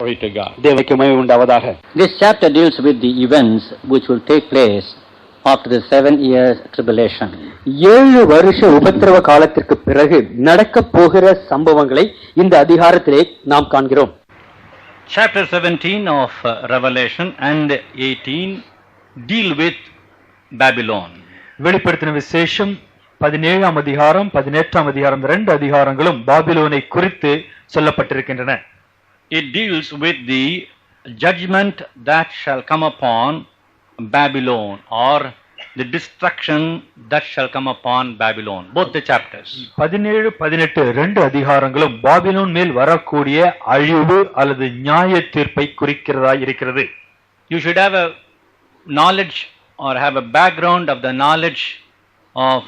Glory to God. தேவனுக்கு மகிமை உண்டாவதாக. This chapter deals with the events which will take place after the 7 years tribulation. 7 வருஷ உபத்திரவ காலத்திற்கு பிறகு நடக்க போகிற சம்பவங்களை இந்த அதிகாரத்திலே நாம் காண்கிறோம். Chapter 17 of Revelation and 18 deal with Babylon. வெளிப்படுத்தின விசேஷம் 17ஆம் அதிகாரம் 18ஆம் அதிகாரம் 2 அதிகாரங்களும் பாபிலோனை குறித்து சொல்லப்பட்டிருக்கின்றன. It deals with the judgment that shall come upon Babylon, or the destruction that shall come upon Babylon. Both the chapters. 17, 18 2 அதிகாரங்களும் Babylon மேல் வரக்கூடிய அழிவு அல்லது நியாய தீர்ப்பை குறிக்கிறதா இருக்கிறது. You should have a knowledge or have a background of the knowledge of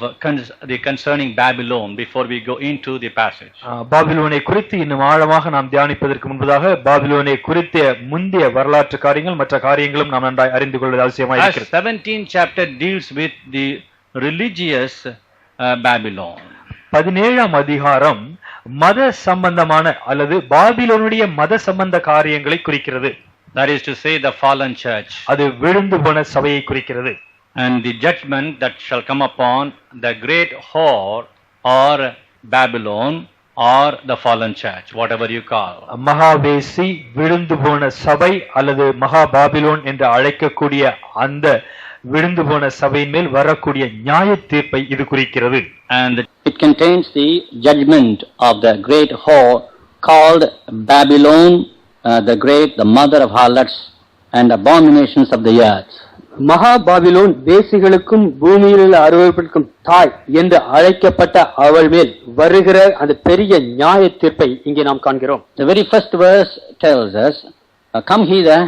the concerning Babylon before we go into the passage. பாபிலோனை குறித்து இன்னும் ஆழமாக நாம் தியானிப்பதற்கு முன்பதாக பாபிலோனை குறித்த முந்தைய வரலாற்று காரியங்கள் மற்ற காரியங்களும் நாம் நன்றாய் அறிந்து கொள்வது அவசியமாக இருக்கிறது. 17th chapter deals with the religious Babylon. 17ஆம் அதிகாரம் மத சம்பந்தமான அல்லது பாபிலோனுடைய மத சம்பந்த காரியங்களை குறிக்கிறது. That is to say, the fallen church. அது விழுந்து போன சபையை குறிக்கிறது. And the judgment that shall come upon the great whore or Babylon or the fallen church, whatever you call. மகாவேசி, விழுந்து போன சபை அல்லது மகா பாபிலோன் என்று அழைக்கக்கூடிய அந்த விழுந்து போன சபையின் மேல் வரக்கூடிய நியாய தீர்ப்பை இது குறிக்கிறது. And it contains the judgment of the great whore called Babylon the great, the mother of harlots and abominations of the earth. மகா பாபிலோன் வேசிகளுக்கும் பூமியில் உள்ள அருவருப்புக்கும் தாய் என்று அழைக்கப்பட்ட அவள் மேல் வருகிற அந்த பெரிய நியாய தீர்ப்பை இங்கே நாம் காண்கிறோம். The very first verse tells us, come hither,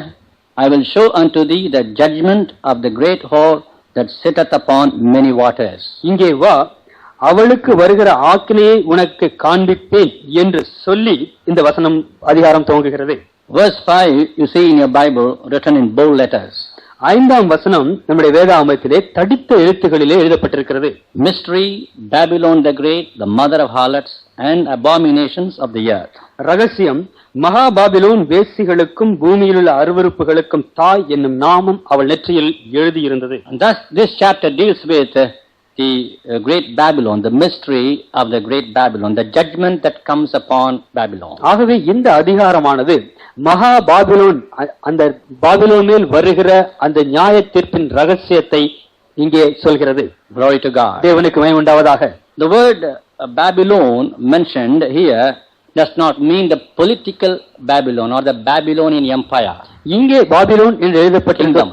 I will show unto thee the judgment of the great whore that sitteth upon many waters. இங்கே வா, அவளுக்கு வருகிற ஆக்கினையை உனக்கு காண்பிப்பேன் என்று சொல்லி இந்த வசனம் அதிகாரம் துவங்குகிறது. Verse 5 you see in your Bible written in bold letters. 5ஆம் வசனம் நம்முடைய வேதாகமத்திலே தடித்த எழுத்துக்களிலே எழுதப்பட்டிருக்கிறது. Mystery, Babylon the great, the mother of harlots and abominations of the earth. ரகசியம், மகா பாபிலோன் வேசிகளுக்கும் பூமியில் உள்ள அருவருப்புகளுக்கும் தாய் என்னும் நாமம் அவள் நெற்றியில் எழுதியிருந்தது. Thus this chapter deals with the great Babylon, the mystery of the great Babylon, the judgment that comes upon Babylon. ஆகவே இந்த அதிகாரமானது மகா பாபிலோன், அந்த பாபிலோன் மேல் வருகிற அந்த நியாய தீர்ப்பின் ரகசியத்தை இங்கே சொல்கிறது. Glory to God. தேவனுக்கு மகிமை உண்டாவதாக. The word Babylon mentioned here does not mean the political Babylon or the Babylonian empire. இங்கே பாபிலோன் என்று எழுதப்பட்டிருக்கும்,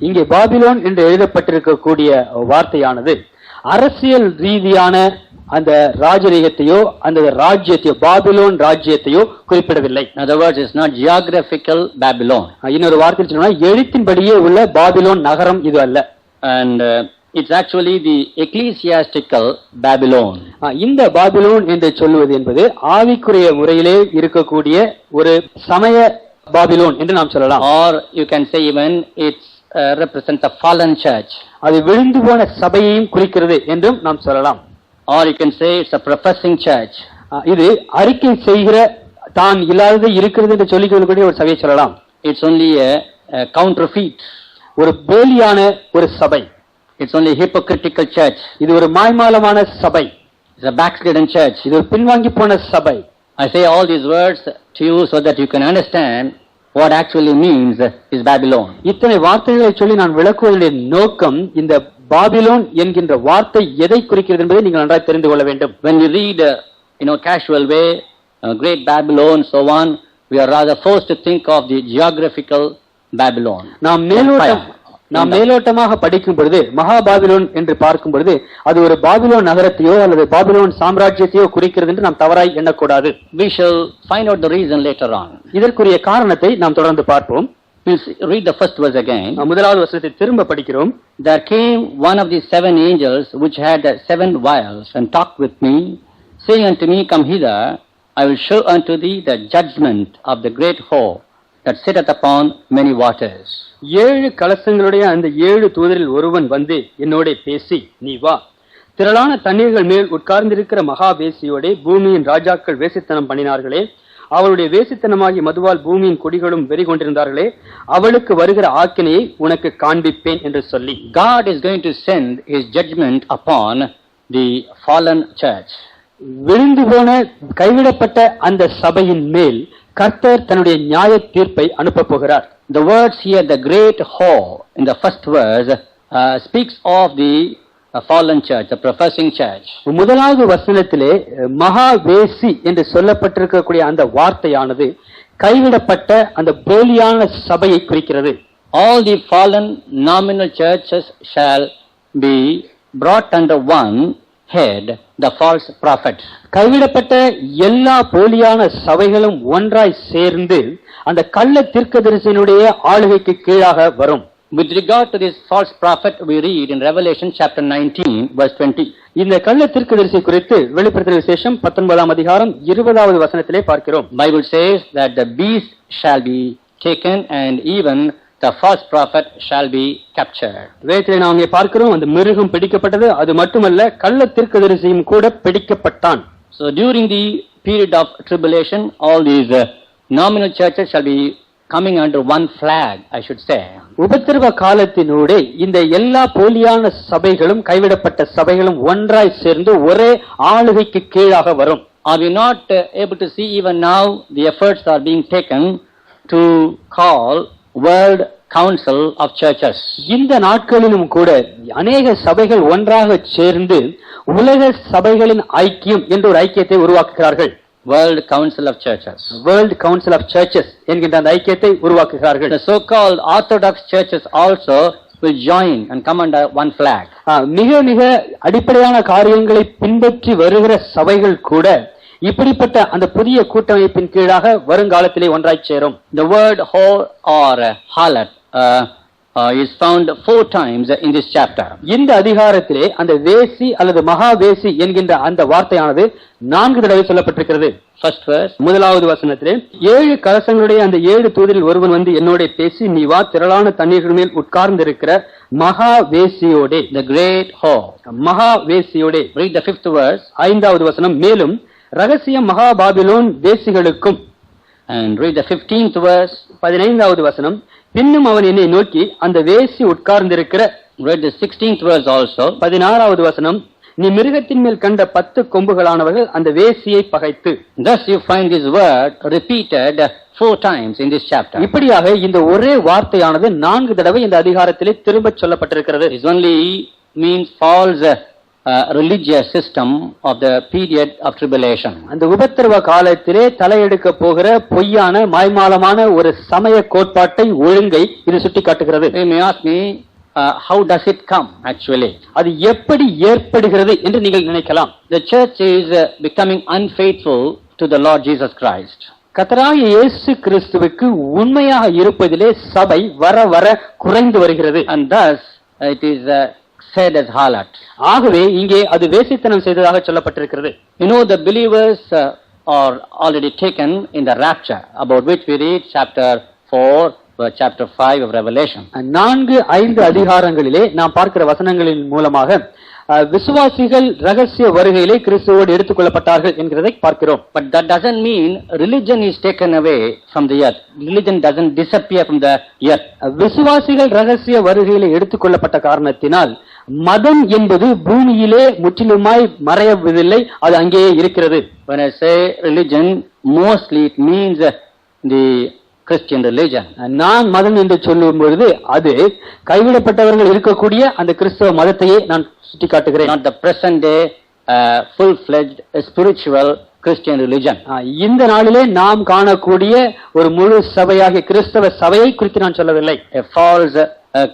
இங்கே பாபிலோன் என்று எழுதப்பட்டிருக்கக்கூடிய வார்த்தையானது அரசியல் ரீதியான அந்த ராஜரீகத்தையோ அந்த ராஜ்யத்தையோ பாபிலோன் ராஜ்யத்தையோ குறிப்பிடவில்லை. In other words, it's not geographical Babylon. இன்னொரு வார்த்தையில் சொன்னா எழுத்தின்படியே உள்ள பாபிலோன் நகரம் இது அல்ல. And it's actually the ecclesiastical Babylon. இந்த பாபிலோன் என்று சொல்லுவது என்பது ஆவிக்குரிய முறையிலே இருக்கக்கூடிய ஒரு சமய பாபிலோன் என்று நாம் சொல்லலாம். Or you can say even it's represents a fallen church. அது விழுந்து போன சபையையும் குறிக்கிறது என்றும் நாம் சொல்லலாம். Or you can say it's a professing church. இது அறிக்கை செய்கிற தான் இல்லாதது இருக்கிறது என்று சொல்லிக் கொள்ளக்கூடிய ஒரு சபையை சொல்லலாம். It's only a counterfeit. ஒரு போலியான ஒரு சபை. It's only a hypocritical church. இது ஒரு மாய்மாலமான சபை. It's a backslidden church. இது ஒரு பின்வாங்கி போன சபை. I say all these words to you so that you can understand what actually means is Babylon. இத்தனை வார்த்தைகளை சொல்லி நான் விளக்குவதன் நோக்கம் இந்த பாபிலோன் என்கின்ற வார்த்தை எதை குறிக்கிறது என்பதை நீங்கள் நன்றாக தெரிந்து கொள்ள வேண்டும். When you read casual way great Babylon so on, we are rather forced to think of the geographical Babylon. நாம் மேலோட்டமாக படிக்கும் பொழுது மகா பாபிலோன் என்று பார்க்கும் பொழுது அது ஒரு பாபிலோன் நகரத்தையோ அல்லது பாபிலோன் சாம்ராஜ்யத்தையோ குறிக்கிறது என்று நாம் தவறாய் எண்ணக்கூடாது. We shall find out the reason later on. இதற்குரிய காரணத்தை நாம் தொடர்ந்து பார்ப்போம். We'll read the first verse again. முதலாவது வசனத்தை திரும்ப படிக்கிறோம். There came one of the 7 angels which had 7 vials and talked with me, saying unto me, come hither, I will show unto thee the judgment of the great whore that sitteth upon many waters. 7 கலசங்களுடைய அந்த 7 தூதரில் ஒருவன் வந்து என்னோட பேசி, நீ வா, திரளான தண்ணீர்கள் மேல் உட்கார்ந்திருக்கிற மகா வேசியோட பூமியின் ராஜாக்கள் வேசித்தனம் பண்ணினார்களே, அவளுடைய வேசித்தனமாகிய மதுவால் பூமியின் குடிகளும் வெறி கொண்டிருந்தார்களே, அவளுக்கு வருகிற ஆக்கினையை உனக்கு காண்பிப்பேன் என்று சொல்லி, God is going to send his judgment upon the fallen church. விழுந்து போன கைவிடப்பட்ட அந்த சபையின் மேல் கர்த்தர் தன்னுடைய நியாய தீர்ப்பை அனுப்ப போகிறார். The words here, the great whore, in the first verse, speaks of the fallen church, the professing church. முதலாவது வசனத்திலே மகா வேசி என்று சொல்லப்பட்டிருக்கக்கூடிய அந்த வார்த்தையானது கைவிடப்பட்ட அந்த போலியான சபையை குறிக்கிறது. All the fallen nominal churches shall be brought under one head, the false prophet. கைவிடப்பட்ட எல்லா போலியான சபைகளும் ஒன்றாய் சேர்ந்து அந்த கள்ள தீர்க்கதரிசியினுடைய ஆளுகைக்கு கீழாக வரும். With regard to this false prophet, we read in Revelation chapter 19, verse 20. இந்த கள்ள தீர்க்கதரிசி குறித்து வெளிப்படுத்தின விசேஷம் 19ஆம் அதிகாரம் 20வது வசனத்திலே பார்க்கிறோம். Bible says that the beast shall be taken and even the false prophet shall be captured. வேதத்திலே நாம் இங்கே பார்க்கிறோம், அந்த மிருகம் பிடிக்கப்பட்டது, அது மட்டுமல்ல கள்ள தீர்க்கதரிசியும் கூட பிடிக்கப்பட்டான். So during the period of tribulation, all these nominal churches shall be coming under one flag, I should say. உபத்திரவ காலத்தினூடே இந்த எல்லா போலியான சபைகளும் கைவிடப்பட்ட சபைகளும் ஒன்றாய் சேர்ந்து ஒரே ஆளுகைக்கு கீழாக வரும். Are we not able to see even now the efforts are being taken to call World Council of Churches? இந்த நாட்களிலும் கூட அநேக சபைகள் ஒன்றாக சேர்ந்து உலக சபைகளின் ஐக்கியம் என்ற ஒரு ஐக்கியத்தை உருவாக்குகிறார்கள். World Council of Churches. World council of churches என்கின்ற அந்த ஐக்கியத்தை உருவாக்குகிறார்கள். The so-called Orthodox churches also will join and come under one flag. மிக மிக அடிப்படையான காரியங்களை பின்பற்றி வருகிற சபைகள் கூட இப்படிப்பட்ட அந்த புதிய கூட்டமைப்பின் கீழாக வருங்காலத்திலே ஒன்றாய் சேரும். The word whore or harlot is found 4 times in this chapter. இந்த அதிகாரத்திலே அந்த வேசி அல்லது மகா வேசி என்கின்ற அந்த வார்த்தையானது 4 தடவை சொல்லப்பட்டிருக்கிறது. First verse. முதலாவது வசனத்திலே 7 கலசங்களுடைய அந்த 7 தூதரில் ஒருவன் வந்து என்னோட பேசி, நீ வா, திரளான தண்ணீர்கள் மேல் உட்கார்ந்திருக்கிற மகா வேசியோடே, The great whore. மகா வேசியோடே. Read the 5th verse 5வது வசனம், மேலும் ரகசிய மகா பாபிலோன் வேசிகளுக்கும். and read the 15th verse. 15வது வசனம், பின்னும் அவன் என்னை நோக்கி அந்த வேசி உட்கார்ந்திருக்கிற. Read the 16th verse also. 16வது வசனம், நீ மிருகத்தின் மேல் கண்ட 10 கொம்புகளானவர்கள் அந்த வேசியை பகைத்து. Thus you find this word repeated 4 times in this chapter. இப்படியாக இந்த ஒரே வார்த்தையானது 4 தடவை இந்த அதிகாரத்திலே திரும்ப சொல்லப்பட்டிருக்கிறது. It only means false religious system of the period of tribulation. அந்த உபத்திரவ காலத்திலே தலையெடுக்க போகிற பொய்யான மாய்மாலமான ஒரு சமய கோட்பாட்டை ஒழுங்கை இது சுட்டி காட்டுகிறது. You may ask me, how does it come actually? அது எப்படி ஏற்படுகிறது என்று நீங்கள் நினைக்கலாம். The church is becoming unfaithful to the Lord Jesus Christ. கர்த்தராகிய இயேசு கிறிஸ்துவுக்கு உண்மையாக இருப்பதிலே சபை வர வர குறைந்து வருகிறது. And thus it is said as harlot. ஆகவே இங்கே அது வேசித்தனம் செய்ததாக சொல்லப்பட்டிருக்கிறது. You know, the believers are already taken in the rapture, about which we read chapter 4, chapter 5 of Revelation. 4-5 அதிகாரங்களிலே நாம் பார்க்கிற வசனங்களின் மூலமாக விசுவாசிகள் ரகசிய வருகையிலே கிறிஸ்துவோடு எடுத்துக் கொள்ளப்பட்டார்கள் என்கிறதை பார்க்கிறோம். But that doesn't mean religion is taken away from the earth. Religion doesn't disappear from the earth. விசுவாசிகள் ரகசிய வருகையிலே எடுத்துக் கொள்ளப்பட்ட காரணத்தினால் மதம் என்பது பூமியிலே முற்றிலுமாய் மறையவில்லை, அது அங்கேயே இருக்கிறது. When I say religion, mostly it means the Christian religion. நான் மதம் என்று சொல்லும் பொழுது அது கைவிடப்பட்டவர்கள் இருக்கக்கூடிய அந்த கிறிஸ்தவ மதத்தையே நான் சுட்டி காட்டுகிறேன். Not the present day full-fledged spiritual Christian religion. இந்த நாளிலே நாம் காணக்கூடிய ஒரு முழு சபையாகிய கிறிஸ்தவ சபையை குறித்து நான் சொல்லவில்லை. A false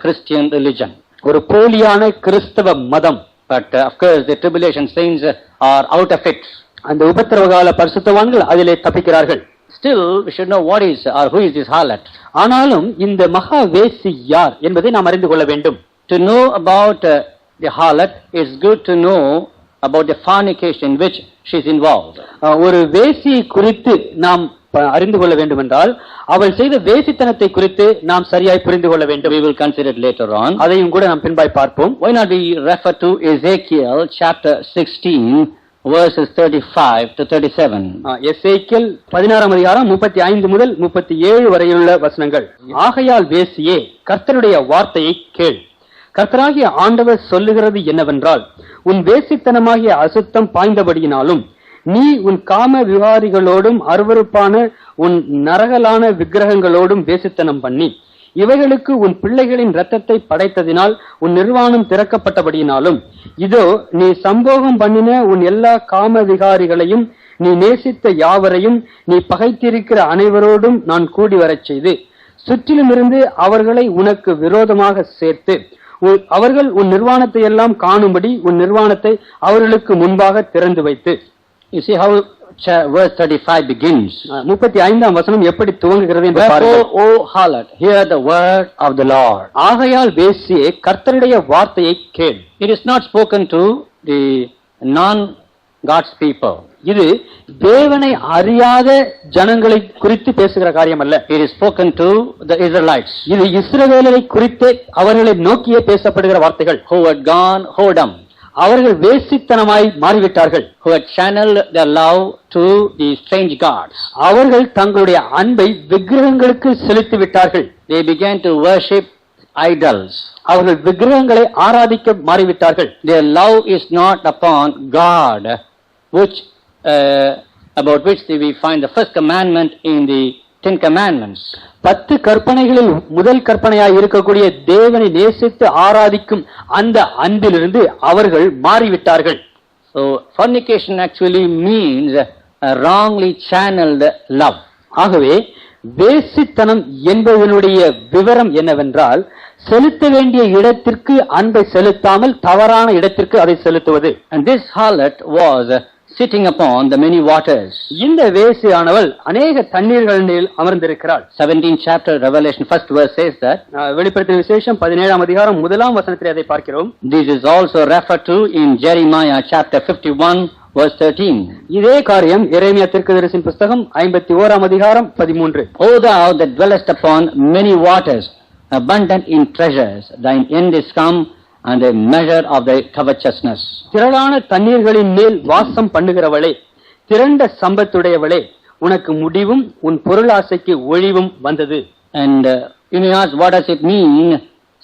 Christian religion. ஒரு போலியான கிறிஸ்தவ மதம். But of course the tribulation saints are out of it. அந்த உபத்திரவகால பரிசுத்தவான்கள் அதிலே தப்பிக்கிறார்கள். Still we should know what is or who is this harlot. ஆனாலும் இந்த மகா வேசி யார் என்பதை நாம் அறிந்து கொள்ள வேண்டும். To know about the harlot, it's good to know about the fornication in which she is involved. ஒரு வேசியை குறித்து நாம் அறிந்து கொள்ள வேண்டும் என்றால் அவள் செய்த வேசித்தனத்தை குறித்து நாம் சரியாய் புரிந்து கொள்ள வேண்டும். We will consider it later on. அதையும் கூட நாம் பின்பாய் பார்ப்போம். Why not we refer to Ezekiel chapter 16 verses 35 to 37. எசேக்கியேல் 16ஆம் அதிகாரம் 35 முதல் 37 வரையுள்ள வசனங்கள். ஆகையால் வேசியே, கர்த்தருடைய வார்த்தையை கேள். கர்த்தராகிய ஆண்டவர் சொல்லுகிறது என்னவென்றால், உன் வேசித்தனமாகிய அசுத்தம் பாய்ந்தபடியினாலும் நீ உன் காம விகாரிகளோடும் அருவருப்பான உன் நரகலான விக்கிரகங்களோடும் வேசித்தனம் பண்ணி இவைகளுக்கு உன் பிள்ளைகளின் இரத்தத்தை படைத்ததினால் உன் நிர்வாணம் திறக்கப்பட்டபடியினாலும் இதோ நீ சம்போகம் பண்ணின உன் எல்லா காம விகாரிகளையும் நீ நேசித்த யாவரையும் நீ பகைத்திருக்கிற அனைவரோடும் நான் கூடி வரச் செய்து சுற்றிலுமிருந்து அவர்களை உனக்கு விரோதமாக சேர்த்து அவர்கள் உன் நிர்வாணத்தை எல்லாம் காணும்படி உன் நிர்வாணத்தை அவர்களுக்கு முன்பாக திறந்து வைத்து. You see how verse 35 begins. 35ஆம் வசனம் எப்படி துவங்குகிறது என்று பாருங்கள். Therefore, O harlot, hear the word of the Lord. ஆகையால் வேசியே, கர்த்தருடைய வார்த்தையை கேள். It is not spoken to the non-God's people. இது தேவனை அறியாத ஜனங்களை குறித்து பேசுகிற காரியம் அல்ல. It is spoken to the Israelites. இது இஸ்ரவேலரை குறித்து அவர்களை நோக்கியே பேசப்படுகிற வார்த்தைகள். Who had gone whoredom. அவர்கள் வேசித்தனமாய் மாறிவிட்டார்கள். Who had channeled their love to the strange gods. அவர்கள் தங்களுடைய அன்பை விக்கிரகங்களுக்கு செலுத்தி விட்டார்கள். They began to worship idols. அவர்கள் விக்கிரகங்களை ஆராதிக்க மாறிவிட்டார்கள். Their love is not upon God, which about which we find the first commandment in the 10 commandments. 10 கற்பனைகளில் முதல் கற்பனையாய் இருக்கக்கூடிய தேவனை நேசித்து ஆராதிக்கும் அந்த அன்பிலிருந்து அவர்கள் மாறிவிட்டார்கள். So fornication actually means a wrongly channeled love. ஆகவே வேசித்தனம் என்பதனுடைய விவரம் என்னவென்றால், செலுத்த வேண்டிய இடத்திற்கு அன்பை செலுத்தாமல் தவறான இடத்திற்கு அதை செலுத்துவது. And this harlot was sitting upon the many waters. இந்த வேசியானவள் அநேக தண்ணீர்களில் அமர்ந்திருக்கிறாள். 17th chapter Revelation first verse says that. வெளிப்படுத்தின விசேஷம் 17ஆம் அதிகாரம் 1ஆம் வசனத்தில் அதை பார்க்கிறோம். This is also referred to in Jeremiah chapter 51 verse 13. இதே காரியம் எரேமியா தீர்க்கதரிசியின் புத்தகம் 51ஆம் அதிகாரம் 13. O thou that dwellest upon many waters, abundant in treasures, thine end is come, and a measure of thy covetousness. திரளான தண்ணீர்களின் மேல் வாசம் பண்ணுகிறவளே, திரண்ட சம்பத்துடையவளே, உனக்கு முடிவும் உன் பொருளாசைக்கு ஒழிவும் வந்தது. And you may ask, what does it mean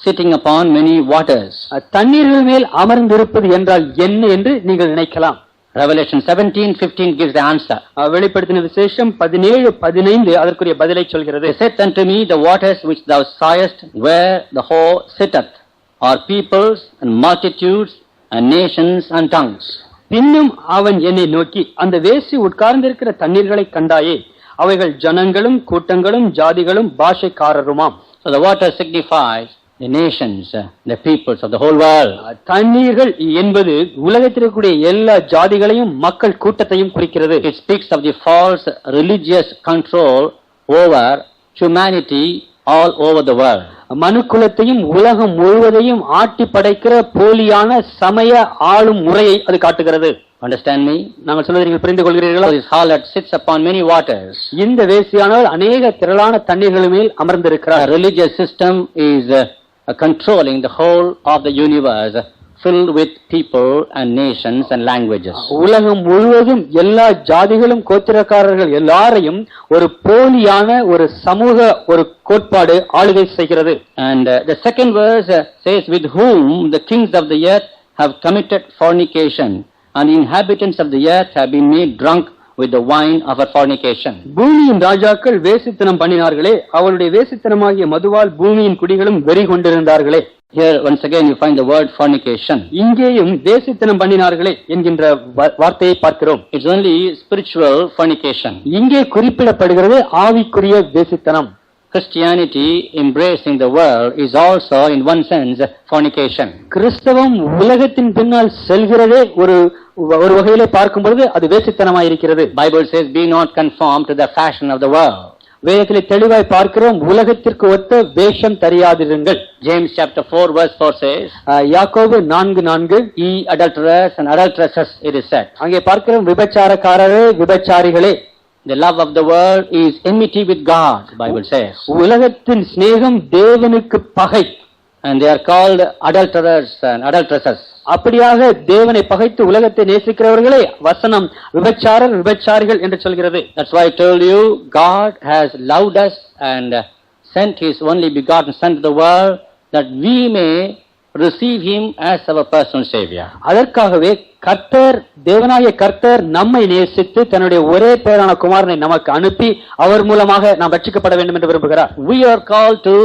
sitting upon many waters? தண்ணீர்கள் மேல் அமர்ந்திருப்பது என்றால் என்ன என்று நீங்கள் நினைக்கலாம். Revelation 17:15 gives the answer. வெளிப்படுத்தின விசேஷம் 17:15 அதற்குரிய பதிலை சொல்கிறது. They said unto me, the waters which thou sawest where the whore sitteth are peoples and multitudes and nations and tongues. பின்னும் அவன் என்னை நோக்கி, அந்த வேசி உட்கார்ந்திருக்கிற தண்ணீர்களை கண்டாயே, அவைகள் ஜனங்களும் கூட்டங்களும் ஜாதிகளும் பாஷைக்காரருமாம். So the water signifies the nations, the peoples of the whole world. தண்ணீர்கள் என்பது உலகத்தில் இருக்கக்கூடிய எல்லா ஜாதிகளையும் மக்கள் கூட்டத்தையும் குறிக்கிறது. It speaks of the false religious control over humanity all over the world. மனுக்குலத்தையும் உலகம் முழுவதையும் ஆட்டி படைக்கிற போலியான சமய ஆளும் முறையை அது காட்டுகிறது. Understand me? நாங்கள் சொல்வதை நீங்கள் புரிந்து கொள்கிறீர்களா? So this harlot sits upon many waters. இந்த வேசியானவர் அநேக திரளான தண்ணீர்கள் மேல் அமர்ந்திருக்கிறார். The religious system is controlling the whole of the universe, filled with people and nations and languages. உலகம் முழுவதும் எல்லா ஜாதிகளும் கோத்திரக்காரர்கள் எல்லாரையும் ஒரு போலியான ஒரு சமூக ஒரு கோட்பாடு ஆளுகை செய்கிறது. And the second verse says, with whom the kings of the earth have committed fornication, and the inhabitants of the earth have been made drunk with the wine of her fornication. பூமியின் ராஜாக்கள் வேசித்தனம் பண்ணினார்களே, அவருடைய வேசித்தனமாகிய மதுவால் பூமியின் குடிகளும் வெறி கொண்டிருந்தார்களே. Here once again you find the word fornication. இங்கேயும் வேசித்தனம் பண்ணினார்களே என்கின்ற வார்த்தையை பார்க்கிறோம். It's only spiritual fornication. இங்கே குறிப்பிடப்படுகிறது ஆவிக்குரிய வேசித்தனம். Christianity embracing the world is also in one sense fornication. கிறிஸ்தவம் உலகத்தின் பின்னால் செல்கிறதே ஒரு வகையிலே பார்க்கும்போது அது வேசித்தனமாய் இருக்கிறது. Bible says, be not conformed to the fashion of the world. வேதத்திலே தெளிவாய் பார்க்கிறோம், உலகத்திற்கு ஒத்த வேஷம் தெரியாதிருங்கள். James chapter 4 verse 4 says, யாக்கோபு 4:4, ye adulterers and adulteresses, it is said. அங்கே பார்க்கிறோம், விபச்சாரக்காரரே விபச்சாரிகளே. The love of the world is enmity with God, Bible says. உலகத்தின் சிநேகம் தேவனுக்கு பகை. And they are called adulterers and adulteresses. அப்படியாக தேவனை பகைத்து உலகத்தை நேசிக்கிறவர்களே வசனம் விபச்சாரிகள் என்று சொல்கிறது. That's why I told you, God has loved us and sent His only begotten Son to the world that we may receive Him as our personal Savior. அதற்காகவே தேவனாகிய கர்த்தர் நம்மை நேசித்து தன்னுடைய ஒரே பேரான குமாரனை நமக்கு அனுப்பி அவர் மூலமாக நாம் ரட்சிக்கப்பட வேண்டும் என்று விரும்புகிறார். We are called to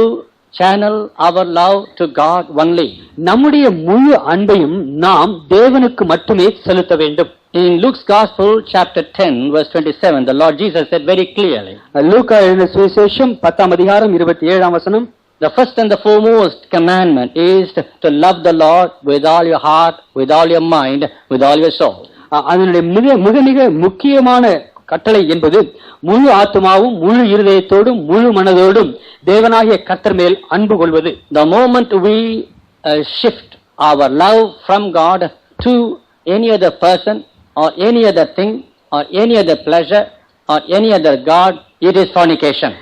channel our love to God only. நம்முடைய முழு அன்பையும் நாம் தேவனுக்கு மட்டுமே செலுத்த வேண்டும். In Luke's Gospel, chapter 10, verse 27, the Lord Jesus said very clearly, லூக்கா எழுதின சுவிசேஷம் 10ஆம் அதிகாரம் 27ஆம் வசனம், the first and the foremost commandment is to love the Lord with all your heart, with all your mind, with all your soul. அதனுடைய மிக முக்கியமான கட்டளை என்பது முழு ஆத்மாவும் முழு இருதயத்தோடும் முழு மனதோடும் தேவனாகிய கர்த்தர் மேல் அன்பு கொள்வது. The moment we shift our love from God to any other person or any other thing or any other pleasure or any other god, it is fornication.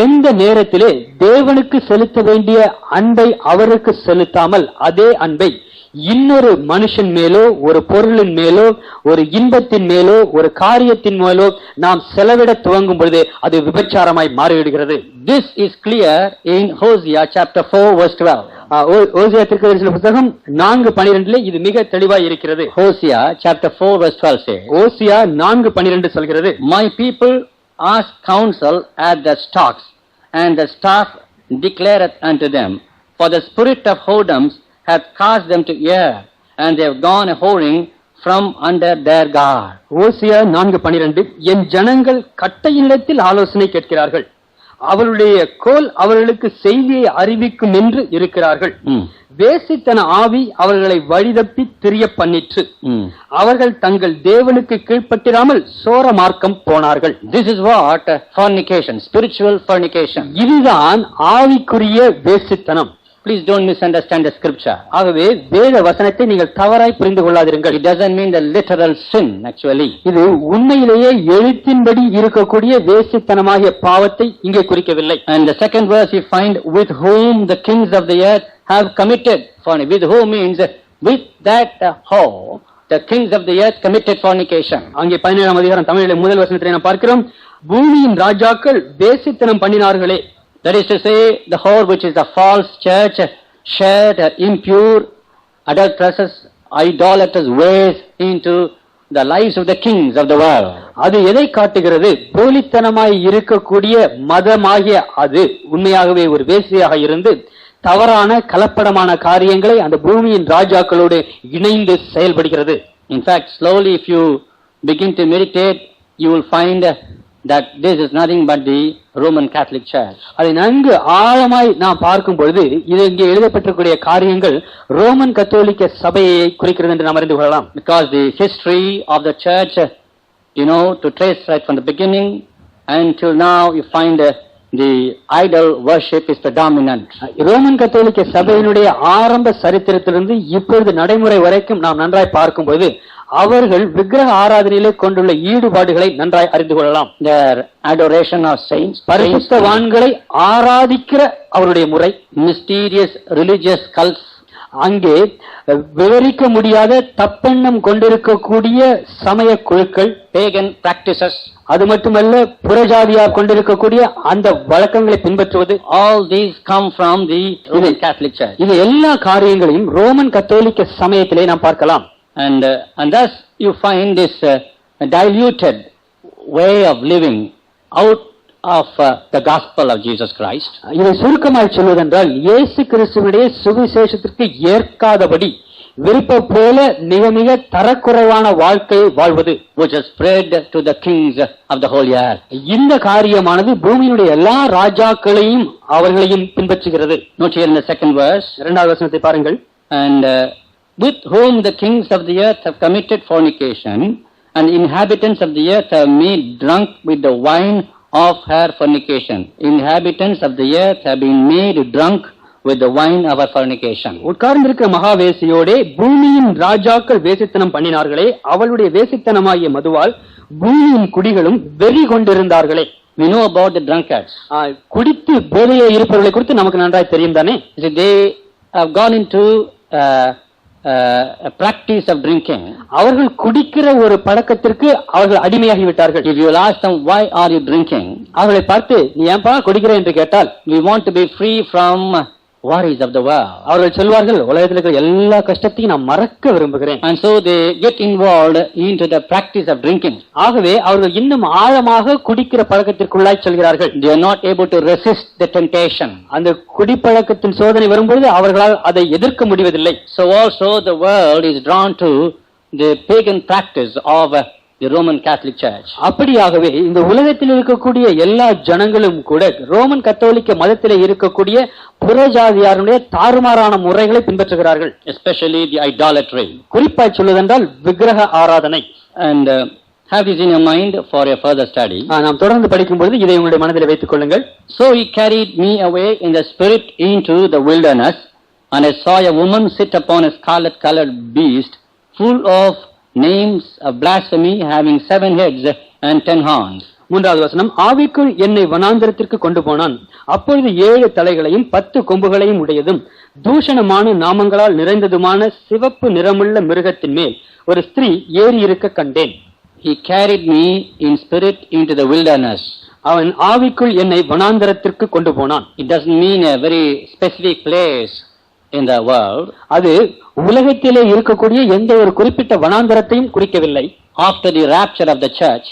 எந்த நேரத்திலே தேவனுக்கு செலுத்த வேண்டிய அன்பை அவருக்கு செலுத்தாமல் அதே அன்பை இன்னொரு மனுஷன் மேலோ ஒரு பொருளின் மேலோ ஒரு இன்பத்தின் மேலோ ஒரு காரியத்தின் மேலோ நாம் செலவிட துவங்கும் பொழுது அது விபச்சாரமாய் மாறிவிடுகிறது. This is clear in Hosea chapter 4 verse 12. ஓசியா தீர்க்கதரிசன புத்தகம் 4:12 இது மிக தெளிவாய் இருக்கிறது. Hosea chapter 4 verse 12 says, ஓசியா 4:12 சொல்கிறது, My people ask counsel at the stocks, and the staff declareth unto them, for the spirit of whoredoms hath caused them to err, and they have gone a whoring from under their guard. ஓசியா 4:12 என் ஜனங்கள் கட்டையினிடத்தில் ஆலோசனை கேட்கிறார்கள், அவளுடைய கோல் அவர்களுக்கு செய்தியை அறிவிக்கும் என்று இருக்கிறார்கள். வேசித்தன ஆவி அவர்களை வழிதப்பி திரிய பண்ணிற்று. அவர்கள் தங்கள் தேவனுக்கு கீழ்ப்பட்டிராமல் சோர மார்க்கம் போனார்கள். This is what fornication, spiritual fornication. இதுதான் ஆவிக்குரிய வேசித்தனம். Please don't misunderstand the scripture. ஆகவே வேத வசனத்தை நீங்கள் தவறாய் புரிந்து கொள்ளாதீர்கள். It doesn't mean the literal sin actually. இது உண்மையிலேயே எழுத்தின்படி இருக்கக்கூடிய வேசித்தனமாகிய பாவத்தை இங்கே குறிக்கவில்லை. And the second verse you find, with whom the kings of the earth have committed fornication. With whom means with that whore the kings of the earth committed fornication. அங்கே 17ஆம் அதிகாரம் தமிழிலே முதல் வசனத்தை நாம் பார்க்கிறோம், பூமியின் ராஜாக்கள் வேசித்தனம் பண்ணினார்களே. That is to say, the whore, which is the false church, shared her impure, adulterous, idolatrous ways into the lives of the kings of the world. அது எதை காட்டுகிறது? போலித்தனமாய் இருக்கக்கூடிய மதமாகிய அது உண்மையாகவே ஒரு வேசியாக இருந்து தவறான கலப்படமான காரியங்களை அந்த பூமியின் ராஜாக்களோடு இணைந்து செயல்படுகிறது. In fact, slowly if you begin to meditate, you will find that this is nothing but the Roman Catholic Church. அதை நன்கு ஆழமாய் நாம் பார்க்கும் பொழுது இது இங்கே எழுதப்பட்டிருக்கிற காரியங்கள் ரோமன் கத்தோலிக்க சபையை குறிக்கிறது என்று நாம் அறிந்து கொள்ளலாம். Because the history of the church, to trace right from the beginning until now, you find the idol worship is predominant. Roman கத்தோலிக்க சபையினுடைய ஆரம்ப சரித்திரத்திலிருந்து இப்பொழுது நடைமுறை வரைக்கும் நாம் நன்றாய் பார்க்கும்போது அவர்கள் விக்கிரக ஆராதனையிலே கொண்டுள்ள ஈடுபாடுகளை நன்றாய் அறிந்து கொள்ளலாம். Their adoration of saints, பரிசுத்தவான்களை ஆராதிக்கிற அவருடைய முறை, mysterious religious cults, அங்கே விவரிக்க முடியாத தப்பெண்ணம் கொண்டிருக்கக்கூடிய சமய குழுக்கள், pagan practices, அது மட்டுமல்ல புறஜாதியார் கொண்டிருக்கக்கூடிய அந்த வழக்கங்களை பின்பற்றுவது, all these come from the Roman Catholic Church. இது எல்லா காரியங்களையும் ரோமன் கத்தோலிக்க சமயத்திலே நாம் பார்க்கலாம். And thus you find this diluted way of living out of the gospel of Jesus Christ. இதை சுருக்கமாய் சொல்வதென்றால் இயேசு கிறிஸ்துவினுடைய சுவிசேஷத்திற்கு ஏற்காதபடி விருப்ப போல மிக தரக்குறைவான வாழ்க்கையை வாழ்வது, which has spread to the kings of the whole earth. இந்த காரியமானது பூமியினுடைய எல்லா ராஜாக்களையும் அவர்களையும் பின்பற்றுகிறது. Note here in the second verse, இரண்டாவது வசனத்தை பாருங்கள். And with whom the kings of the earth have committed fornication, and the inhabitants of the earth have made drunk with the wine of her fornication. Inhabitants of the earth have been made drunk with the wine of her fornication. உட்கார்ந்திருக்கிற மகாவேசியோடே பூமியின் ராஜாக்கள் வேசித்தனம் பண்ணினார்களே, அவளுடைய வேசித்தனமாகிய மதுவால் பூமியின் குடிகளும் வெறி கொண்டிருந்தார்களே. We know about the drunkards. குடித்து போதையை இருப்பவர்களை குறித்து நமக்கு நன்றாய் தெரியும் தானே. They have gone into a practice of drinking, அவர்கள் குடிக்கிற ஒரு பழக்கத்திற்கு அவர்கள் அடிமையாகி விட்டார்கள். if you will ask them, why are you drinking? அவர்களை பார்த்து நீ ஏன்பா குடிக்கிற என்று கேட்டால், We want to be free from worries of the world. அவர்கள் சொல்வார்கள், உலகத்தில் இருக்கிற எல்லா கஷ்டத்தையும் நான் மறக்க விரும்புகிறேன். And so they get involved into the practice of drinking. ஆகவே அவர்கள் இன்னும் ஆழமாக குடிக்கிற பழக்கத்திற்குள்ளாய் செல்கிறார்கள். They are not able to resist the temptation. அந்த குடிப்பழக்கத்தின் சோதனை வரும்பொழுது அவர்களால் அதை எதிர்க்க முடிவதில்லை. So also the world is drawn to the pagan practice of the Roman Catholic Church. அப்படியாகவே இந்த உலகத்தில் இருக்கக்கூடிய எல்லா ஜனங்களும் கூட ரோமன் கத்தோலிக்க மதத்திலே இருக்கக்கூடிய புறஜாதியாருடைய தாறுமாறான முறைகளை பின்பற்றுகிறார்கள். Especially the idolatry. குறிப்பாய் சொல்வதென்றால் விக்கிரக ஆராதனை. And have this in your mind for a further study. நாம் தொடர்ந்து படிக்கும் பொழுது இதை உங்களுடைய மனதில் வைத்துக் கொள்ளுங்கள். So he carried me away in the spirit into the wilderness, and I saw a woman sit upon a scarlet-colored beast, full of names of blasphemy, having 7 heads and 10 horns. மூன்றாவது வசனம், ஆவிக்குள் என்னை வனாந்தரத்திற்கு கொண்டு போனான். அப்பொழுது 7 தலைகளையும் 10 கொம்புகளையும் உடையதும் தூஷணமான நாமங்களால் நிறைந்ததுமான சிவப்பு நிறமுள்ள மிருகத்தின் மேல் ஒரு ஸ்திரீ ஏறி இருக்க கண்டேன். He carried me in spirit into the wilderness. அவன் ஆவிக்குள் என்னை வனாந்தரத்திற்கு கொண்டு போனான். It doesn't mean a very specific place in the world. அது உலகத்திலே இருக்கக்கூடிய எந்த ஒரு குறிப்பிட்ட வனாந்தரத்தையும் குறிக்கவில்லை. After the rapture of the church,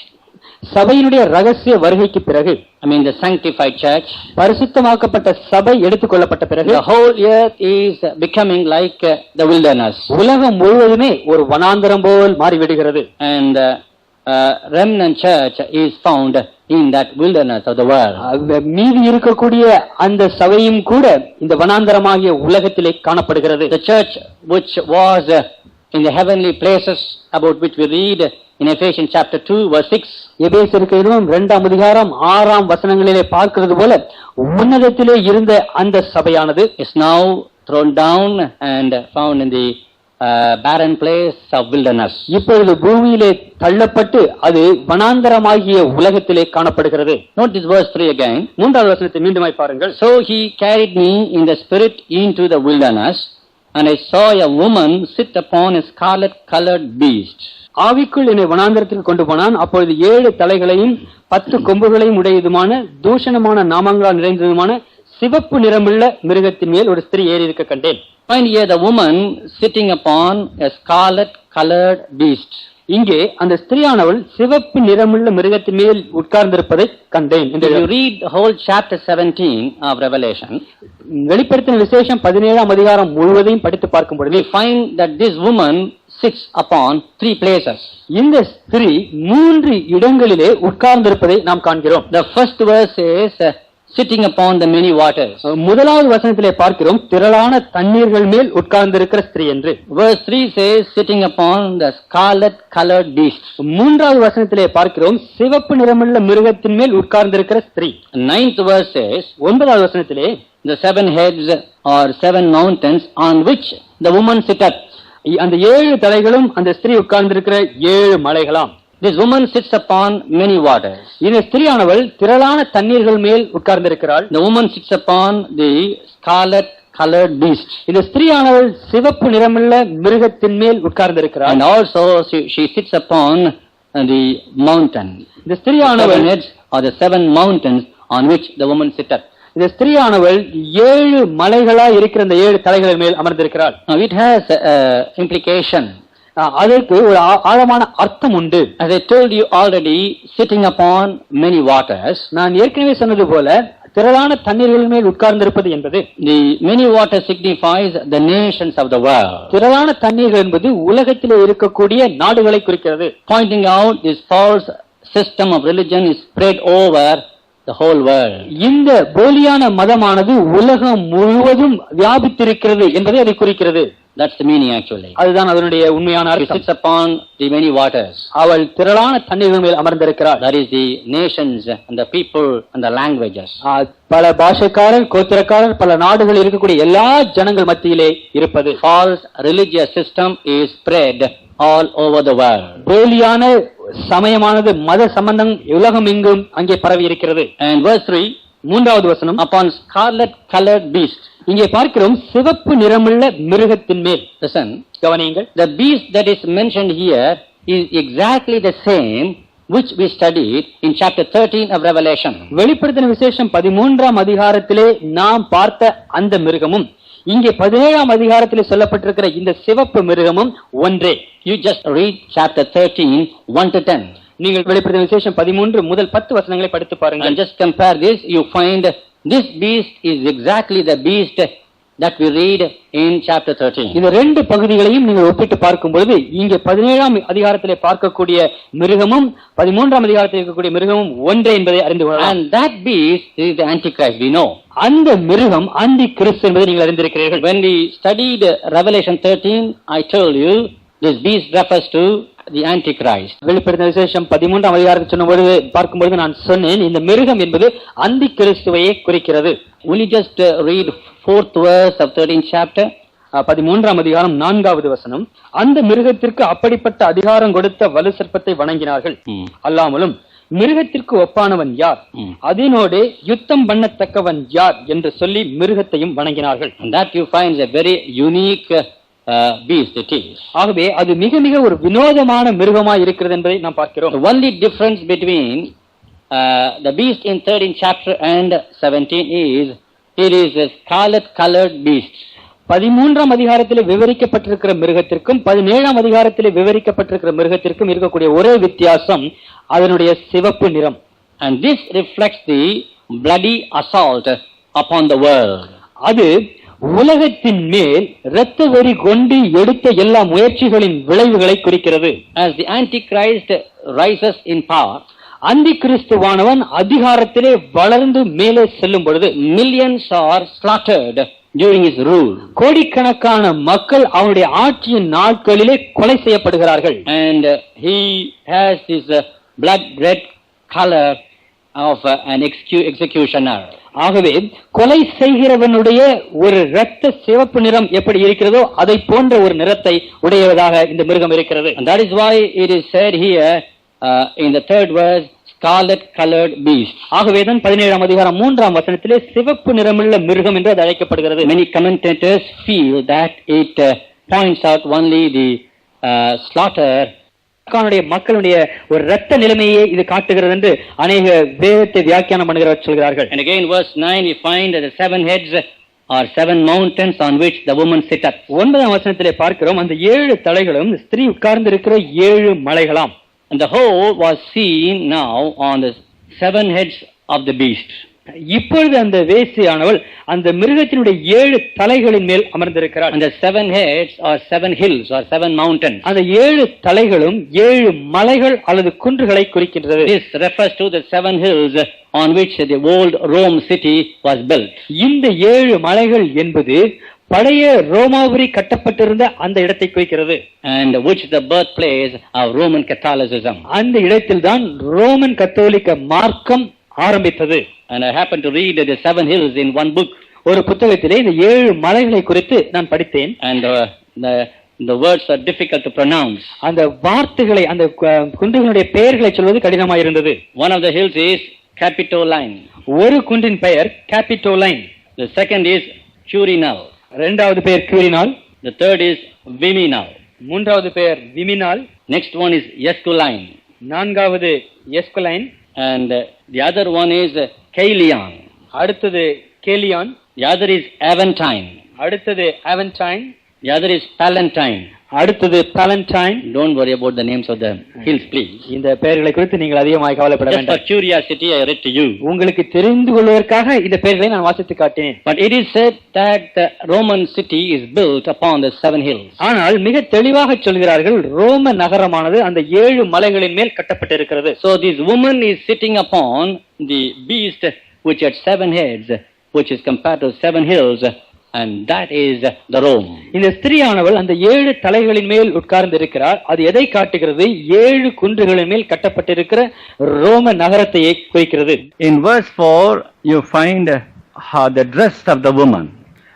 சபையினுடைய ரகசிய வருகைக்கு பிறகு, I mean the sanctified church, பரிசுத்தமாக்கப்பட்ட சபை எடுத்துக்கொள்ளப்பட்ட பிறகு, the whole earth is becoming like the wilderness. உலகம் முழுவதுமே ஒரு வனாந்தரம் போல் மாறிவிடுகிறது. And remnant church is found in that wilderness of the world. மீதி இருக்கக்கூடிய அந்த சபையும் கூட இந்த வனாந்தரமாகிய உலகத்திலே காணப்படுகிறது. The church which was in the heavenly places, about which we read in Ephesians chapter 2 verse 6. எபேசியருக்கு 2ஆம் அதிகாரம் 6ஆம் வசனங்களிலே பார்க்கிறது போல உன்னதத்திலே இருந்த அந்த சபையானது is now thrown down and found in the barren place of wilderness. இப்பொழுது பூமியிலே தள்ளப்பட்டு அது வனாந்தரமாகிய உலகத்திலே காணப்படுகிறது. Note this verse 3 again. 3வது வசனத்தை மீண்டுமாய் பாருங்கள். So he carried me in the spirit into the wilderness, and I saw a woman sit upon a scarlet-colored beast. ஆவிக்குள் என்னை வனாந்தரத்தில் கொண்டு போனான். அப்பொழுது 7 தலைகளையும் 10 கொம்புகளையும் உடையதுமான தூஷணமான நாமங்களால் நிறைந்ததுமான சிவப்பு நிறமுள்ள மிருகத்தின் மேல் ஒரு ஸ்திரீ ஏறி இருக்க கண்டேன். Find here the woman sitting upon a scarlet-colored beast. இங்கே அந்த ஸ்திரீயானவள் சிவப்பு நிறமுள்ள மிருகத்தின் மேல் உட்கார்ந்திருப்பதை கண்டேன். If you read the whole chapter 17 of Revelation, வெளிப்படுத்தின விசேஷம் 17ஆம் அதிகாரம் முழுவதையும் படித்து பார்க்கும் பொழுது we find that this woman sits upon 3 places. இந்த ஸ்திரீ 3 இடங்களிலே உட்கார்ந்திருப்பதை நாம் காண்கிறோம். The first verse is sitting upon the many waters. முதலாவது வசனத்திலே பார்க்கிறோம் திரளான தண்ணீர்கள் மேல் உட்கார்ந்திருக்கிற ஸ்திரீ என்று. Verse 3 says sitting upon the scarlet-colored beast. 3வது வசனத்திலே பார்க்கிறோம் சிவப்பு நிறமுள்ள மிருகத்தின் மேல் உட்கார்ந்திருக்கிற ஸ்திரீ. 9th verse says 9வது வசனத்திலே the 7 heads or 7 mountains on which the woman sitteth. அந்த 7 தலைகளும் அந்த ஸ்திரீ உட்கார்ந்திருக்கிற 7 மலைகளாம். This woman sits upon many waters. இந்த ஸ்திரீயானவள் திரளான தண்ணீர்கள் மேல் உட்கார்ந்திருக்கிறாள். The woman sits upon the scarlet-colored beast. இந்த ஸ்திரீயானவள் சிவப்பு நிறமுள்ள மிருகத்தின் மேல் உட்கார்ந்திருக்கிறாள். And also she sits upon the mountain. இந்த The ஸ்திரீயானவள் 7 heads are the 7 mountains on which the woman sitteth. இந்த ஸ்திரீயானவள் 7 மலைகளா இருக்கிற இந்த 7 தலைகளின் மேல் அமர்ந்திருக்கிறாள். Now it has implication. அதற்கு ஒரு ஆழமான அர்த்தம் உண்டு. As I told you already, sitting upon many waters. நான் ஏற்கனவே சொன்னது போல திரளான தண்ணீர்கள் மேல் உட்கார்ந்திருப்பது என்பது The many waters signifies the nations of the world. திரளான தண்ணீர்கள் என்பது உலகத்திலே இருக்கக்கூடிய நாடுகளை குறிக்கிறது. Pointing out this false system of religion is spread over the whole world. இந்த போலியான மதமானது உலகம் முழுவதும் வியாபித்திருக்கிறது என்பதை அதை குறிக்கிறது. That's the meaning actually. அதுதான் அதனுடைய உண்மையான She அர்த்தம். sits upon the many waters. அவள் திரளான தண்ணீர்கள் மேல் அமர்ந்திருக்கிறாள். That is the nations and the people and the languages. பல பாஷைக்காரர் கோத்திரக்காரர் பல நாடுகளில் இருக்கக்கூடிய எல்லா ஜனங்கள் மத்தியிலே இருப்பது. False religious system is spread all over the world. போலியான சமயமானது மத சம்பந்தம் உலகம் எங்கும் அங்கே பரவி இருக்கிறது. And verse 3, 3வது வசனம், upon scarlet-colored beast. இங்கே பார்க்கிறோம் சிவப்பு நிறமுள்ள மிருகத்தின் மேல். Listen, கவனியுங்கள். the beast that is mentioned here is exactly the same which we studied in chapter 13 of Revelation. வெளிப்படுத்தின விசேஷம் 13ஆம் அதிகாரத்திலே நாம் பார்த்த அந்த மிருகமும் இங்கே 17ஆம் அதிகாரத்திலே சொல்லப்பட்டிருக்கிற இந்த சிவப்பு மிருகமும் ஒன்றே. You just read chapter 13, 1 to 10. நீங்கள் வெளிப்படுத்தின விசேஷம் 13 முதல் 10 வசனங்களை படித்து And பாருங்கள். just compare this, you find this beast is exactly the beast that we read in chapter 13. இந்த ரெண்டு பகுதிகளையும் நீங்கள் ஒப்பிட்டு பார்க்கும் பொழுது இங்கே 17ஆம் அதிகாரத்திலே பார்க்கக்கூடிய மிருகமும் 13ஆம் அதிகாரத்தில் இருக்கக்கூடிய மிருகமும் ஒன்றே என்பதை அறிந்து கொள்ளலாம். And that beast is the Antichrist, we know. அந்த மிருகம் அந்தி கிறிஸ்து என்பதை நீங்கள் அறிந்திருக்கிறீர்கள். When we studied Revelation 13, I told you this beast refers to the Antichrist. வெளிப்படுத்தின விசேஷம் 13ஆம் அதிகாரத்தை சொன்னபொழுது பார்க்கும்பொழுது நான் சொன்னேன் இந்த மிருகம் என்பது அந்தி கிறிஸ்துவையே குறிக்கிறது. Will you just read 4th verse of 13th chapter? 13ஆம் அதிகாரம் 4வது வசனம். அந்த மிருகத்திற்கு அப்படிப்பட்ட அதிகாரம் கொடுத்த வலு சர்ப்பத்தை வணங்கினார்கள். அல்லாமலும் மிருகத்திற்கு ஒப்பானவன் யார், அதனோடு யுத்தம் பண்ணத்தக்கவன் யார் என்று சொல்லி மிருகத்தையும் வணங்கினார்கள். And that you find is a very unique beast it is. ஆகவே அது மிக மிக ஒரு வினோதமான மிருகமாய் இருக்கிறது என்பதை நாம் பார்க்கிறோம். The only difference between the beast in 13th chapter and 17 is it is a scarlet colored beast. 13ஆம் அதிகாரத்திலே விவரிக்கப்பட்டிருக்கிற மிருகத்திற்கும் 17ஆம் அதிகாரத்திலே விவரிக்கப்பட்டிருக்கிற மிருகத்திற்கும் இருக்கக்கூடிய ஒரே வித்தியாசம் அதனுடைய சிவப்பு நிறம். And this reflects the bloody assault upon the world. அது உலகத்தின் மேல் இரத்த வெறி கொண்டு எடுத்த எல்லா முயற்சிகளின் விளைவுகளை குறிக்கிறது. As the Antichrist rises in power, அந்தி கிறிஸ்துவானவன் அதிகாரத்திலே வளர்ந்து மேலே செல்லும் பொழுது millions are slaughtered during his rule. கோடிக்கணக்கான மக்கள் அவருடைய ஆட்சியின் நாட்களிலே கொலை செய்யப்படுகிறார்கள். And he has this blood red color of an executioner. ஆகவே கொலை செய்கிறவனுடைய ஒரு இரத்த சிவப்பு நிறம் எப்படி இருக்கிறதோ அதை போன்ற ஒரு நிறத்தை உடையதாக இந்த மிருகம் இருக்கிறது. And that is why it is said here in the 3rd verse, scarlet colored beast. ஆகவேதான் 17ஆம் அதிகாரம் 3ஆம் வசனத்திலே சிவப்பு நிறமுள்ள மிருகம் என்று அது அழைக்கப்படுகிறது. Many commentators feel that it points out only the slaughter. மக்களுடைய ஒரு இரத்த நிலைமையை இது காட்டுகிறது என்று அநேக வேதத்தை வியாக்கியானம் பண்ணுகிறவர் சொல்கிறார்கள். And again verse 9 we find that the 7 heads are 7 mountains on which the woman sitteth. 9ஆம் வசனத்திலே பார்க்கிறோம் அந்த 7 தலைகளும் ஸ்திரீ உட்கார்ந்து இருக்கிற 7 மலைகளாம். And the whole was seen now on the 7 heads of the beast. இப்பொழுது அந்த வேசியானவள் அந்த மிருகத்தினுடைய 7 தலைகளின் மேல் அமர்ந்திருக்கிறார். And the 7 heads are 7 hills or 7 mountains. அந்த 7 தலைகளும் 7 மலைகள் அல்லது குன்றுகளை குறிக்கின்றது. This refers to the 7 hills on which the old Rome city was built. இந்த 7 மலைகள் என்பது பழைய ரோமாபுரி கட்டப்பட்டிருந்த அந்த இடத்தை குறிக்கிறது. And which the birthplace of Roman Catholicism. அந்த இடத்தில்தான் ரோமன் கத்தோலிக்க மார்க்கம் ஆரம்பித்தது. And I happened to read the 7 hills in one book. ஒரு புத்தகத்திலே இந்த 7 மலைகளை குறித்து நான் படித்தேன். And the words are difficult to pronounce. அந்த வார்த்தைகளை அந்த குன்றுகளுடைய பெயர்களை சொல்வது கடினமாக இருந்தது. One of the hills is Capitoline. ஒரு குன்றின் பெயர் கேபிட்டோலைன். The second is Quirinal. இரண்டாவது பெயர் கியூரினால். The third is Viminal. மூன்றாவது பெயர் விமினால். Next one is Esculine. நான்காவது எஸ்குலைன். And the other one is Caelion. அடுத்தது கேலியான். The other is Aventine. அடுத்தது Aventine. The other is Palatine. அடுத்தது பாலண்டைன். Don't worry about the names of the hills, please. இந்த பெயர்களை குறித்து நீங்கள் அதிகமாக கவலைப்பட Just for வேண்டாம். curiosity, I read to you. உங்களுக்கு தெரிந்து கொள்வதற்காக இந்த பெயர்களை நான் வாசித்து காட்டினேன். But it is said that the Roman city is built upon the 7 hills. ஆனால் மிக தெளிவாக சொல்கிறார்கள் ரோம நகரமானது அந்த 7 மலைகளின் மேல் கட்டப்பட்டிருக்கிறது. So this woman is sitting upon the beast which had 7 heads, which is compared to 7 hills, and that is the Rome. இந்த ஸ்திரீயானவள் அந்த 7 தலைகளின் மேல் உட்கார்ந்து இருக்கிறார். அது எதை காட்டுகிறது? 7 குன்றுகளின் மேல் கட்டப்பட்டிருக்கிற ரோம நகரத்தையே குறிக்கிறது. In verse 4 you find the dress of the woman.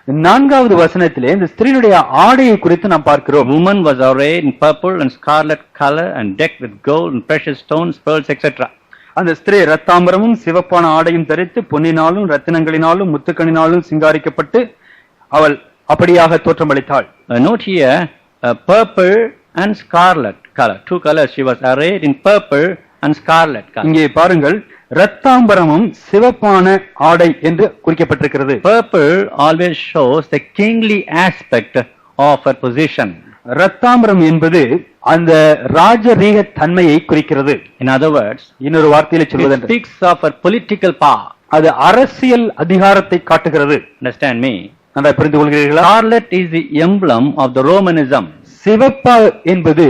4வது வசனத்திலே இந்த ஸ்திரீனுடைய ஆடையை குறித்து நாம் பார்க்கிறோம். Woman was arrayed in purple and scarlet color and decked with gold and precious stones, pearls, etc. அந்த ஸ்திரீ ரத்தாம்பரமும் சிவப்பான ஆடையும் தரித்து பொன்னினாலும் ரத்தினங்களினாலும் முத்துக்களினாலும் சிங்காரிக்கப்பட்டு அவள் அப்படியாக தோற்றமளித்தாள். Note here, purple and scarlet color. Two colors. She was arrayed in purple and scarlet color. இங்கே பாருங்கள், இரத்தாம்பரமும் சிவப்பான ஆடை என்று குறிக்கப்பட்டிருக்கிறது. Purple always shows the kingly aspect of her position. இரத்தாம்பரம் என்பது அந்த ராஜரீக தன்மையை குறிக்கிறது. In other words, இன்னொரு வார்த்தையில it சொல்வதென்றால் speaks of her political power. அது அரசியல் அதிகாரத்தை காட்டுகிறது. Understand me? நன்றாய் புரிந்து கொள்கிறீர்களா? Scarlet is the emblem of the Romanism. சிவப்பா என்பது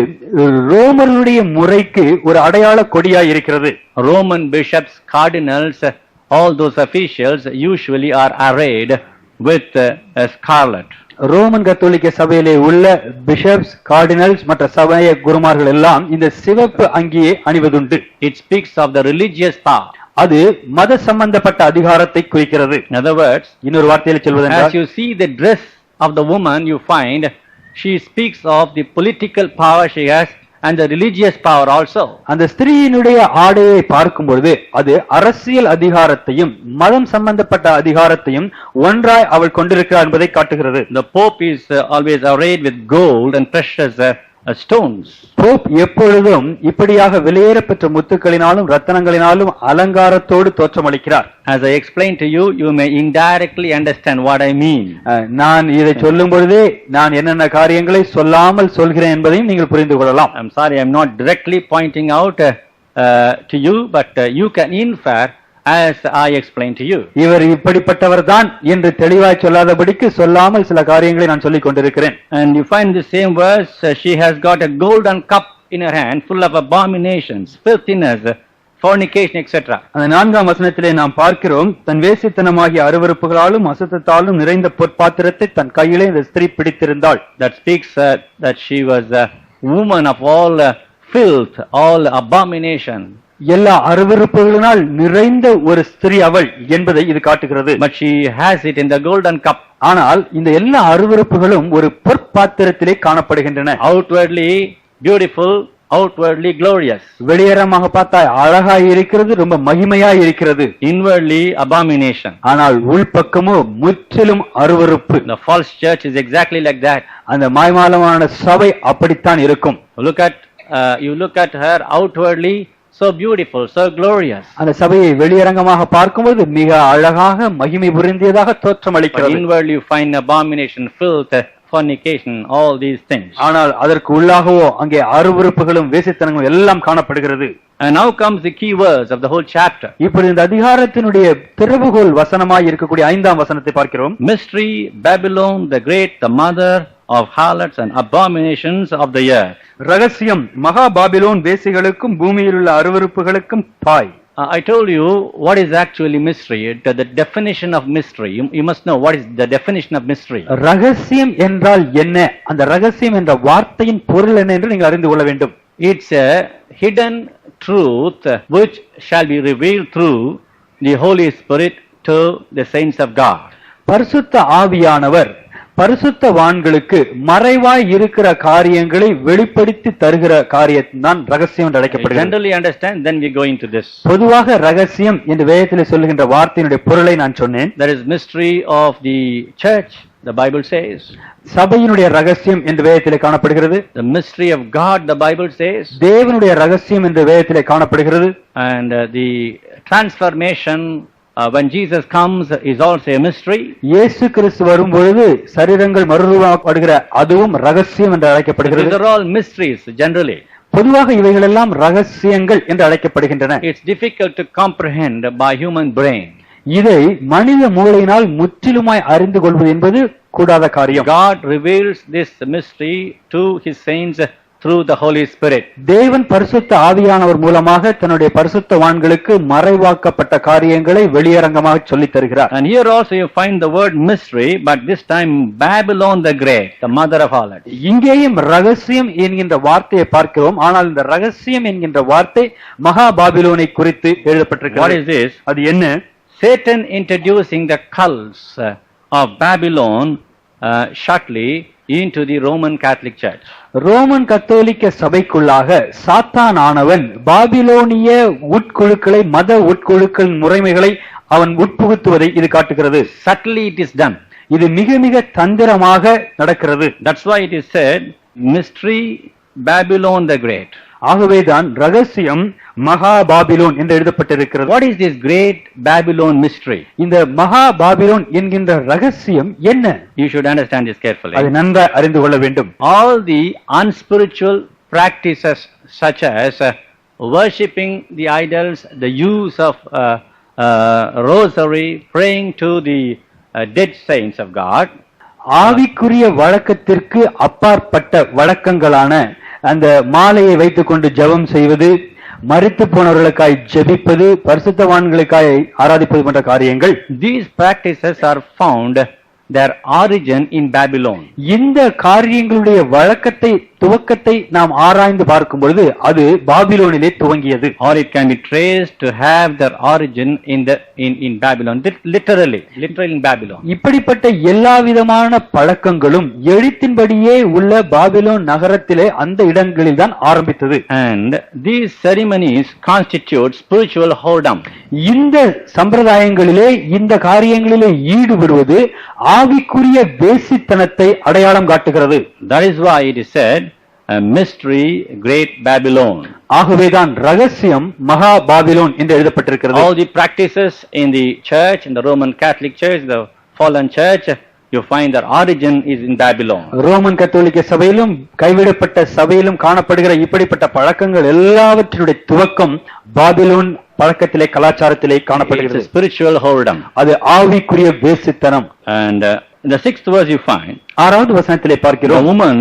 ரோமர்களுடைய முறைக்கு ஒரு அடையாள கொடியாய் இருக்கிறது. Roman bishops, cardinals, all those officials usually are arrayed with scarlet. Roman கத்தோலிக்க சபையிலே உள்ள பிஷப்ஸ், கார்டினல்ஸ் மற்ற சமய குருமார்கள் எல்லாம் இந்த சிவப்பு அங்கியை அணிவதுண்டு. It speaks of the religious power. அது மத சம்பந்தப்பட்ட அதிகாரத்தை குறிக்கிறது. In other words, இன்னொரு வார்த்தையில் as சொல்வதென்றால், you see the dress of the woman, you find she speaks of the political power she has and the religious power also. அந்த ஸ்திரீயினுடைய ஆடையை பார்க்கும் பொழுது அது அரசியல் அதிகாரத்தையும் மதம் சம்பந்தப்பட்ட அதிகாரத்தையும் ஒன்றாய் அவள் கொண்டிருக்கிறார் என்பதை காட்டுகிறது. The Pope is always arrayed with gold and precious stones. Pope எப்பொழுதும் இப்படியாக வெளியேறப்பெற்ற முத்துக்களினாலும் ரத்தனங்களினாலும் அலங்காரத்தோடு தோற்றமளிக்கிறார். As I explained to you, you may indirectly understand what I mean. நான் இதை சொல்லும் பொழுதே நான் என்னென்ன காரியங்களை சொல்லாமல் சொல்கிறேன் என்பதையும் நீங்கள் புரிந்து கொள்ளலாம். I'm sorry, I'm not directly pointing out to you, but you can infer as I explained to you. இவர் இப்படிப்பட்டவர் தான் என்று தெளிவாய் சொல்லாதபடிக்கு சொல்லாமல் சில காரியங்களை நான் சொல்லிக் கொண்டிருக்கிறேன். And you find the same verse, she has got a golden cup in her hand full of abominations, filthiness, fornication, etc. அந்த 4ஆம் வசனத்திலே நாம் பார்க்கிறோம், தன் வேசித்தனமாகிய அருவருப்புகளாலும் அசுத்தத்தாலும் நிறைந்த பொற்பாத்திரத்தை தன் கையிலே இந்த ஸ்திரீ பிடித்திருந்தாள். That speaks that she was a woman of all filth, all abomination. எல்லா அருவருப்புகளினால் நிறைந்த ஒரு ஸ்திரீ அவள் என்பதை இது காட்டுகிறது. But she has it in the golden cup. ஆனால் இந்த எல்லா அருவருப்புகளும் ஒரு பொற்பாத்திரத்திலே காணப்படுகின்றன. Outwardly beautiful, outwardly glorious. வெளியேறமாக பார்த்தா அழகாய் இருக்கிறது, ரொம்ப மகிமையாய் இருக்கிறது. Inwardly abomination. ஆனால் உள்பக்கமோ முற்றிலும் அருவருப்பு. The false church is exactly like that. அந்த மாய்மாலமான சபை அப்படித்தான் இருக்கும். You look at her outwardly, so beautiful, so glorious. அந்த சபையை வெளியரங்கமாக பார்க்கும்போது மிக அழகாக மகிமை புரிந்தியதாக But தோற்றமளிக்கிறது. inwardly you find abomination, filth, fornication, all these things. ஆனால் அதற்கு உள்ளாகவோ அங்கே அருவருப்புகளும் வேசித்தனங்களும் எல்லாம் காணப்படுகிறது. And now comes the key words of the whole chapter. இப்படி இந்த அதிகாரத்தினுடைய திறவுகோல் வசனமாய் இருக்கக்கூடிய 5ஆம் வசனத்தை பார்க்கிறோம். Mystery, Babylon the great, the mother of harlots and abominations of the earth. ரகசியம், மகா பாபிலோன் வேசிகளுக்கும் பூமியில் உள்ள அருவருப்புகளுக்கும் தாய். I told you what is actually mystery. The definition of mystery. You must know what is the definition of mystery. ரகசியம் என்றால் என்ன? அந்த ரகசியம் என்ற வார்த்தையின் பொருள் என்ன என்று நீங்கள் அறிந்து கொள்ள வேண்டும். It's a hidden truth which shall be revealed through the Holy Spirit to the saints of God. பரிசுத்த ஆவியானவர் பரிசுத்தவான்களுக்கு மறைவாய் இருக்கிற காரியங்களை வெளிப்படுத்தி தருகிற காரியம்தான் ரகசியம் என்று அழைக்கப்படுகிறது. Generally understand, then we go into this. பொதுவாக ரகசியம் என்று வேதத்திலே சொல்லுகின்ற வார்த்தையினுடைய பொருளை நான் சொன்னேன். There is mystery of the church, the Bible says. சபையினுடைய ரகசியம் என்று வேதத்திலே காணப்படுகிறது. The mystery of God, the Bible says. தேவனுடைய ரகசியம் என்று வேதத்திலே காணப்படுகிறது. And the transformation when Jesus comes is also a mystery. இயேசு கிறிஸ்து வரும் பொழுது சரீரங்கள் மறுரூபமாக்கப்படுகிற அதுவும் ரகசியம் என்று அழைக்கப்படுகிறது. These are all mysteries generally. பொதுவாக இவைகள் எல்லாம் ரகசியங்கள் என்று அழைக்கப்படுகின்றன. It's difficult to comprehend by human brain. இதை மனித மூளையினால் முற்றிலுமாய் அறிந்து கொள்வது என்பது கூடாத காரியம். God reveals this mystery to his saints through the Holy Spirit. தேவன் பரிசுத்த ஆவியானவர் மூலமாக தன்னுடைய பரிசுத்தவான்களுக்கு மறைவாக்கப்பட்ட காரியங்களை வெளியரங்கமாக சொல்லித் தருகிறார். And here also you find the word mystery, but this time Babylon the Great, the mother of harlots. இங்கேயும் ரகசியம் என்கின்ற வார்த்தையை பார்க்கிறோம். ஆனால் இந்த ரகசியம் என்கின்ற வார்த்தை மகா பாபிலோனை குறித்து What எழுதப்பட்டிருக்கிறது. is this? அது என்ன? Satan introducing the cults of Babylon shortly into the Roman Catholic Church. Roman கத்தோலிக்க சபைக்குள்ளாக சாத்தான் ஆனவன் பாபிலோனிய உட்குழுக்களை, மத உட்குழுக்கள் முறைமைகளை அவன் உட்புகுத்துவதை இது காட்டுகிறது. Subtly it is done. இது மிக மிக தந்திரமாக நடக்கிறது. That's why it is said, mystery Babylon the Great. ஆகவேதான் ரகசியம் மகா பாபிலோன் என்று எழுதப்பட்டிருக்கிறது. What is this great Babylon mystery? இந்த மகா பாபிலோன் என்கின்ற ரகசியம் என்ன? You should understand this carefully. அதை நன்றாக அறிந்து கொள்ள வேண்டும். All the unspiritual practices such as worshipping the idols, the use of rosary, praying to the dead saints of God, ஆவிக்குரிய வழக்கத்திற்கு அப்பாற்பட்ட வழக்கங்களான அந்த மாலையை வைத்துக்கொண்டு ஜெபம் செய்வது, மரித்து போனவர்களுக்காய் ஜெபிப்பது, பரிசுத்தவான்களுக்காய் ஆராதிப்பது போன்ற காரியங்கள், these practices are found their origin in Babylon. இந்த காரியங்களுடைய வழக்கத்தை துவக்கத்தை நாம் ஆராய்ந்து பார்க்கும் பொழுது அது பாபிலோனிலே துவங்கியது. Or it can be traced to have their origin in Babylon, literally in Babylon. இப்படிப்பட்ட எல்லா விதமான பழக்கங்களும் எழுத்தின்படியே உள்ள பாபிலோன் நகரத்திலே அந்த இடங்களில் தான் ஆரம்பித்தது. And these ceremonies constitute spiritual whoredom. இந்த சம்பிரதாயங்களிலே இந்த காரியங்களிலே ஈடுபடுவது ஆவிக்குரிய வேசித்தனத்தை அடையாளம் காட்டுகிறது. That is why it is said, a mystery great Babylon. ஆகவேதான் ரகசியம் மகா பாபிலோன் என்று எழுதப்பட்டிருக்கிறது. All the practices in the church, in the Roman Catholic Church, the fallen church, you find their origin is in Babylon. Roman கத்தோலிக்க சபையிலும் கைவிடப்பட்ட சபையிலும் காணப்படுகிற இப்படிப்பட்ட பழக்கங்கள் எல்லாவற்றினுடைய துவக்கம் பாபிலோன் பழக்கத்திலே கலாச்சாரத்திலே காணப்படுகிறது. Spiritual whoredom. அது ஆவிக்குரிய வேசித்தனம். And in the 6th verse you find, 6வது வசனத்திலே the பார்க்கிறோம், woman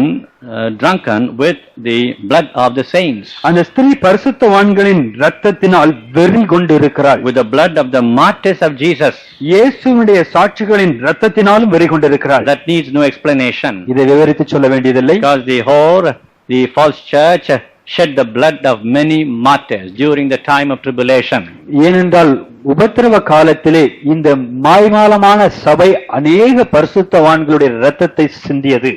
drunken with the blood of the saints, அந்த ஸ்திரீ பரிசுத்தவான்களின் இரத்தத்தினால் வெறி கொண்டிருக்கிறாள். with the blood of the martyrs of Jesus. இயேசுவினுடைய சாட்சிகளின் இரத்தத்தினாலும் வெறி கொண்டிருக்கிறாள். That needs no explanation. இதை விவரித்து சொல்ல வேண்டியதில்லை. Because the whore, the false church, shed the blood of many martyrs during the time of tribulation. ஏனென்றால் உபத்திரவ காலத்திலே இந்த மாய்மாலமான சபை அநேக பரிசுத்தவான்களுடைய இரத்தத்தை சிந்தியது.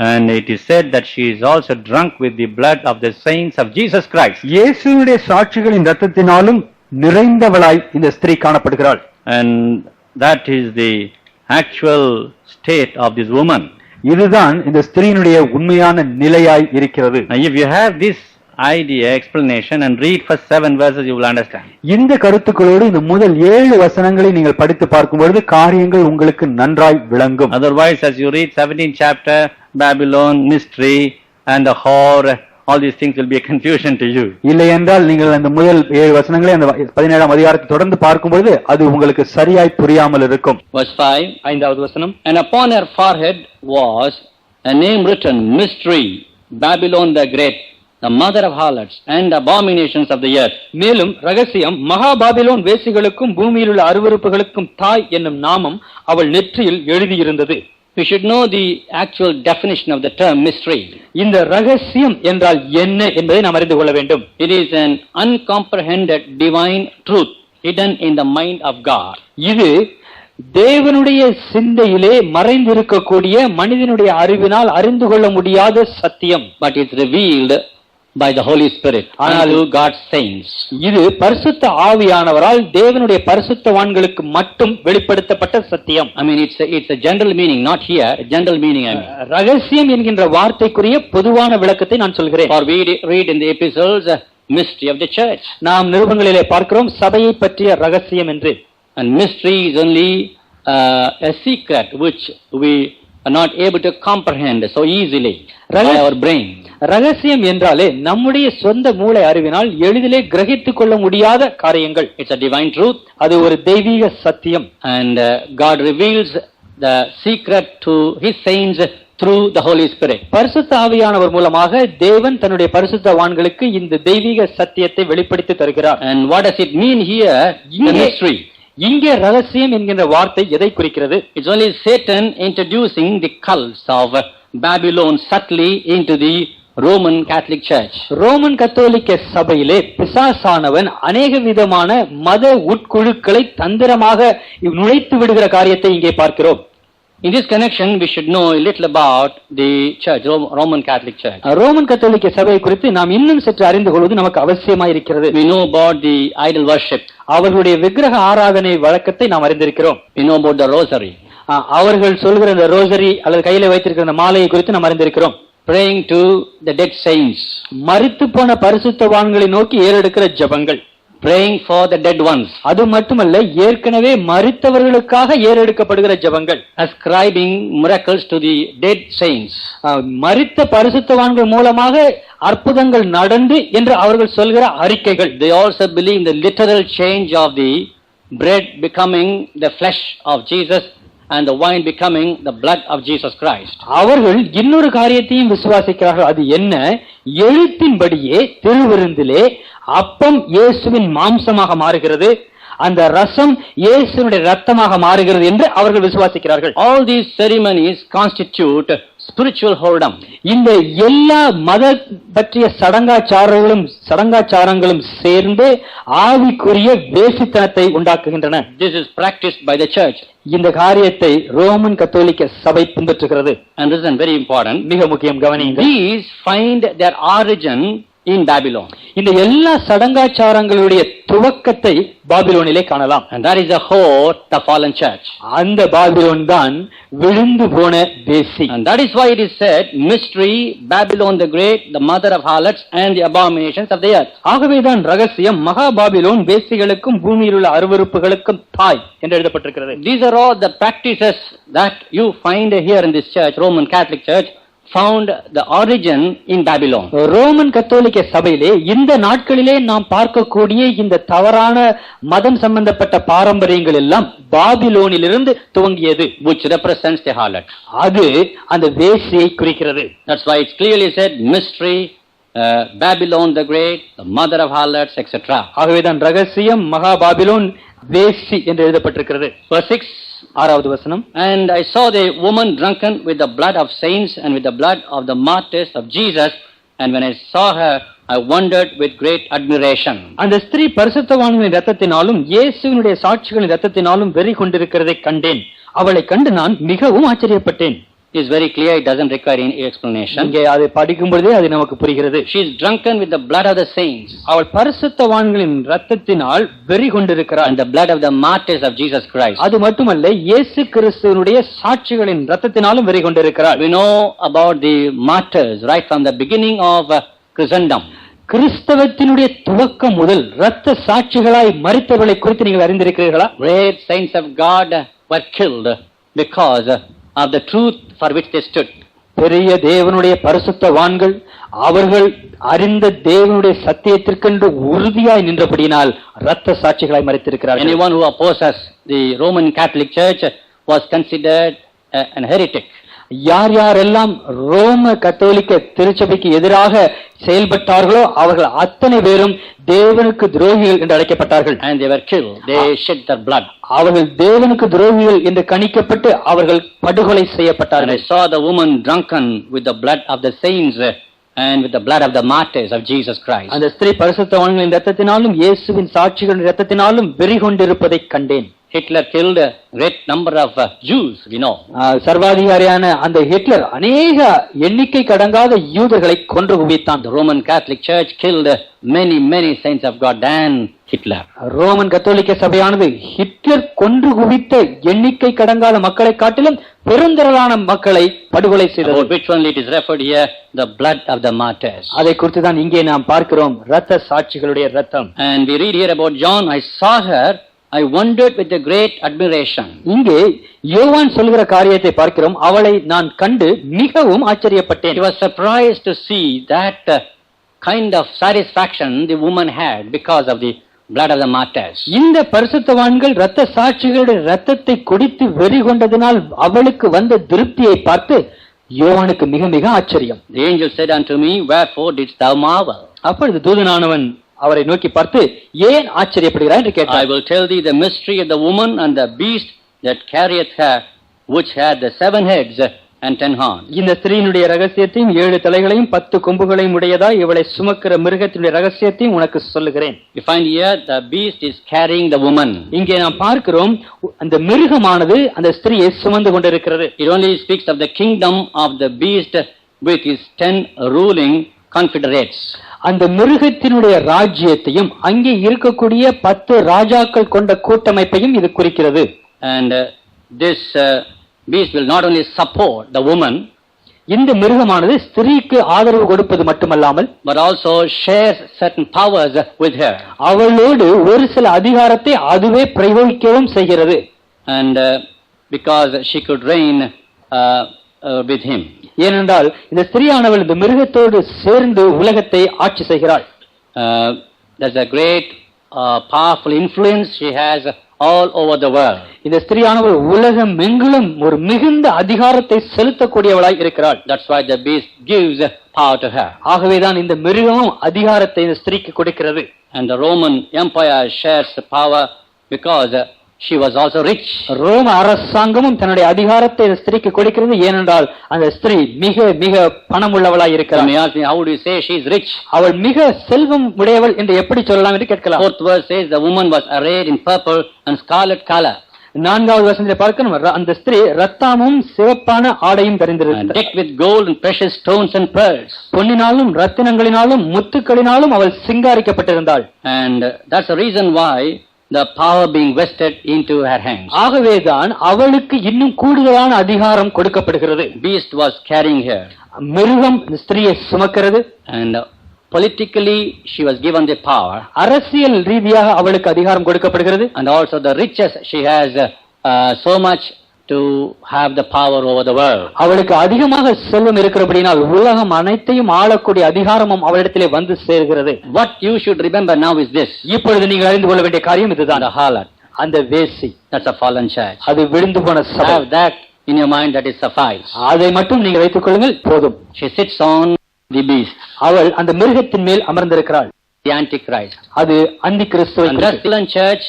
And it is said that she is also drunk with the blood of the saints of Jesus Christ. இயேசுவினுடைய சாட்சிகளின் இரத்தத்தினாலும் நிறைந்தவளாய் இந்த ஸ்திரீ காணப்படுகிறாள். And that is the actual state of this woman. இதுதான் இந்த ஸ்திரீனுடைய உண்மையான நிலையாய் இருக்கிறது. Now if you have this idea, explanation, and read first 7 verses, you will understand. இந்த கருத்துக்களோடு இந்த முதல் 7 வசனங்களை நீங்கள் படித்து பார்க்கும் பொழுது காரியங்கள் உங்களுக்கு நன்றாய் விளங்கும். Otherwise, as you read 17th chapter, Babylon, mystery, and the whore, all these things will be a confusion to you. இல்லை என்றால் நீங்கள் அந்த முதல் 7 வசனங்களை அந்த 17ஆம் அதிகாரத்தை தொடர்ந்து பார்க்கும் பொழுது அது உங்களுக்கு சரியாய் புரியாமல் இருக்கும். Verse 5, 5வது வசனம், and upon her forehead was a name written, Mystery, Babylon the Great, the mother of harlots and abominations of the earth. மேலும் ரகசியம் மகா பாபிலோன் வேசிகளுக்கும் பூமியில் உள்ள அருவருப்புகளுக்கும் தாய் என்னும் நாமம் அவள் நெற்றியில் எழுதியிருந்தது. We should know the actual definition of the term mystery. இந்த ரகசியம் என்றால் என்ன என்பதை நாம் அறிந்து கொள்ள வேண்டும். It is an uncomprehended divine truth hidden in the mind of God. இது தேவனுடைய சிந்தையிலே மறைந்திருக்கக்கூடிய மனிதனுடைய அறிவினால் அறிந்து கொள்ள முடியாத சத்தியம். But it's revealed by the Holy Spirit unto God's saints. இது பரிசுத்த ஆவியானவரால் தேவனுடைய பரிசுத்தவான்களுக்கு மட்டும் வெளிப்படுத்தப்பட்ட சத்தியம். I mean, it's a general meaning, not here, a general meaning I mean. ரகசியம் என்கின்ற வார்த்தைக்குரிய பொதுவான விளக்கத்தை நான் சொல்கிறேன். For we read in the epistles, mystery of the church. நாம் நிருபங்களிலே பார்க்கிறோம் சபையை பற்றிய ரகசியம் என்று. And mystery is only a secret which we are not able to comprehend so easily by our brain. ரகசியம் என்றாலே நம்முடைய சொந்த மூளை அறிவினால் எளிதிலே கிரகித்துக் கொள்ள முடியாத காரியங்கள். It's a divine truth. அது ஒரு தெய்வீக சத்தியம். And God reveals the secret to His saints through the Holy Spirit. பரிசுத்த ஆவியானவர் மூலமாக தேவன் தன்னுடைய பரிசுத்தவான்களுக்கு இந்த தெய்வீக சத்தியத்தை வெளிப்படுத்தி தருகிறார். And what does it mean here? The mystery. இங்கே ரகசியம் என்கின்ற வார்த்தை எதை குறிக்கிறது? It's only Satan introducing the cults of Babylon subtly into the Roman Catholic Church. Roman கத்தோலிக்க சபையிலே பிசாசானவன் அநேக விதமான மத உட்குழுக்களை தந்திரமாக நுழைத்து விடுகிற காரியத்தை இங்கே பார்க்கிறோம். In this connection, we should know a little about the church, Roman Catholic Church. Roman கத்தோலிக்க சபை குறித்து நாம் இன்னும் சற்று அறிந்து கொள்வது நமக்கு அவசியமாக இருக்கிறது. We know about the idol worship. அவர்களுடைய விக்கிரக ஆராதனை வழக்கத்தை நாம் அறிந்திருக்கிறோம். We know about the rosary. அவர்கள் சொல்கிற இந்த ரோசரி அல்லது கையில வைத்திருக்கிற அந்த மாலையை குறித்து நாம் அறிந்திருக்கிறோம். Praying to the dead saints. மரித்து போன பரிசுத்தவான்களை நோக்கி ஏறெடுக்கிற ஜெபங்கள். Praying for the dead ones. அது மட்டுமல்ல, ஏற்கனவே மரித்தவர்களுக்காக ஏறெடுக்கப்படுகிற ஜெபங்கள். Ascribing miracles to the dead saints. மரித்த பரிசுத்தவான்கள் மூலமாக அற்புதங்கள் நடந்து என்று அவர்கள் சொல்கிற அறிக்கைகள். They also believe in the literal change of the bread becoming the flesh of Jesus and the wine becoming the blood of Jesus Christ. அவர்கள் இன்னொரு காரியத்தையும் விசுவாசிக்கிறார்கள். அது என்ன? எழுத்தின்படியே திருவிருந்திலே அப்பம் இயேசுவின் மாம்சமாக மாறுகிறது, அந்த ரசம் இயேசுவினுடைய ரத்தமாக மாறுகிறது என்று அவர்கள் விசுவாசிக்கிறார்கள். All these ceremonies constitute spiritual whoredom. இந்த எல்லா மத பற்றிய சடங்காச்சாரங்களும் சேர்ந்து ஆவிக்குரிய வேசித்தனத்தை உண்டாக்குகின்றன. This is practiced by the church. இந்த காரியத்தை ரோமன் கத்தோலிக்க சபை பின்பற்றுகிறது. And this is very important. மிக முக்கியம், கவனியுங்கள். These find their origin in Babylon. இந்த எல்லா சடங்காச்சாரங்களுடைய துவக்கத்தை பாபிலோனிலே காணலாம். And that is the whore, the fallen church. அந்த பாபிலோன் தான் விழுந்து போன வேசி. And that is why it is said, mystery, Babylon the great, the mother of harlots and the abominations of the earth. ஆகவேதான் ரகசியம் மகா பாபிலோன் வேசிகளுக்கும் பூமியில் உள்ள அருவருப்புகளுக்கும் தாய் என்று எழுதப்பட்டிருக்கிறது. These are all the practices that you find here in this church, Roman Catholic Church, found the origin in Babylon. Roman கத்தோலிக்க சபையிலே இந்த நாட்களிலே நாம் பார்க்கக்கூடிய இந்த தவறான மதம் சம்பந்தப்பட்ட பாரம்பரியங்கள் எல்லாம் பாபிலோனிலிருந்து துவங்கியது. Which represents the harlot. அது அந்த வேசியை குறிக்கிறது. That's why it's clearly said, mystery, Babylon the great, the mother of harlots, etc. ஆகவேதான் ரகசியம் மகா பாபிலோன் வேசி என்று எழுதப்பட்டிருக்கிறது. Verse 6. 6வது வசனம். And I saw the woman drunken with the blood of saints and with the blood of the martyrs of Jesus, and when I saw her, I wondered with great admiration. அந்த ஸ்திரீ பரிசுத்தவான்களின் இரத்தத்தினாலும் இயேசுவினுடைய சாட்சிகளின் இரத்தத்தினாலும் வெறி கொண்டிருக்கிறதை கண்டேன். அவளை கண்டு நான் மிகவும் ஆச்சரியப்பட்டேன். Is very clear, it doesn't require any explanation. இங்கே அதை படிக்கும் பொழுதே அது நமக்கு புரிகிறது. She is drunken with the blood of the saints. அவள் பரிசுத்தவான்களின் இரத்தத்தினால் வெறி கொண்டிருக்கிறாள். And the blood of the martyrs of Jesus Christ. அது மட்டுமல்ல, இயேசு கிறிஸ்துவினுடைய சாட்சிகளின் இரத்தத்தினாலும் வெறி கொண்டிருக்கிறாள். We know about the martyrs right from the beginning of Christendom. கிறிஸ்தவத்தினுடைய துவக்கம் முதல் இரத்த சாட்சிகளாய் மரித்தவர்களை குறித்து நீங்கள் அறிந்திருக்கிறீர்களா? Great saints of God were killed because of the truth for which they stood. பெரிய தேவனுடைய பரிசுத்தவான்கள் அவர்கள் அறிந்த தேவனுடைய சத்தியத்திற்கென்று உறுதியாய் நின்றபடியினால் இரத்த சாட்சிகளாய் மரித்திருக்கிறார்கள். Anyone who opposes the Roman Catholic Church was considered an heretic. யாரெல்லாம் ரோம கத்தோலிக்க திருச்சபைக்கு எதிராக செயல்பட்டார்களோ அவர்கள் அத்தனை பேரும் தேவனுக்கு துரோகிகள் என்று அழைக்கப்பட்டார்கள். And they were killed. They shed their blood. அவர்கள் தேவனுக்கு துரோகிகள் என்று கணிக்கப்பட்டு அவர்கள் படுகொலை And செய்யப்பட்டார்கள். I saw the woman drunken with the blood of the saints and with the blood of the martyrs of Jesus Christ. அந்த ஸ்திரீ பரிசுத்தவான்களின் இரத்தத்தினாலும் இயேசுவின் சாட்சிகளின் இரத்தத்தினாலும் வெறி கொண்டிருப்பதை கண்டேன். Hitler killed a great number of Jews, we know. சர்வாதிகாரியான அந்த Hitler அநேக எண்ணிக்கை கடங்காத யூதர்களை கொன்று குவித்தான். The Roman Catholic Church killed many saints of God than Hitler. Roman கத்தோலிக்க சபையானது ஹிட்லர் கொன்று குவித்த எண்ணிக்கை கடங்காத மக்களை காட்டிலும் பெருந்திரளான மக்களை படுகொலை செய்தது. About which only it is referred here, the blood of the martyrs. அதை குறித்து தான் இங்கே நாம் பார்க்கிறோம், இரத்த சாட்சிகளுடைய இரத்தம். And we read here about John, I saw her, I wondered with a great admiration. இங்கே யோவான் சொல்கிற காரியத்தை பார்க்கிறோம், அவளை நான் கண்டு மிகவும் ஆச்சரியப்பட்டேன். He was surprised to see that kind of satisfaction the woman had because of the blood of the martyrs. இந்த பரிசுத்தவான்கள் இரத்த சாட்சிகளுடைய இரத்தத்தை குடித்து வெறி கொண்டதினால் அவளுக்கு வந்த திருப்தியை பார்த்து யோவானுக்கு மிக மிக ஆச்சரியம். The angel said unto me, wherefore didst thou marvel? அப்பொழுது தூதனானவன் அவரை நோக்கி பார்த்து ஏன் ஆச்சரியப்படுகிறாய் என்று கேட்டான். I will tell thee the mystery of the woman and the beast that carrieth her, which had the 7 heads and 10 horns. இந்த ஸ்திரீயினுடைய ரகசியத்தையும் 7 தலைகளையும் 10 கொம்புகளையும் உடையதாய் இவளை சுமக்கிற மிருகத்தினுடைய ரகசியத்தையும் உனக்கு சொல்லுகிறேன். You find here the beast is carrying the woman. இங்கே நாம் பார்க்கிறோம் அந்த மிருகமானது அந்த ஸ்திரீயை சுமந்து கொண்டிருக்கிறது. It only speaks of the kingdom of the beast with his 10 ruling confederates. அந்த மிருகத்தினுடைய ராஜ்யத்தையும் அங்கே இருக்கக்கூடிய 10 ராஜாக்கள் கொண்ட கூட்டமைப்பையும் இது குறிக்கிறது. And this beast will not only support the woman, இந்த மிருகமானது ஸ்திரீக்கு ஆதரவு கொடுப்பது மட்டுமல்லாமல் but also shares certain powers with her. அவளோடு ஒரு சில அதிகாரத்தை அதுவே பிரயோகிக்கவும் செய்கிறது. And because she could reign with him. ஏனென்றால் இந்த ஸ்திரீயானவள் இந்த மிருகத்தோடு சேர்ந்து உலகத்தை ஆட்சி செய்கிறாள். There's a great powerful influence she has all over the world. இந்த ஸ்திரீயானவள் உலகம் எங்கிலும் ஒரு மிகுந்த அதிகாரத்தை செலுத்தக்கூடியவளாய் இருக்கிறாள். That's why the beast gives power to her. ஆகவேதான் இந்த மிருகமும் அதிகாரத்தை இந்த ஸ்திரீக்கு கொடுக்கிறது. And the Roman Empire shares the power because she was also rich. ரோம அரசாங்கமும் தன்னுடைய அதிகாரத்தை இந்த ஸ்திரீக்கு கொடுக்கிறது. ஏனென்றால் அந்த ஸ்திரீ மிக மிக பணமுள்ளவளாய் இருக்கிறாள். You may ask me, how would you say she is rich? அவள் மிக செல்வம் உடையவள் என்று எப்படி சொல்லலாம் என்று கேட்கலாம். Fourth verse says the woman was arrayed in purple and scarlet color. 4வது வசனத்தை பார்க்கணும். அந்த ஸ்திரீ ரத்தாமும் சிவப்பான ஆடையும் தரிந்திருந்தாள். Decked with gold and precious stones and pearls. பொன்னினாலும் ரத்தினங்களினாலும் முத்துக்களினாலும் அவள் சிங்காரிக்கப்பட்டிருந்தாள். And that's the reason why the power being vested into her hands. ஆகவேதான் அவளுக்கு இன்னும் கூடுதலான அதிகாரம் கொடுக்கப்படுகிறது. Beast was carrying her. மிருகம் ஸ்திரீயை சுமக்கிறது. And politically she was given the power. அரசியல் ரீதியாக அவளுக்கு அதிகாரம் கொடுக்கப்படுகிறது. And also the riches she has so much to have the power over the world. அவளுக்கு அதிகமாக செல்வம் இருக்கிறபடியால் உலகம் அனைத்தையும் ஆளக்கூடிய அதிகாரமும் அவளிடத்திலே வந்து சேர்கிறது. What you should remember now is this. இப்பொழுது நீங்கள் அறிந்து கொள்ள வேண்டிய காரியம் இதுதான். The harlot, அந்த வேசி, that's a fallen church. அது விழுந்து போன சபை. Have that in your mind, that is suffice. அதை மட்டும் நீங்கள் வைத்துக் கொள்ளுங்கள், போதும். She sits on the beast. அவள் அந்த மிருகத்தின் மேல் அமர்ந்திருக்கிறாள். The Antichrist. அது அந்தி கிறிஸ்துவை And the fallen church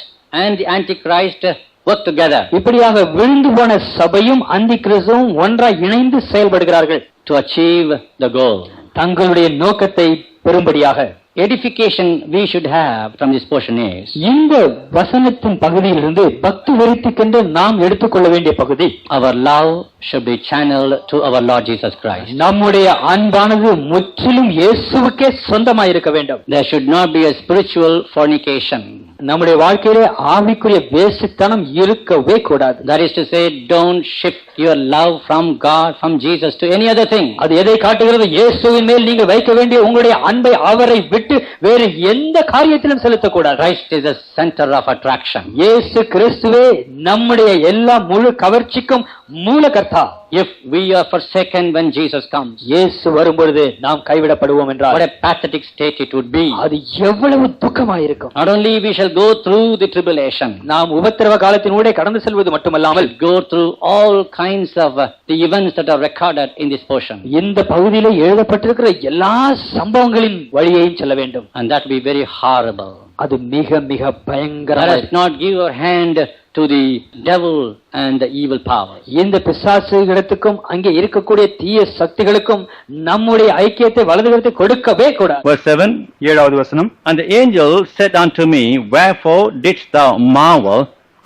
and the Antichrist work together. இப்படியாக விழுந்து போன சபையும் அந்தி கிறிஸ்துவும் ஒன்றாய் இணைந்து செயல்படுகிறார்கள். To achieve the goal. தங்களுடைய நோக்கத்தை பெறும்படியாக. Edification we should have from this portion is, இந்த வசனத்தின் பகுதியிலிருந்து பக்தி விருத்திக்கென்று நாம் எடுத்துக்கொள்ள வேண்டிய பகுதி, our love should be channeled to our Lord Jesus Christ. நம்முடைய அன்பானது முற்றிலும் இயேசுவுக்கே சொந்தமாயிருக்க வேண்டும். There should not be a spiritual fornication. நம்முடைய வாழ்க்கையிலே ஆவிக்குரிய வேசித்தனம் இருக்கவே கூடாது. That is to say, don't shift your love from God, from Jesus to any other thing. அது எதை காட்டுகிறது? இயேசுவின் மேல் நீங்கள் வைக்க வேண்டிய உங்களுடைய அன்பை அவரை விட்டு வேறு எந்த காரியத்திலும் செலுத்தக்கூடாது. Christ is the center of attraction. இயேசு கிறிஸ்துவே நம்முடைய எல்லா முழு கவர்ச்சிக்கும் மூலகர்த்தா. If we are forsaken when Jesus comes, இயேசு வரும்பொழுது நாம் கைவிடப்படுவோம் என்றால் what a pathetic state it would be. அது எவ்வளவு துக்கமாயிருக்கும். Not only we shall go through the tribulation, நாம் உபத்திரவ காலத்தினூடே கடந்து செல்வது மட்டுமல்லாமல் go through all kinds of the events that are recorded in this portion. இந்த பகுதியிலே எழுதப்பட்டிருக்கிற எல்லா சம்பவங்களின் வழியையும் செல்ல வேண்டும். And that will be very horrible. அது மிக மிக Let us பயங்கரமானது. not give our hand to the devil and the evil powers. இந்த பிசாசு இடத்துக்கும் அங்கே இருக்கக்கூடிய தீய சக்திகளுக்கும் நம்முடைய ஐக்கியத்தை வலதுகரத்தை கொடுக்கவே கூடாது. Verse 7, 7வது வசனம். And the angel said unto me, Wherefore didst thou marvel?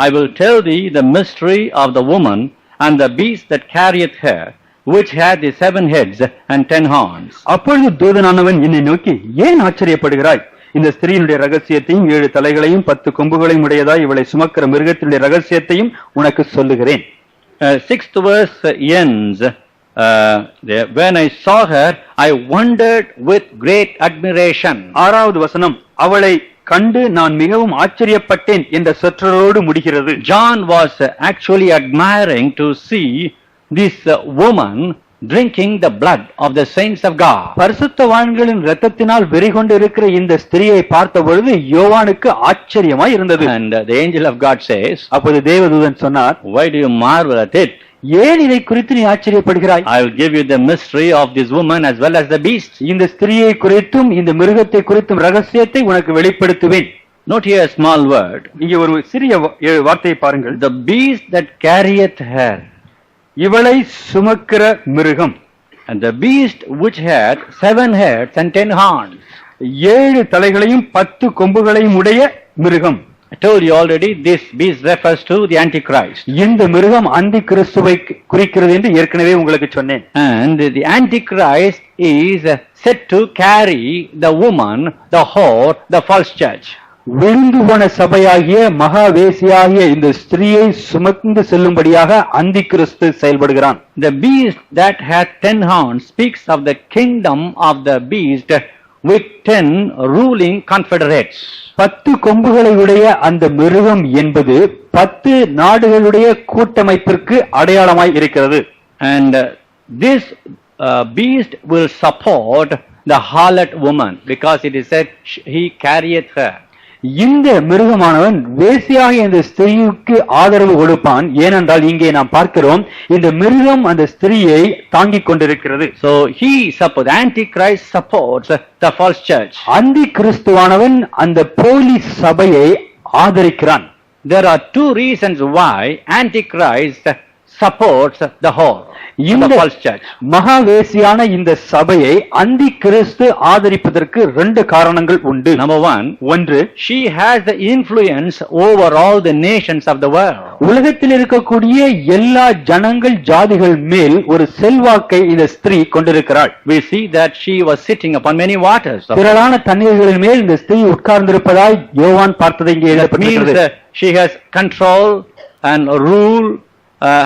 I will tell thee the mystery of the woman and the beast that carrieth her, which had the 7 heads and 10 horns. அப்பொழுது தூதனானவன் என்னை நோக்கி, ஏன் ஆச்சரியப்படுகிறாய்? இந்த ஸ்திரீயினுடைய ரகசியத்தையும் 7 தலைகளையும் 10 கொம்புகளையும் உடையதாய் இவளை சுமக்கிற மிருகத்தினுடைய ரகசியத்தையும் உனக்கு சொல்லுகிறேன். 6th verse ends, when I saw her, I wondered with great admiration. 6வது வசனம், அவளை கண்டு நான் மிகவும் ஆச்சரியப்பட்டேன் என்ற சொற்றொடரோடு முடிகிறது. John was actually admiring to see this woman drinking the blood of the saints of God. பரிசுத்தவான்களின் இரத்தத்தினால் வெறிகொண்டு இருக்கிற இந்த ஸ்திரீயை பார்த்த பொழுது யோவானுக்கு ஆச்சரியமாய் இருந்தது. And the angel of God says, அப்போது தேவதூதன் சொன்னார், Why do you marvel at it? ஏன் இதை குறித்து நீ ஆச்சரியப்படுகிறாய்? I will give you the mystery of this woman as well as the beast. இந்த ஸ்திரீயை குறித்தும் இந்த மிருகத்தை குறித்தும் ரகசியத்தை உனக்கு வெளிப்படுத்துவேன். Note here a small word. இங்கே ஒரு சிறிய வார்த்தையை பாருங்கள். The beast that carrieth her. இவளை சுமக்கிற மிருகம். And the beast which had 7 heads and 10 horns. 7 தலைகளையும் 10 கொம்புகளையும் உடைய மிருகம். I told you already, this beast refers to the Antichrist. இந்த மிருகம் அந்தி கிறிஸ்துவை குறிக்கிறது என்று ஏற்கனவே உங்களுக்கு சொன்னேன். And the Antichrist is set to carry the woman, the whore, the false church. விழுந்து போன சபையாகிய மகாவேசியாகிய இந்த ஸ்திரீயை சுமந்து செல்லும்படியாக அந்தி கிறிஸ்து செயல்படுகிறான். The beast that hath 10 horns speaks of the kingdom of the beast with 10 ruling confederates. 10 கொம்புகளை உடைய அந்த மிருகம் என்பது 10 நாடுகளுடைய கூட்டமைப்பிற்கு அடையாளமாய் இருக்கிறது. And this beast will support the harlot woman, because it is said he carrieth her. இந்த மிருகமானவன் வேசியாக இந்த ஸ்திரீக்கு ஆதரவு கொடுப்பான். ஏனென்றால் இங்கே நாம் பார்க்கிறோம் இந்த மிருகம் அந்த ஸ்திரீயை தாங்கிக் கொண்டிருக்கிறது. So he supports, Antichrist supports the false church. அந்தி கிறிஸ்துவானவன் அந்த போலி சபையை ஆதரிக்கிறான். There are 2 reasons why Antichrist supports the whole, the false church. மகாவேசியான இந்த சபையை அந்தி கிறிஸ்து ஆதரிப்பதற்கு 2 காரணங்கள் உண்டு. Number 1, ஒன்று, she has the influence over all the nations of the world. உலகத்தில் இருக்கக்கூடிய எல்லா ஜனங்கள் ஜாதிகள் மேல் ஒரு செல்வாக்கை இந்த ஸ்திரீ கொண்டிருக்கிறாள். We see that she was sitting upon many waters. திரளான தண்ணீர்களின் மேல் இந்த ஸ்திரீ உட்கார்ந்திருப்பதாய் யோவான் பார்த்ததை இங்கே That means எழுதப்பட்டிருக்கிறது. she has control and rule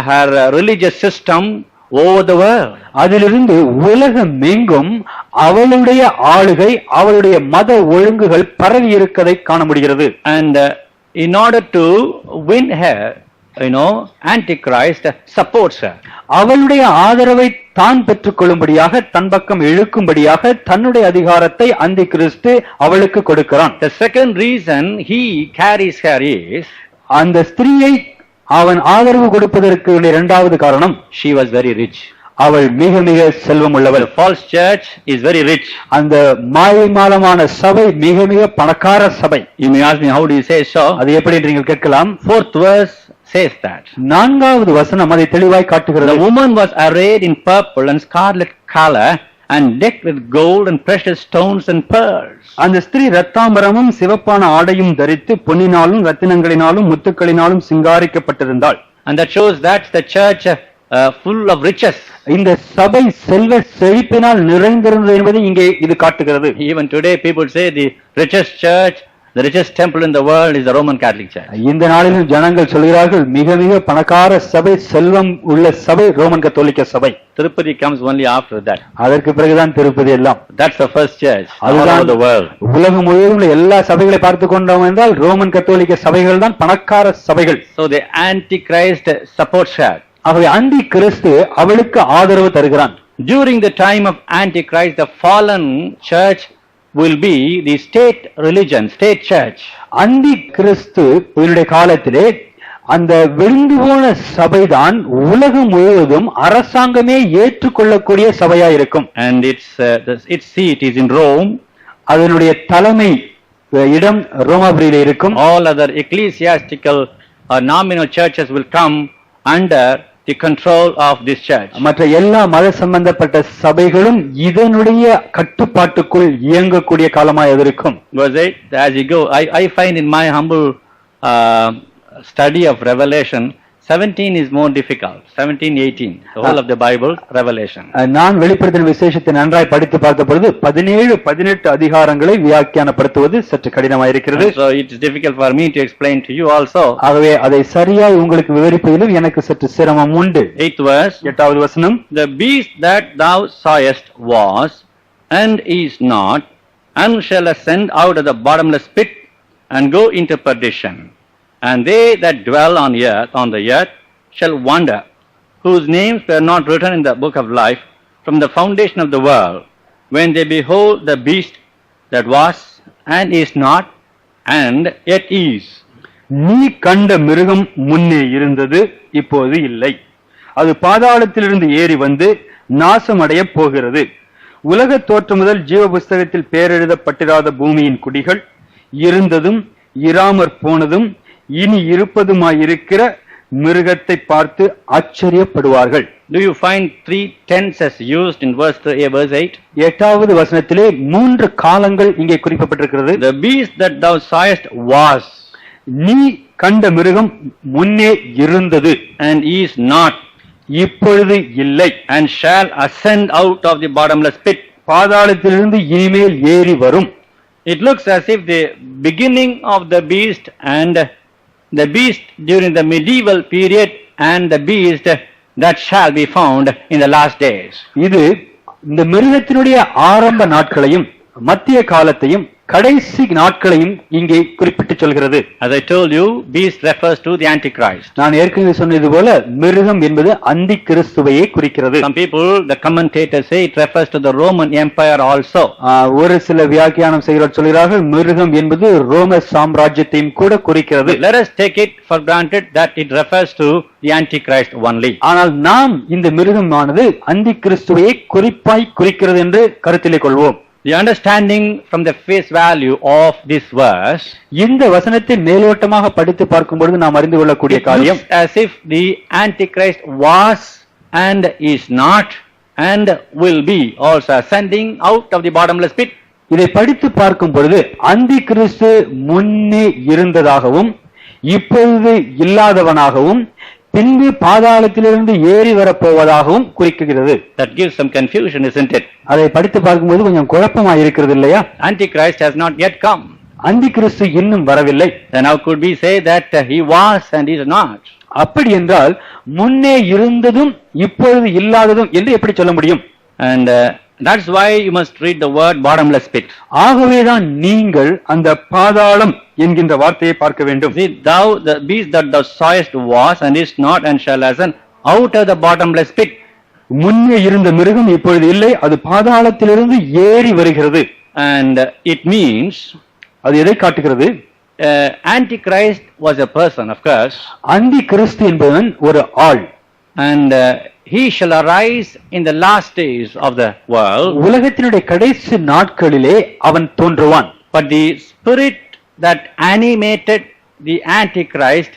her religious system over the world. அதிலிருந்து உலகமெங்கும் அவளுடைய ஆளுகை, அவளுடைய மத ஒழுங்குகள் பரவி இருக்கதை காண முடிகிறது. And in order to win her, Antichrist supports her. அவளுடைய ஆதரவை தான் பெற்றுக் கொள்ளும்படியாக, தன் பக்கம் இழுக்கும்படியாக தன்னுடைய அதிகாரத்தை அந்தி கிறிஸ்து அவளுக்கு கொடுக்கிறான். The second reason he carries her is, அந்த ஸ்திரீயை அவன் ஆதரவு கொடுப்பதற்கு 2வது காரணம், she was very rich. அவள் மிக மிக செல்வம் உள்ளவள். The false church is very rich. அந்த மாயமாலமான சபை மிக மிக பணக்கார சபை. You may ask me, how do you say so? அது எப்படி என்று நீங்கள் கேட்கலாம். 4th verse says that. 4வது வசனம் அதை தெளிவாய் காட்டுகிறது. The woman was arrayed in purple and scarlet color and decked with gold and precious stones and pearls. அந்த ஸ்திரீ இரத்தாம்பரமும் சிவப்பான ஆடையும் தரித்து பொன்னினாலும் ரத்தினங்களினாலும் முத்துக்களினாலும் சிங்காரிக்கப்பட்டிருந்தாள். And that shows that the church full of riches. இந்த சபை செல்வ செழிப்பினால் நிறைந்திருந்தது என்பதை இங்கே இது காட்டுகிறது. Even today people say the richest church, the richest temple in the world is the Roman Catholic Church. இந்த நாளிலும் ஜனங்கள் சொல்கிறார்கள் மிக மிக பணக்கார சபை, செல்வம் உள்ள சபை ரோமன் கத்தோலிக்க சபை. Tirupati comes only after that. அதற்கு பிறகுதான் திருப்பதி எல்லாம். That's the first church all அதுதான் over the world. உலகம் முழுவதும் உள்ள எல்லா சபைகளை பார்த்து கொண்டோம் என்றால் ரோமன் கத்தோலிக்க சபைகள் தான் பணக்கார சபைகள். So the Antichrist supports her. ஆகவே அந்தி கிறிஸ்து அவளுக்கு ஆதரவு தருகிறான். During the time of Antichrist, the fallen church will be the state religion, state church. அந்தி கிறிஸ்து இவருடைய காலத்திலே அந்த விழுந்து போன சபைதான் உலகம் முழுவதும் அரசாங்கமே ஏற்றுக்கொள்ளக்கூடிய சபையா இருக்கும். And its seat is in Rome. அதனுடைய தலைமை இடம் ரோமாபுரியிலே இருக்கும். All other ecclesiastical or nominal churches will come under the control of this church. மற்ற எல்லா மத சம்பந்தப்பட்ட சபைகளும் இதனுடைய கட்டுப்பாட்டுக்குள் இயங்கக்கூடிய காலமாய் இருக்கும். Verse 8, as you go, I find in my humble study of Revelation, 17 is more difficult. 17, 18, the whole of the Bible, Revelation. நான் வெளிப்படுத்தின விசேஷத்தை நன்றாய் படித்து பார்த்த பொழுது 17, 18 அதிகாரங்களை வியாக்கியானப்படுத்துவது சற்று கடினமாயிருக்கிறது. So it is difficult for me to explain to you also. ஆகவே அதை சரியாய் உங்களுக்கு விவரிப்பதிலும் எனக்கு சற்று சிரமம் உண்டு. 8th verse, 8வது வசனம், the beast that thou sawest was and is not, and shall ascend out of the bottomless pit and go into perdition. And they that dwell on the earth shall wonder, whose names were not written in the book of life from the foundation of the world, when they behold the beast that was and is not and yet is. நீ கண்ட மிருகம் முன்னே இருந்தது, இப்போது இல்லை. அது பாதாளத்திலிருந்து ஏறி வந்து நாசமடைய போகிறது. உலக தோற்றம் முதல் ஜீவ புஸ்தகத்தில் பெயரெழுதப்பட்டிராத பூமியின் குடிகள் இருந்ததும் இராமற் போனதும் இனி இருப்பதுமாயிருக்கிற மிருகத்தை பார்த்து ஆச்சரியப்படுவார்கள். Do you find 3 tenses used in verse 8? 8வது வசனத்திலே 3 காலங்கள் இங்கே குறிப்பிடப்பட்டிருக்கிறது. The beast that thou sawest was, நீ கண்ட மிருகம் முன்னே இருந்தது, and is not, இப்பொழுது இல்லை, and shall ascend out of the bottomless pit. பாதாளத்திலிருந்து இனிமேல் ஏறி வரும். It looks as if the beginning of the beast and the beast during the medieval period and the beast that shall be found in the last days. இது இந்த மிருகத்தினுடைய ஆரம்ப நாட்களையும் மத்திய காலத்தையும் கடைசி நாட்களையும் இங்கே குறிப்பிட்டு சொல்கிறது. As I told you, beast refers to the Antichrist. நான் ஏற்கனவே சொன்னது போல மிருகம் என்பது அந்தி கிறிஸ்துவையே குறிக்கிறது. Some people, the commentators say it refers to the Roman Empire also. ஒரு சில வியாக்கியானம் செய்கிறவர் சொல்கிறார்கள் மிருகம் என்பது ரோம சாம்ராஜ்யத்தையும் கூட குறிக்கிறது. Let us take it for granted that it refers to the Antichrist only. ஆனால் நாம் இந்த மிருகமானது அந்தி கிறிஸ்துவையே குறிப்பாய் குறிக்கிறது என்று கருத்திலே கொள்வோம். The understanding from the face value of this verse, இந்த வசனத்தை மேலோட்டமாக படித்து பார்க்கும் பொழுது நாம் அறிந்து கொள்ளக்கூடிய it காரியம் looks as if the Antichrist was and is not and will be also ascending out of the bottomless pit. இதை படித்து பார்க்கும் பொழுது அந்தி கிறிஸ்து முன்னே இருந்ததாகவும் இப்பொழுது இல்லாதவனாகவும் பின்பு பாதாளத்திலிருந்து ஏறி வரப்போவதாகவும் குறிக்கிறது. That gives some confusion, isn't it? அதை படித்து பார்க்கும்போது கொஞ்சம் குழப்பமாக இருக்கிறது இல்லையா? Antichrist has not yet come. அந்தி கிறிஸ்து இன்னும் வரவில்லை. Then how could we say that he was and is not? அப்படி என்றால் முன்னே இருந்ததும் இப்பொழுது இல்லாததும் என்று எப்படி சொல்ல முடியும்? And that's why you must read the word bottomless pit. ஆகவேதான் நீங்கள் அந்த பாதாளம் என்கின்ற வார்த்தையை பார்க்க வேண்டும். See, thou, the beast that thou sawest was and is not and shall ascend out of the bottomless pit. முன்னே இருந்த மிருகம் இப்பொழுது இல்லை, அது பாதாளத்திலிருந்து ஏறி வருகிறது. And it means அது எதை காட்டுகிறது? Antichrist was a person, of course. அந்தி கிறிஸ்து என்பவன் ஒரு ஆள். And he shall arise in the last days of the world. உலகத்தினுடைய கடைசி நாட்களிலே அவன் தோன்றுவான். But the spirit that animated the Antichrist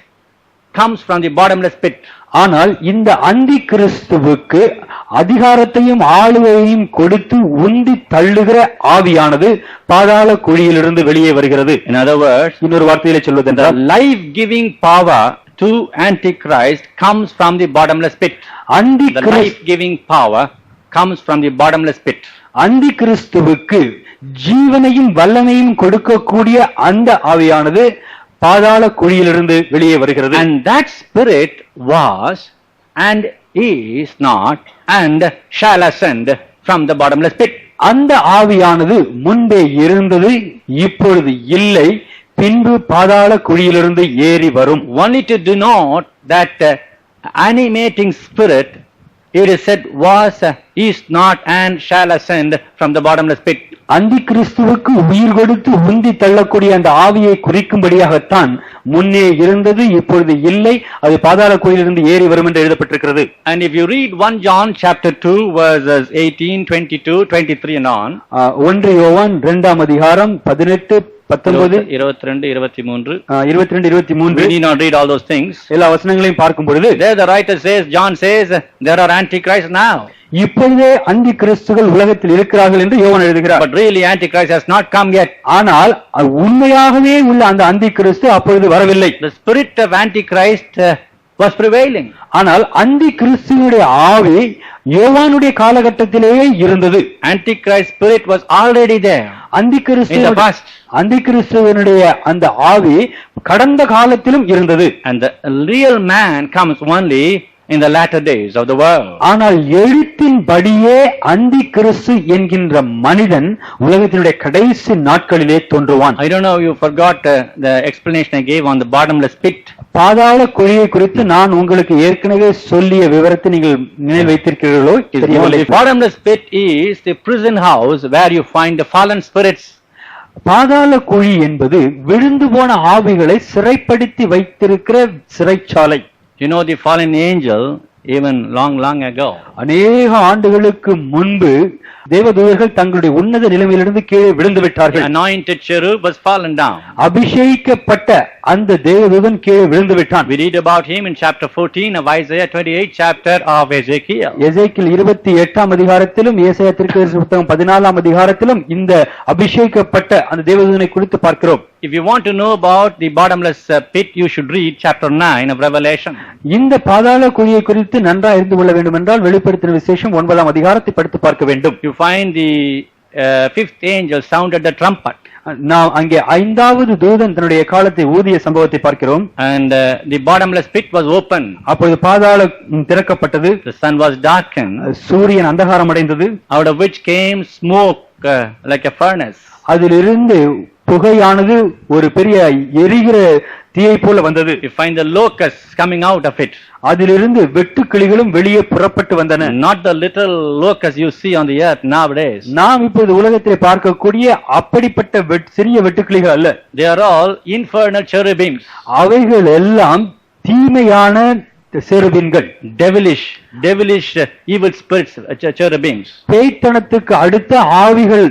comes from the bottomless pit. ஆனால் இந்த அந்தி கிறிஸ்துவுக்கு அதிகாரத்தையும் ஆளுகையையும் கொடுத்து உந்தி தள்ளுகிற ஆவியானது பாதாள குழியிலிருந்து வெளியே வருகிறது. In other words, இன்னொரு வார்த்தையிலே the சொல்வதென்றால் life-giving power to Antichrist comes from the bottomless pit. அந்தி The life-giving power comes from the bottomless pit. அந்தி கிறிஸ்துவுக்கு ஜீவனையும் வல்லமையும் கொடுக்கக்கூடிய அந்த ஆவியானது பாதாள குழியிலிருந்து வெளியே வருகிறது. And that spirit was and is not and shall ascend from the bottomless pit. அந்த ஆவியானது முன்பே இருந்தது, இப்பொழுது இல்லை, பின்பு பாதாள குழியிலிருந்து ஏறி வரும். Only to denote that animating spirit, it is said was, is not and shall ascend from the bottomless pit. அந்தி கிறிஸ்துவுக்கு உயிர் கொடுத்து உந்தி தள்ளக்கூடிய அந்த ஆவியை குறிக்கும்படியாகத்தான் முன்னே இருந்தது, இப்பொழுது இல்லை, அது பாதாள குழியிலிருந்து ஏறி வரும் என்று எழுதப்பட்டிருக்கிறது. And if you read 1 John chapter 2 verses 18, 22, 23 and on, 1 யோவான் 2ஆம் அதிகாரம் 18, 19, 22, 23, 22, 23 we need not read all those things. எல்லா வசனங்களையும் பார்க்கும் பொழுது There the writer says, John says, there are antichrists now. இப்பொழுதே அந்தி கிறிஸ்துகள் உலகத்தில் இருக்கிறார்கள் என்று யோவான் எழுதுகிறார். But really Antichrist has not come yet. ஆனால் உண்மையாகவே உள்ள அந்த அந்தி கிறிஸ்து அப்பொழுது வரவில்லை. The spirit of Antichrist was prevailing. ஆனால் அந்தி கிறிஸ்துவினுடைய ஆவி யோவானுடைய காலகட்டத்திலேயே இருந்தது. Antichrist spirit was already there. அந்தி In the past. அந்தி கிறிஸ்துவனுடைய அந்த ஆவி கடந்த காலத்திலும் இருந்தது. And the real man comes only in the latter days of the world. ஆனால் எழுத்தின்படியே அந்தி கிறிஸ்து என்கின்ற மனிதன் உலகத்தினுடைய கடைசி நாட்களிலே தோன்றுவான். I don't know, you forgot the explanation I gave on the bottomless pit. பாதாள குழியை குறித்து நான் உங்களுக்கு ஏற்கனவே சொல்லிய விவரத்தை நீங்கள் நினைவு வைத்திருக்கிறீர்களோ தெரியவில்லை. The bottomless pit is the prison house where you find the fallen spirits. பாதாள குழி என்பது விழுந்து போன ஆவிகளை சிறைப்படுத்தி வைத்திருக்கிற சிறைச்சாலை. You know, the fallen angel, even long ago, அநேக ஆண்டுகளுக்கு முன்பு தேவதூதர்கள் தங்களுடைய உன்னத நிலைமையிலிருந்து கீழே விழுந்து the விட்டார்கள். anointed cherub was fallen down. அபிஷேகிக்கப்பட்ட அந்த தேவதூதன் கீழே விழுந்து விட்டான். We read about him in chapter 14 of Isaiah, 28 chapter of Ezekiel. எசேக்கியேல் 28ஆம் அதிகாரத்திலும் ஏசாயா தீர்க்கதரிசி புத்தகம் 14ஆம் அதிகாரத்திலும் இந்த அபிஷேகிக்கப்பட்ட அந்த தேவதூதனை குறித்து பார்க்கிறோம். If you want to know about the bottomless pit, you should read chapter 9 of Revelation. இந்த பாதாள குழியை குறித்து நன்றாக அறிந்து கொள்ள வேண்டும் என்றால் வெளிப்படுத்தின விசேஷம் 9ஆம் அதிகாரத்தை படித்து பார்க்க வேண்டும். You find the fifth angel sounded the trumpet. நாம் அங்கே 5வது தூதன் தன்னுடைய காலத்தை ஊதிய சம்பவத்தை பார்க்கிறோம். And the bottomless pit was open. அப்பொழுது பாதாளம் திறக்கப்பட்டது. The sun was darkened, சூரியன் அந்தகாரம் அடைந்தது. out of which came smoke like a furnace. அதிலிருந்து புகையானது ஒரு பெரிய எரிகிற தீயை போல வந்தது. You find the locusts coming out of it. அதிலிருந்து வெட்டுக்கிளிகளும் வெளியே புறப்பட்டு வந்தன. Not the little locusts you see on the earth nowadays. நாம் இப்போது உலகத்திலே பார்க்கக்கூடிய அப்படிப்பட்ட சிறிய வெட்டுக்கிளிகள் அல்ல. They are all infernal cherubims. அவைகள் எல்லாம் தீமையான செருபின்கள், devilish evil spirits, cherubims. பேய்த்தனத்துக்கு அடுத்த ஆவிகள்.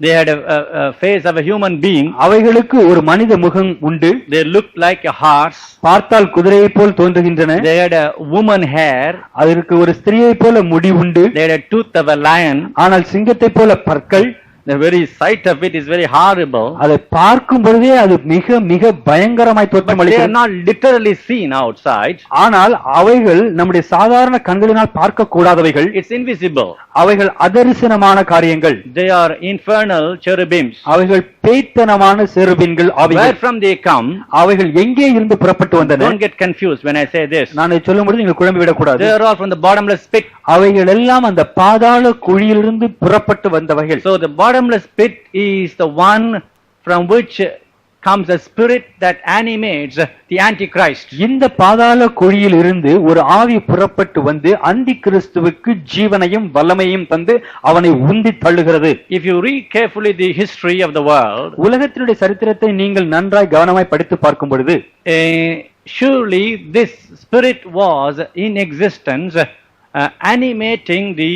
They had a face of a human being. அவைகளுக்கு ஒரு மனித முகம் உண்டு. They looked like a horse. பார்த்தால் குதிரையை போல் தோன்றுகின்றன. They had a woman hair. அதற்கு ஒரு ஸ்திரியை போல முடி உண்டு. They had a tooth of a lion. ஆனால் சிங்கத்தை போல பற்கள். The very sight of it is very horrible. அதை பார்க்கும் பொழுதே அது மிக மிக பயங்கரமாய் They are தோற்றமளிக்கிறது. not literally seen outside. ஆனால் அவைகள் நம்முடைய சாதாரண கண்களினால் பார்க்க கூடாதவைகள். It's invisible. அவைகள் அதரிசனமான காரியங்கள். They are infernal cherubims. அவைகள் பேய்த்தனமான செருபின்கள் Where ஆவிகள். from they come? அவைகள் எங்கே இருந்து புறப்பட்டு வந்தன? Don't get confused when I say this. நான் இதை சொல்லும் பொழுது நீங்கள் குழம்பி விடக்கூடாது. They are all from the bottomless pit. அவைகள் எல்லாம் அந்த பாதாள குழியிலிருந்து புறப்பட்டு வந்தவைகள். So the bottomless pit is the one from which comes a spirit that animates the Antichrist. இந்த பாதாள குழியில் இருந்து ஒரு ஆவி புறப்பட்டு வந்து அந்தி கிறிஸ்துவுக்கு ஜீவனையும் வல்லமையும் தந்து அவனை உந்தி தள்ளுகிறது. If you read carefully the history of the world, உலகத்தினுடைய சரித்திரத்தை நீங்கள் நன்றாய் கவனமாய் படித்து பார்க்கும் பொழுது surely this spirit was in existence, animating the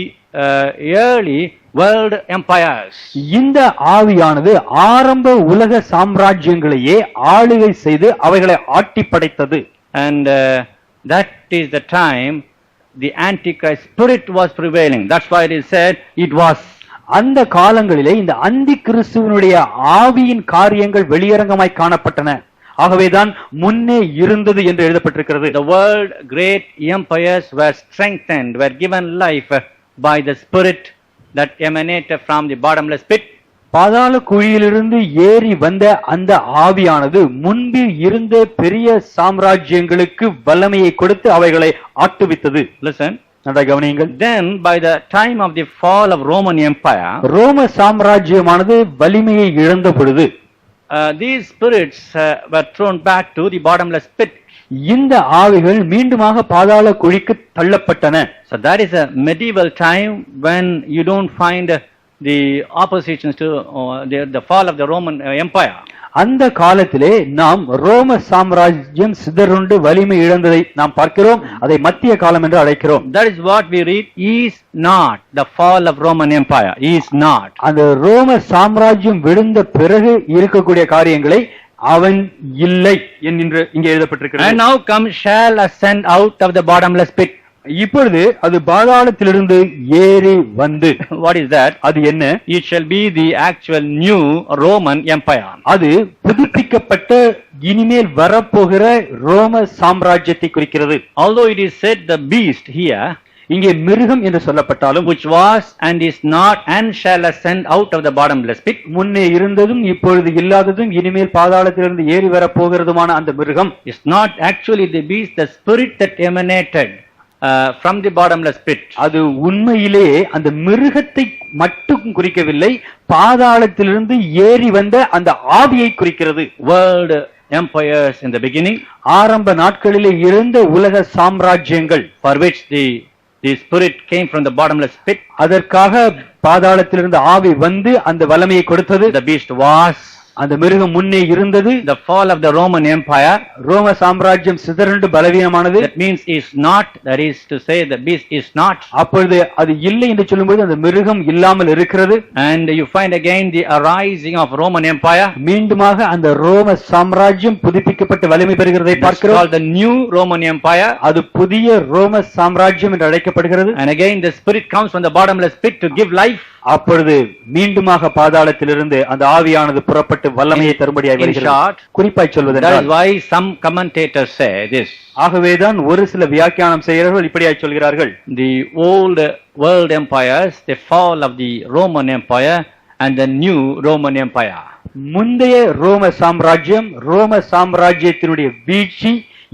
early world empires. இந்த ஆவியானது ஆரம்ப உலக சாம்ராஜ்யங்களையே ஆளுகை செய்து அவைகளை ஆட்டி படைத்தது. And that is the time the Antichrist spirit was prevailing. That's why it is said it was. அந்த காலங்களிலே இந்த அந்தி கிறிஸ்துவனுடைய ஆவியின் காரியங்கள் வெளியரங்கமாய் காணப்பட்டன. ஆகவேதான் முன்னே இருந்தது என்று எழுதப்பட்டிருக்கிறது. The world great empires were strengthened, were given life by the spirit that emanated from the bottomless pit. பாதாள குழியிலிருந்து ஏறி வந்த அந்த ஆவியானது முன்பு இருந்த பெரிய சாம்ராஜ்யங்களுக்கு வல்லமையை கொடுத்து அவைகளை ஆட்டுவித்தது. Listen. நன்றாக கவனியுங்கள். Then by the time of the fall of Roman Empire, ரோம சாம்ராஜ்யமானது வலிமையை இழந்த பொழுது these spirits were thrown back to the bottomless pit. இந்த ஆவிகள் மீண்டுமாக பாதாள குழிக்கு தள்ளப்பட்டன. So that is a medieval time when you don't find the oppositions to the fall of the Roman Empire. அந்த காலத்திலே நாம் ரோம சாம்ராஜ்யம் சிதறுண்டு வலிமை இழந்ததை நாம் பார்க்கிறோம். அதை மத்திய காலம் என்று அழைக்கிறோம். That is what we read, is not the fall of Roman Empire, is not. அந்த ரோம சாம்ராஜ்யம் விழுந்த பிறகு இருக்கக்கூடிய காரியங்களை அவன் இல்லை என்று இங்கே எழுதப்பட்டிருக்கிறது. And now come shall ascend out of the bottomless pit. இப்பொழுது அது பாதாளத்திலிருந்து ஏறி வந்து What is that? அது என்ன? It shall be the actual new Roman Empire. அது புதுப்பிக்கப்பட்ட இனிமேல் வரப்போகிற ரோம சாம்ராஜ்யத்தை குறிக்கிறது. Although it is said the beast here, இங்கே மிருகம் என்று சொல்லப்பட்டாலும், which was and is not and shall ascend out of the bottomless pit, முன்னே இருந்ததும் இப்பொழுது இல்லாததும் இனிமேல் பாதாளத்திலிருந்து ஏறி வரப்போகிறதுமான அந்த மிருகம் is not actually the beast, the spirit that emanated from the bottomless pit. அது உண்மையிலே அந்த மிருகத்தை மட்டும் குறிக்கவில்லை, பாதாளத்திலிருந்து ஏறி வந்த அந்த ஆவியை குறிக்கிறது. World empires in the beginning, ஆரம்ப நாட்களிலே இருந்த உலக சாம்ராஜ்யங்கள், for which the spirit came from the bottomless pit. அதற்காக பாதாளத்திலிருந்து ஆவி வந்து அந்த வல்லமையை கொடுத்தது. The beast was, அந்த மிருகம் முன்னே இருந்தது. the fall of the Roman Empire, ரோம சாம்ராஜ்யம் சிதறண்டு பலவீனமானது. that means is not, that is to say the beast is not. அப்பொழுது அது இல்லை என்று சொல்லும்போது அந்த மிருகம் இல்லாமல் இருக்கிறது. And you find again the arising of Roman Empire. மீண்டுமாக அந்த ரோம சாம்ராஜ்யம் புதுப்பிக்கப்பட்டு வலிமை பெறுகிறதை That's பார்க்கிறோம். called the new Roman Empire. அது புதிய ரோம சாம்ராஜ்யம் என்று அழைக்கப்படுகிறது. And again the spirit comes from the bottomless pit to give life. அப்பொழுது மீண்டுமாக பாதாளத்திலிருந்து அந்த ஆவியானது புறப்பட்டு வல்லமையை தரும்படியாய் In வருகிறது. short, குறிப்பாய் that சொல்வதென்றால், is why some commentators say this. ஆகவேதான் ஒரு சில வியாக்கியானம் செய்கிறவர்கள் இப்படியாய் சொல்கிறார்கள். The old world empires, the fall of the Roman Empire and the new Roman Empire. முந்தைய ரோம சாம்ராஜ்யத்தினுடைய வீழ்ச்சி,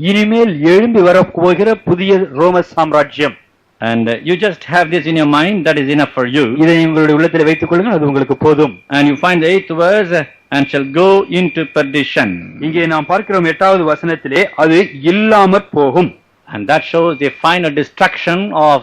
இனிமேல் எழும்பி வரப்போகிற புதிய ரோம சாம்ராஜ்யம். And you just have this in your mind, that is enough for you. இதை உங்களுடைய உள்ளத்தில் வைத்துக் கொள்ளுங்கள், அது உங்களுக்கு போதும். And you find the 8th verse, and shall go into perdition. இங்கே நாம் பார்க்கிறோம் 8வது வசனத்திலே அது இல்லாமற் போகும். And that shows the final destruction of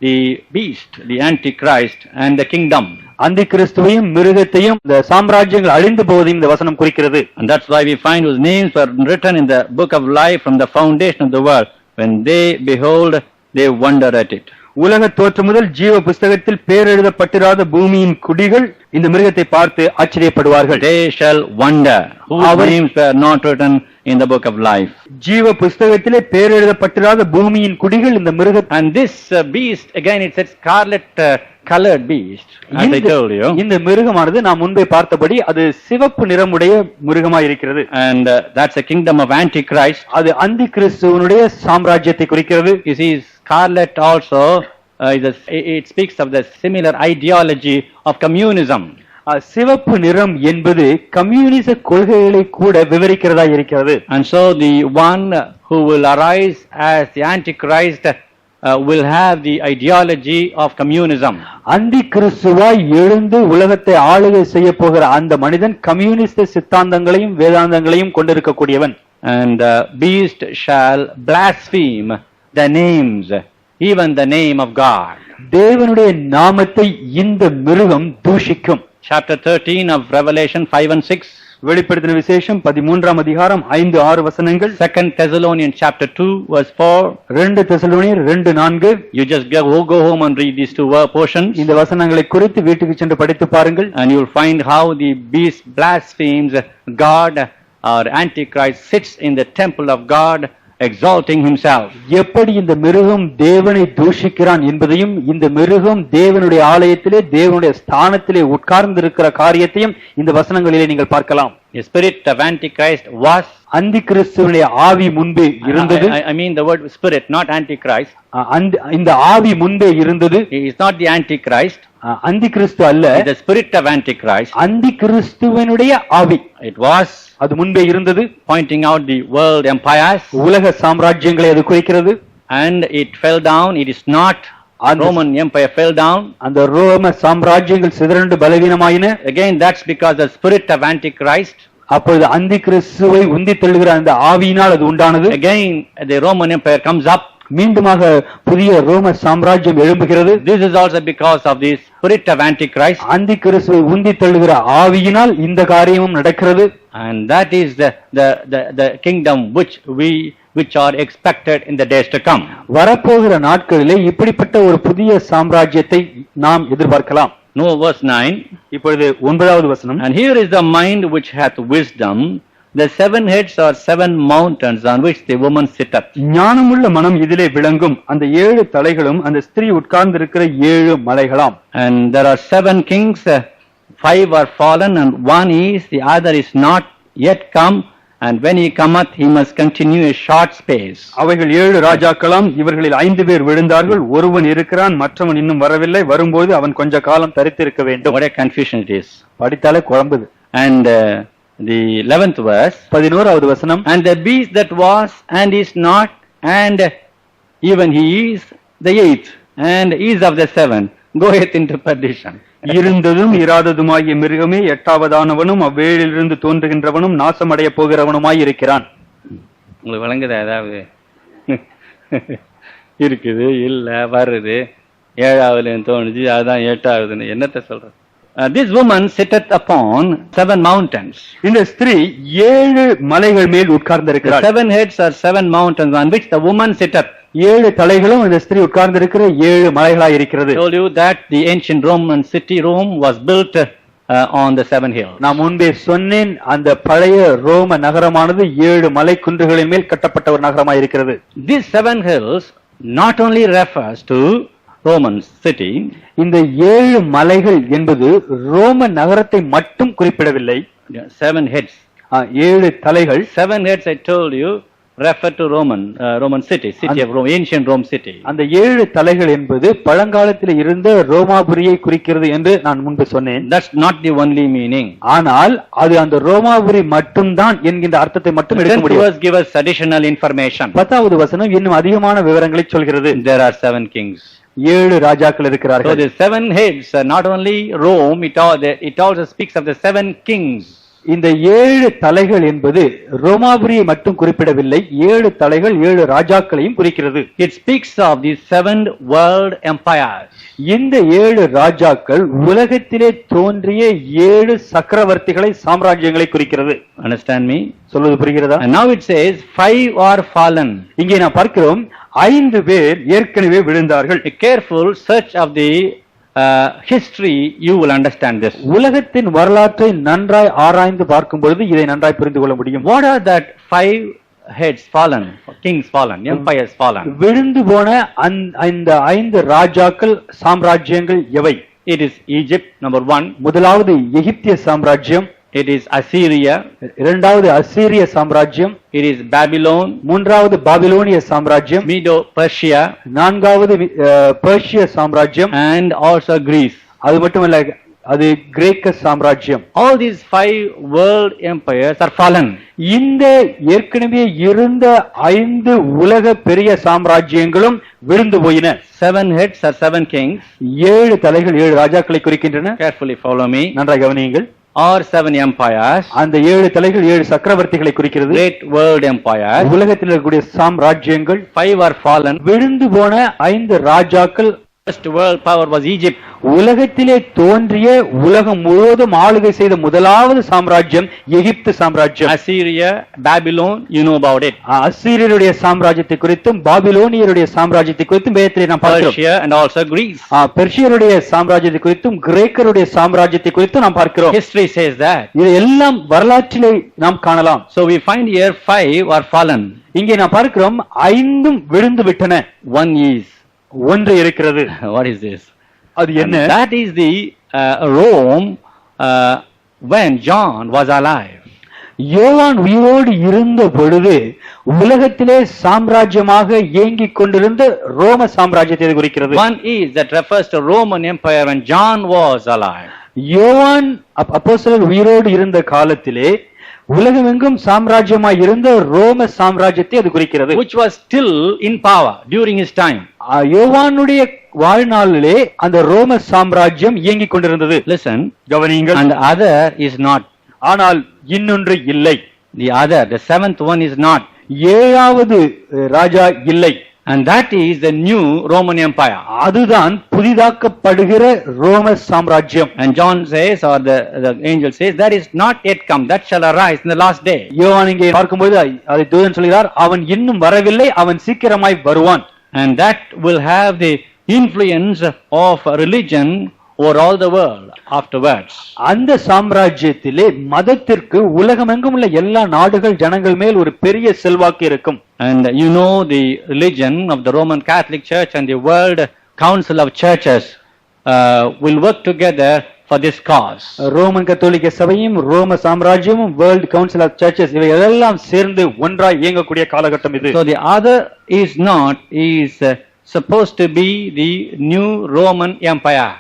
the beast, the Antichrist, and the kingdom. அந்தி கிறிஸ்துவையும் மிருகத்தையும் இந்த சாம்ராஜ்யங்கள் அழிந்து போவதையும் இந்த வசனம் குறிக்கிறது. And that's why we find whose names were written in the book of life from the foundation of the world. When they behold, they wonder at it. உலக தோற்றம் முதல் ஜீவ புஸ்தகத்தில் பேர் எழுதப்பட்டிராத பூமியின் குடிகள் இந்த மிருகத்தை பார்த்து ஆச்சரியப்படுவார்கள். They shall wonder whose names were not written in the book of life. ஜீவ புஸ்தகத்திலே பேர் எழுதப்பட்டிராத பூமியின் குடிகள் இந்த மிருகத்தை. And this beast, again it's a scarlet colored beast, as I told you. இந்த மிருகமானது நாம் முன்பே பார்த்தபடி அது சிவப்பு நிறமுடைய மிருகமாய் இருக்கிறது. And that's a kingdom of Antichrist. அது அந்தி கிறிஸ்துவனுடைய சாம்ராஜ்யத்தை குறிக்கிறது. You see, scarlet also it speaks of the similar ideology of communism. சிவப்பு நிறம் என்பது கம்யூனிச கொள்கைகளை கூட விவரிக்கிறதா இருக்கிறது. And so the one who will arise as the Antichrist will have the ideology of communism. அந்தி கிறிஸ்துவாய் எழுந்து உலகத்தை ஆளுகை செய்ய போகிற அந்த மனிதன் communist சித்தாந்தங்களையும் வேதாந்தங்களையும் கொண்டிருக்கக்கூடியவன். And beast shall blaspheme the names, even the name of God. தேவனுடைய நாமத்தை இந்த மிருகம் தூஷிக்கும். Chapter 13 of Revelation 5 and 6. வெளிப்படுத்தின விசேஷம் 13ஆம் அதிகாரம் 5-6 வசனங்கள். 2 Thessalonians chapter 2 verse 4. 2 தெசலோனியர் 2:4. You just go home and read these two portions. இந்த வசனங்களை குறித்து வீட்டுக்கு சென்று படித்து பாருங்கள். And you will find how the beast blasphemes God, or Antichrist sits in the temple of God exalting himself. எப்படி இந்த மிருகம் தேவனை தூஷிக்கிறான் என்பதையும், இந்த மிருகம் தேவனுடைய ஆலயத்திலே தேவனுடைய ஸ்தானத்திலே உட்கார்ந்து இருக்கிற காரியத்தையும் இந்த வசனங்களிலே நீங்கள் பார்க்கலாம். The spirit of Antichrist was, அந்தி கிறிஸ்துவினுடைய ஆவி முன்பே இருந்தது. I mean the word spirit, not Antichrist. இந்த ஆவி முன்பே இருந்தது. He is not the Antichrist. அந்தி கிறிஸ்து அல்ல, the spirit of Antichrist. அந்தி கிறிஸ்துவினுடைய ஆவி. It was, அது முன்பே இருந்தது. pointing out the world empires. உலக சாம்ராஜ்யங்களை அது குறிக்கிறது. And it fell down. It is not. Roman Empire fell down. அந்த ரோம சாம்ராஜ்யங்கள் சிதறண்டு பலவீனமாயின. Again, that's because the spirit of Antichrist. அப்பொழுது அந்தி கிறிஸ்துவை உந்தி தள்ளுகிற அந்த ஆவியினால் அது உண்டானது. Again, the Roman Empire comes up. மீண்டுமாக புதிய ரோம சாம்ராஜ்யம் எழும்புகிறது. This is also because of the spirit of Antichrist. அந்தி கிறிஸ்துவை உந்தி தள்ளுகிற ஆவியினால் இந்த காரியமும் நடக்கிறது. And that is the kingdom which are expected in the days to come. வரப்போகிற நாட்களிலே இப்படிப்பட்ட ஒரு புதிய சாம்ராஜ்யத்தை நாம் எதிர்பார்க்கலாம். No, verse 9. இப்பொழுது 9வது வசனம். And here is the mind which hath wisdom. The 7 heads are 7 mountains on which the woman sitteth. ஞானமுள்ள மனம் இதிலே விளங்கும். அந்த 7 தலைகளும் அந்த ஸ்திரீ உட்கார்ந்து இருக்கிற 7 மலைகளாம். And there are 7 kings, 5 are fallen, and 1 is, the other is not yet come. And when he cometh, he must continue a short space. அவைகள் 7 ராஜாக்களாம். இவர்களில் 5 பேர் விழுந்தார்கள், ஒருவன் இருக்கிறான், மற்றவன் இன்னும் வரவில்லை. வரும்போது அவன் கொஞ்ச காலம் தரித்திருக்க வேண்டும். What a confusion it is. படித்தாலே குழம்புது. And the 11th verse. 11வது வசனம். And the beast that was and is not, and even he is the 8th, and is of the 7, goeth into perdition. இருந்ததும் இராததுமாகிய மிருகமே 8வதானவனும் அவ்வேளிலிருந்து தோன்றுகின்றவனும் நாசமடைய போகிறவனுமாய் இருக்கிறான். உங்களுக்கு விளங்குதா? ஏதாவது இருக்குது, இல்ல வருது, 7வது தோணுச்சு, அதுதான் 8வதுன்னு என்னத்தை சொல்றது? This woman sitteth upon 7 mountains. இந்த ஸ்திரீ 7 மலைகள் மேல் உட்கார்ந்திருக்கிறாள். 7 heads are 7 mountains on which the woman sitteth. 7 தலைகளும் இந்த ஸ்திரீ உட்கார்ந்திருக்கிற 7 மலைகளாய் இருக்கிறது. I told you that the ancient Roman city Rome was built on the 7 hills. நான் முன்பே சொன்னேன், அந்த பழைய ரோம நகரமானது 7 மலை குன்றுகளின் மேல் கட்டப்பட்ட ஒரு நகரமாய் இருக்கிறது. These 7 hills not only refers to Roman city. இந்த 7 மலைகள் என்பது ரோம நகரத்தை மட்டும் குறிப்பிடவில்லை. 7 heads. 7 தலைகள். 7 heads, I told you, refer to Roman city of Rome, ancient Rome city. அந்த 7 தலைகள் என்பது பழங்காலத்தில் இருந்த ரோமாபுரியை குறிக்கிறது என்று நான் முன்பு சொன்னேன். That's not the only meaning. ஆனால் அது அந்த ரோமாபுரி மட்டும்தான் என்கின்ற அர்த்தத்தை மட்டும் எடுக்க 10th முடியும். verse give us additional information. 10வது வசனம் இன்னும் அதிகமான விவரங்களை சொல்கிறது. There are 7 kings. 7 ராஜாக்கள் So இருக்கிறார்கள். the 7 heads, not only Rome, it also speaks of the 7 kings. இந்த 7 தலைகள் என்பது ரோமாபுரியை மட்டும் குறிப்பிடவில்லை, 7 தலைகள் 7 ராஜாக்களையும் குறிக்கிறது. It speaks of the 7 world empires. இந்த 7 ராஜாக்கள் உலகத்திலே தோன்றிய 7 சக்கரவர்த்திகளை, சாம்ராஜ்யங்களை குறிக்கிறது. Understand me? சொல்வது புரிகிறதா? And now it says 5 are fallen. இங்கே நான் பார்க்கிறோம் 5 பேர் ஏற்கனவே விழுந்தார்கள். A careful search of the history, you will understand this. உலகத்தின் வரலாற்றை நன்றாய் ஆராய்ந்து பார்க்கும் பொழுது இதை நன்றாய் புரிந்து கொள்ள முடியும். What are that 5 heads fallen, kings fallen, empires fallen? விழுந்து போன இந்த 5 ராஜாக்கள், சாம்ராஜ்யங்கள் எவை? It is Egypt, number 1. முதலாவது எகிப்திய சாம்ராஜ்யம், It is Assyria. இரண்டாவது அசீரிய சாம்ராஜ்யம், It is Babylon. மூன்றாவது பாபிலோனிய சாம்ராஜ்யம், Medo-Persia. நான்காவது பெர்ஷிய சாம்ராஜ்யம், And also Greece. அது மட்டுமல்ல அது கிரேக்க சாம்ராஜ்யம். All these 5 world empires are fallen. இந்த ஏற்கனவே இருந்த 5 உலக பெரிய சாம்ராஜ்யங்களும் விழுந்து போயின. 7 heads are 7 kings. 7 தலைகள் 7 ராஜாக்களை குறிக்கின்றன. Carefully follow me. நன்றாக கவனியுங்கள். Or 7 empires. அந்த 7 தலைகள் 7 சக்கரவர்த்திகளை குறிக்கிறது. Great world empires. உலகத்தில் இருக்கக்கூடிய சாம்ராஜ்யங்கள் 5 are fallen. விழுந்து போன 5 ராஜாக்கள். First world power was Egypt. உலகத்திலே தோன்றிய, உலகம் முழுவதும் ஆளுகை செய்த முதலாவது சாம்ராஜ்யம் எகிப்து சாம்ராஜ்யம். Assyria, Babylon, you know about it. அசீரியருடைய சாம்ராஜ்யத்தை குறித்தும் பாபிலோனியருடைய சாம்ராஜ்யத்தை குறித்தும் வேதத்திலே நாம் பார்க்கிறோம். Persia and also Greece. பெர்ஷியருடைய சாம்ராஜ்யத்தை குறித்தும் கிரேக்கருடைய சாம்ராஜ்யத்தை குறித்தும் நாம் பார்க்கிறோம். History says that. இது எல்லாம் வரலாற்றிலே நாம் காணலாம். So we find here 5 are fallen. இங்கே நாம் பார்க்கிறோம் 5 விழுந்து விட்டன. One is. ஒன்று இருக்கிறது. What is this? அது என்ன? And that is the Rome when John was alive. யோவான் உயிரோடு இருந்த பொழுது உலகத்திலே சாம்ராஜ்யமாக இயங்கிக் கொண்டிருந்த ரோம சாம்ராஜ்யத்தை குறிக்கிறது. One is that refers to Roman Empire when John was alive. யோவான் அப்போஸ்தலர் உயிரோடு இருந்த காலத்திலே உலகமெங்கும் சாம்ராஜ்யமாய் இருந்த ரோம சாம்ராஜ்யத்தை அது குறிக்கிறது. Which was still in power during his time. யோவானுடைய வாழ்நாளிலே அந்த ரோம சாம்ராஜ்யம் இயங்கிக் கொண்டிருந்தது. Listen. கவனியுங்கள். And the other is not. ஆனால் இன்னொன்று இல்லை. The other, the 7th one is not. 7வது ராஜா இல்லை. And that is the new Roman Empire. அதுதான் புதிதாக்கப்படுகிற ரோம சாம்ராஜ்யம். And John says, or the angel says, that is not yet come, that shall arise in the last day. யோவான் இங்கே பார்க்கும்போது அதை தூதன் சொல்கிறார், அவன் இன்னும் வரவில்லை, அவன் சீக்கிரமாய் வருவான். And that will have the influence of religion over all the world afterwards. அந்த சாம்ராஜ்யத்திலே மதத்திற்கு உலகமெங்கும் உள்ள எல்லா நாடுகள் ஜனங்கள் மேல் ஒரு பெரிய செல்வாக்கு இருக்கும். And you know the religion of the Roman Catholic Church and the World Council of Churches will work together for this cause. Roman கத்தோலிக்க சபையும் ரோம சாம்ராஜ்யமும் வேர்ல்ட் கவுன்சில் ஆஃப் சர்ச்சஸ் இவை எல்லாம் சேர்ந்து ஒன்றாய் இயங்கக்கூடிய காலகட்டம் இது. So the other is not, is supposed to be the new Roman Empire.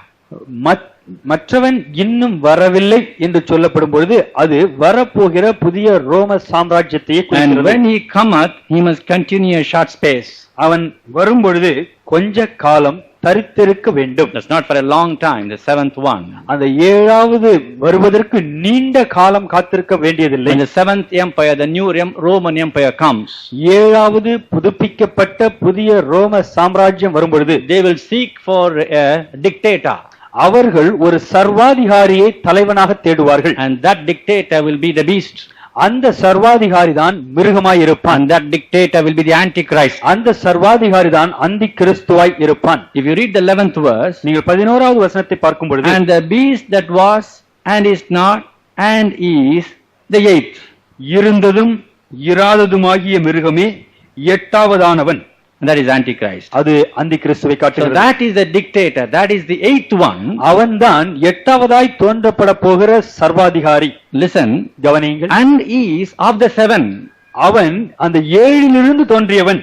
மற்றவன் இன்னும் வரவில்லை என்று சொல்லப்படும் பொழுது அது வரப்போகிற புதிய ரோம சாம்ராஜ்யத்தையே And குறிக்கிறது. when he cometh, he must continue a short space. அவன் வரும் பொழுது கொஞ்ச காலம் தரித்திருக்க வேண்டும். That's not for a long time, the 7th one. அந்த 7வது வருவதற்கு நீண்ட காலம் காத்திருக்க வேண்டியதில்லை. When the 7th empire, the new Roman empire comes, 7வது புதுப்பிக்கப்பட்ட புதிய ரோம சாம்ராஜ்யம் வரும் பொழுது they will seek for a dictator. அவர்கள் ஒரு சர்வாதிகாரியை தலைவனாக தேடுவார்கள். And that dictator will be the beast. அந்த சர்வாதிகாரி தான் மிருகமாய் இருப்பான். And that dictator will be the Antichrist. அந்த சர்வாதிகாரி தான் அந்தி கிறிஸ்துவாய் இருப்பான். If you read the 11th verse, நீங்கள் 11வது வசனத்தை பார்க்கும் பொழுது, and the beast that was and is not and is the 8th. இருந்ததும் இராததுமாகிய மிருகமே 8வதானவன். And that is Antichrist. அது அந்தி கிறிஸ்துவை So காட்டுகிறது. that is the dictator, that is the 8th one. அவன்தான் 8வதாய் தோன்றப்பட போகிற சர்வாதிகாரி. Listen. கவனியுங்கள். And is of the 7. அவன் அந்த ஏழிலிருந்து தோன்றியவன்.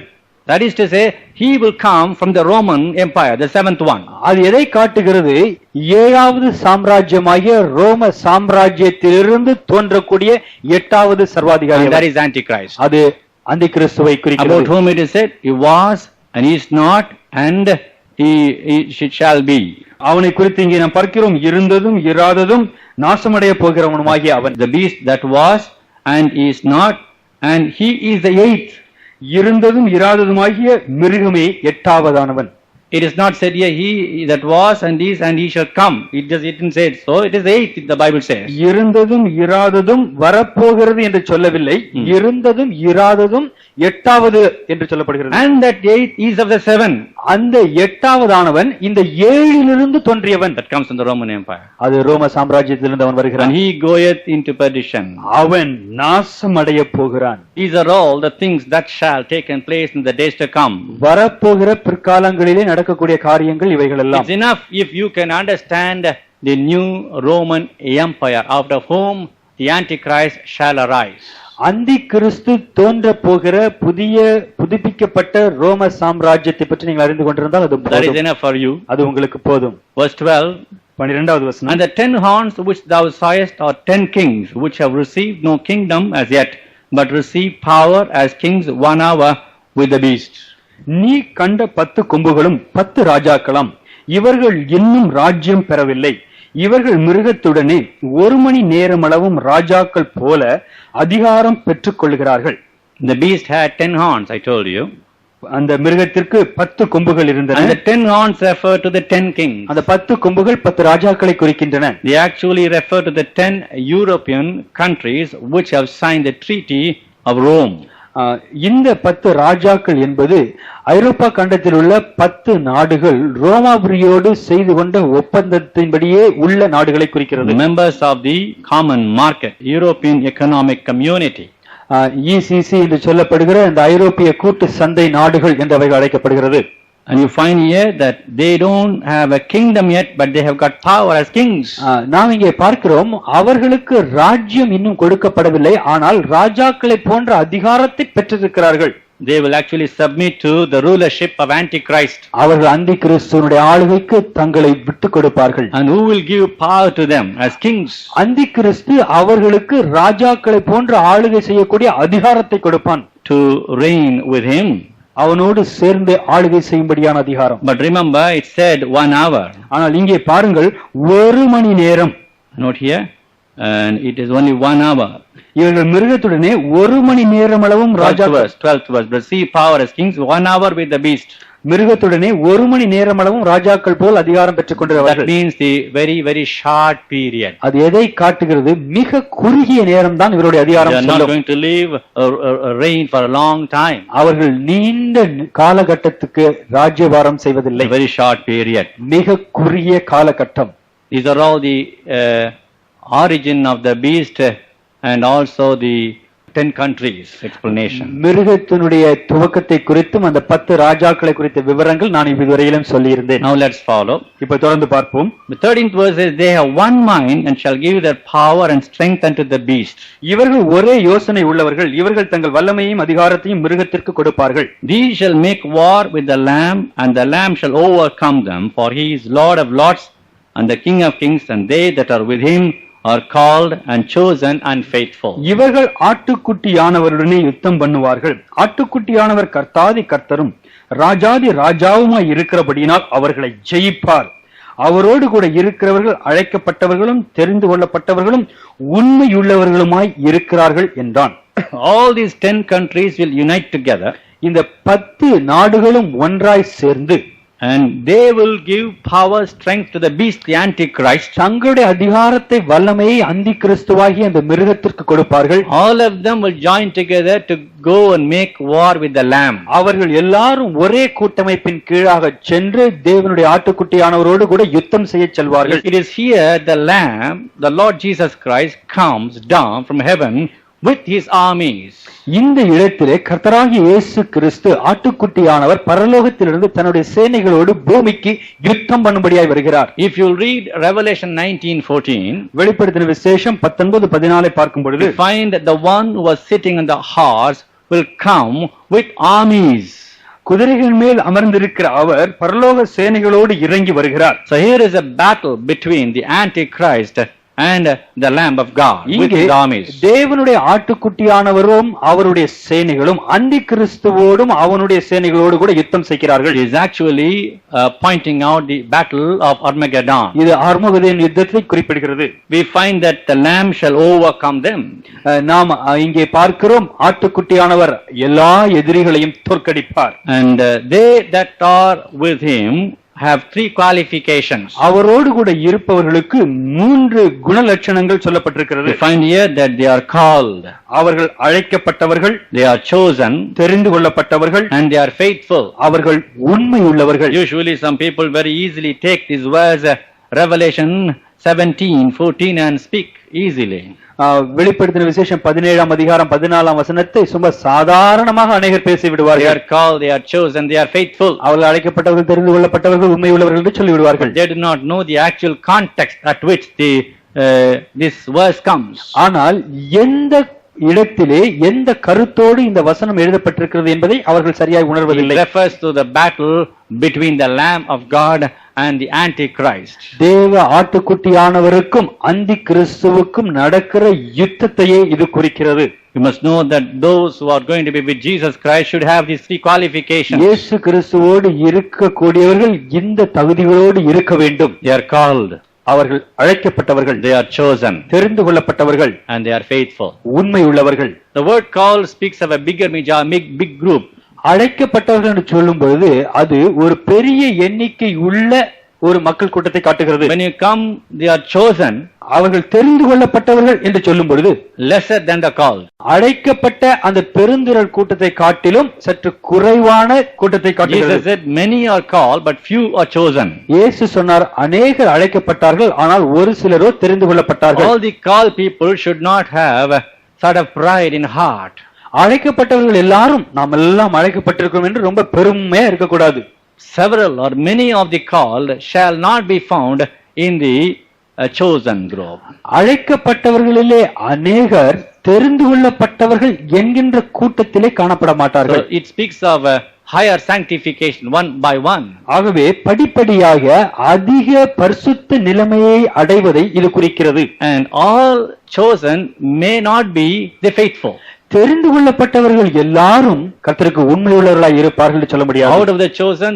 That is to say, he will come from the Roman Empire, the seventh one. அது எதை காட்டுகிறது? ஏழாவது சாம்ராஜ்யமாகிய ரோம சாம்ராஜ்யத்திலிருந்து தோன்றக்கூடிய எட்டாவது சர்வாதிகாரி. And that is Antichrist. அது அந்தி கிறிஸ்துவை About குறிக்கிறது. whom it is said, he was and he is not and he shall be. அவனை குறித்து இங்கே நாம் பார்க்கிறோம், இருந்ததும் இராததும் நாசமடைய போகிறவனுமாகிய அவன். The beast that was and is not and he is the eighth. இருந்ததும் இராததுமாகிய மிருகமே எட்டாவதானவன். It is not said here, he that was and is and he shall come. It didn't say it. So it is the eighth, the Bible says. இருந்ததும் இராததும் வரப்போகிறது என்று சொல்லவில்லை, இருந்ததும் இராததும் எட்டாவது என்று சொல்லப்படுகிறது. And that eighth is of the seven. அந்த எட்டாவதானவன் இந்த ஏழிலிருந்து தோன்றியவன். That comes from the Roman Empire. அது ரோம சாம்ராஜ்யத்திலிருந்து அவன் வருகிறான். And he goeth into perdition. அவன் நாசமடைய போகிறான். These are all the things that shall take place in the days to come. வரப்போகிற பிற்காலங்களிலே நடக்கக்கூடிய காரியங்கள் இவைகள் எல்லாம். It's enough if you can understand the new Roman Empire, out of whom the Antichrist shall arise. அந்தி கிறிஸ்து தோன்ற போகிற புதுப்பிக்கப்பட்ட ரோம சாம்ராஜ்யத்தை பற்றி நீங்கள் அறிந்து கொண்டிருந்தால் அது That is போதும். enough for you. அது உங்களுக்கு போதும். Verse 12. 12வது வசனம். And the 10 horns which thou sawest are 10 kings, which have received no kingdom as yet, but receive power as kings 1 hour with the beast. நீ கண்ட 10 கொம்புகளும் 10 ராஜாக்களாம், இவர்கள் இன்னும் ராஜ்யம் பெறவில்லை. இவர்கள் மிருகத்துடனே 1 மணி நேரமளவும் ராஜாக்கள் போல அதிகாரம் பெற்றுக் கொள்கிறார்கள். The beast had 10 horns, I told you. அந்த மிருகத்திற்கு 10 கொம்புகள் இருந்தன. And the 10 horns refer to the 10 kings. அந்த 10 கொம்புகள் 10 ராஜாக்களை குறிக்கின்றன. They actually refer to the 10 European countries which have signed the treaty of Rome. இந்த 10 ராஜாக்கள் என்பது ஐரோப்பா கண்டத்தில் உள்ள 10 நாடுகள் ரோமாபுரியோடு செய்து கொண்ட ஒப்பந்தத்தின்படியே உள்ள நாடுகளை குறிக்கிறது. Members of the common market, European Economic Community. ECC என்று சொல்லப்படுகிற இந்த ஐரோப்பிய கூட்டு சந்தை நாடுகள் என்று அவைகள் அழைக்கப்படுகிறது. And you find here that they don't have a kingdom yet, but they have got power as kings. நாம் இங்கே பார்க்கிறோம், அவர்களுக்கு ராஜ்யம் இன்னும் கொடுக்கப்படவில்லை, ஆனால் ராஜாக்களை போன்ற அதிகாரத்தை பெற்றிருக்கிறார்கள். They will actually submit to the rulership of Antichrist. அவர்கள் அந்தி கிறிஸ்துவினுடைய ஆளுகைக்கு தங்களை விட்டுக் கொடுப்பார்கள். And who will give power to them as kings? அந்தி கிறிஸ்து அவர்களுக்கு ராஜாக்களை போன்ற ஆளுகை செய்யக்கூடிய அதிகாரத்தை கொடுப்பான். To reign with him. அவனோடு சேர்ந்து ஆளுகை செய்யும்படியான அதிகாரம். But remember, it said 1 hour. ஆனால் இங்கே பாருங்கள், 1 மணி நேரம். Note here, and it is only 1 hour. இவர்கள் மிருகத்துடனே 1 மணி நேரம் அளவும் ராஜாக்கள் 12th verse, receive power as kings 1 hour with the beast. மிருகத்துடனே 1 மணி நேரம் அளவும் ராஜாக்கள் போல் அதிகாரம் பெற்றுக் That கொண்டிருக்கிறார்கள். means the very, very short period. அது எதை காட்டுகிறது? மிக குறுகிய நேரம் தான் இவருடைய They அதிகாரம் are not செல்லும். going to live a reign for a long time. அவர்கள் நீண்ட காலகட்டத்துக்கு ராஜ்யபாரம் செய்வதில்லை. A very short period. மிக குறுகிய காலகட்டம். These are all the origin of the beast and also the 10 countries explanation. மிருகத்தினுடைய துவக்கத்தை குறித்தும் அந்த 10 ராஜாக்களை குறித்த விவரங்கள் நான் இதுவரையிலும் சொல்லியிருந்தேன். Now let's follow. இப்ப தொடர்ந்து பார்ப்போம். The 13th verse says, they have one mind and shall give their power and strength unto the beast. இவர்கள் ஒரே யோசனை உள்ளவர்கள், இவர்கள் தங்கள் வல்லமையும் அதிகாரத்தையும் மிருகத்திற்கு கொடுப்பார்கள். These shall make war with the lamb, and the lamb shall overcome them, for he is Lord of lords and the King of kings, and they that are with him are called and chosen and faithful. இவர்கள் ஆட்டுக்குட்டியானவருடனே யுத்தம் பண்ணுவார்கள். ஆட்டுக்குட்டியானவர் கர்த்தாதி கர்த்தரும் ராஜாதி ராஜாவுமாய் இருக்கிறபடியினால் அவர்களை ஜெயிப்பார். அவரோடு கூட இருக்கிறவர்கள் அழைக்கப்பட்டவர்களும் தெரிந்து கொள்ளப்பட்டவர்களும் உண்மையுள்ளவர்களுமாய் இருக்கிறார்கள் என்றான். All these 10 countries will unite together, இந்த 10 நாடுகளும் ஒன்றாய் சேர்ந்து, and they will give power, strength to the beast, the Antichrist. தங்களுடைய அதிகாரத்தை வல்லமையை அந்தி கிறிஸ்துவாகி அந்த மிருகத்திற்கு கொடுப்பார்கள். All of them will join together to go and make war with the lamb. அவர்கள் எல்லாரும் ஒரே கூட்டமைப்பின் கீழாக சென்று தேவனுடைய ஆட்டுக்குட்டியானவரோடு கூட யுத்தம் செய்ய செல்வார்கள். It is here the lamb, the Lord Jesus Christ, comes down from heaven with his armies. இந்த இடத்திலே கர்த்தராகிய இயேசு கிறிஸ்து ஆட்டுக்குட்டியானவர் பரலோகத்திலிருந்து தன்னுடைய சேனைகளோடு பூமிக்கு யுத்தம் பண்ணும்படியாய் வருகிறார். If you read Revelation 19:14, வெளிப்படுத்தின விசேஷம் 19:14 பார்க்கும் பொழுது you find that the one who was sitting on the horse will come with armies. குதிரைகள் மேல் அமர்ந்திருக்கிற அவர் பரலோக சேனைகளோடு இறங்கி வருகிறார். So here is a battle between the Antichrist and the Lamb of God with இங்கே his armies. தேவனுடைய ஆட்டுக்குட்டியானவரும் அவருடைய சேனைகளும் அந்தி கிறிஸ்துவோடும் அவனுடைய சேனைகளோடு கூட யுத்தம் செய்கிறார்கள். It is actually pointing out the battle of Armageddon. இது அர்மகதோன் யுத்தத்தை குறிப்பிடுகிறது. We find that the Lamb shall overcome them. நாம் இங்கே பார்க்கிறோம் ஆட்டுக்குட்டியானவர் எல்லா எதிரிகளையும் தோற்கடிப்பார். And they that are with him have three qualifications. அவரோடு கூட இருப்பவர்களுக்கு 3 குணலட்சணங்கள் சொல்லப்பட்டிருக்கிறது. We find here that they are called, அவர்கள் அழைக்கப்பட்டவர்கள், they are chosen, தெரிந்து கொள்ளப்பட்டவர்கள், and they are faithful. அவர்கள் உண்மை உள்ளவர்கள். Usually some people very easily take this verse Revelation 17:14 and speak easily. வெளிப்படுத்தின விசேஷம் 17ஆம் அதிகாரம் 14ஆம் வசனத்தை சும்மா சாதாரணமாக அநேகர் பேசி They விடுவார்கள். are called, they are chosen, they are faithful. அவர்கள் அழைக்கப்பட்டவர்கள், தெரிந்து கொள்ளப்பட்டவர்கள், உண்மை உள்ளவர்கள் என்று சொல்லி விடுவார்கள். They do not know the actual context at which this verse comes. ஆனால் எந்த இடத்திலே எந்த கருத்தோடு இந்த வசனம் எழுதப்பட்டிருக்கிறது என்பதை அவர்கள் சரியாய் It உணர்வதில்லை. refers to the battle between the Lamb of God and the Antichrist. தேவ ஆட்டுக்குட்டியானவருக்கும் அந்தி கிறிஸ்துவுக்கும் நடக்கிற யுத்தத்தையே இது குறிக்கிறது. You must know that those who are going to be with Jesus Christ should have these three qualifications. இயேசு கிறிஸ்துவோடு இருக்கக்கூடியவர்கள் இந்த தகுதிகளோடு இருக்க வேண்டும். They are called, அவர்கள் அழைக்கப்பட்டவர்கள், they are chosen, தெரிந்து கொள்ளப்பட்டவர்கள், and they are faithful. உண்மை உள்ளவர்கள். The word called speaks of a big group. அழைக்கப்பட்டவர்கள் என்று சொல்லும் பொழுது அது ஒரு பெரிய எண்ணிக்கை உள்ள ஒரு மக்கள் கூட்டத்தை காட்டுகிறது. When you come, they are chosen, அவர்கள் தெரிந்து கொள்ளப்பட்டவர்கள் என்று சொல்லும் பொழுது lesser than the called. அழைக்கப்பட்ட அந்த பெருந்திரள் கூட்டத்தை காட்டிலும் சற்று குறைவான கூட்டத்தை Jesus காட்டுகிறது. said, many are called, but few are chosen. இயேசு சொன்னார், அநேகர் அழைக்கப்பட்டார்கள், ஆனால் ஒரு சிலரோ தெரிந்து கொள்ளப்பட்டார்கள். All the called people should not have a sort of pride in heart. அழைக்கப்பட்டவர்கள் எல்லாரும் நாம் எல்லாம் அழைக்கப்பட்டிருக்கிறோம் என்று ரொம்ப பெருமையா இருக்கக்கூடாது. Several or many of the called shall not be found in the chosen group. அழைக்கப்பட்டவர்களிலே அநேகர் தெரிந்து கொள்ளப்பட்டவர்கள் என்கின்ற கூட்டத்திலே காணப்பட So மாட்டார்கள். it speaks of a higher sanctification one by one. ஆகவே படிப்படியாக அதிக பரிசுத்த நிலைமையை அடைவதை இது குறிக்கிறது. And all chosen may not be the faithful. தெரிந்து கொள்ளப்பட்டவர்கள் எல்லாரும் கர்த்தருக்கு உண்மை உள்ளவர்களாய் இருப்பார்கள் என்று சொல்ல முடியாது. Out of the chosen,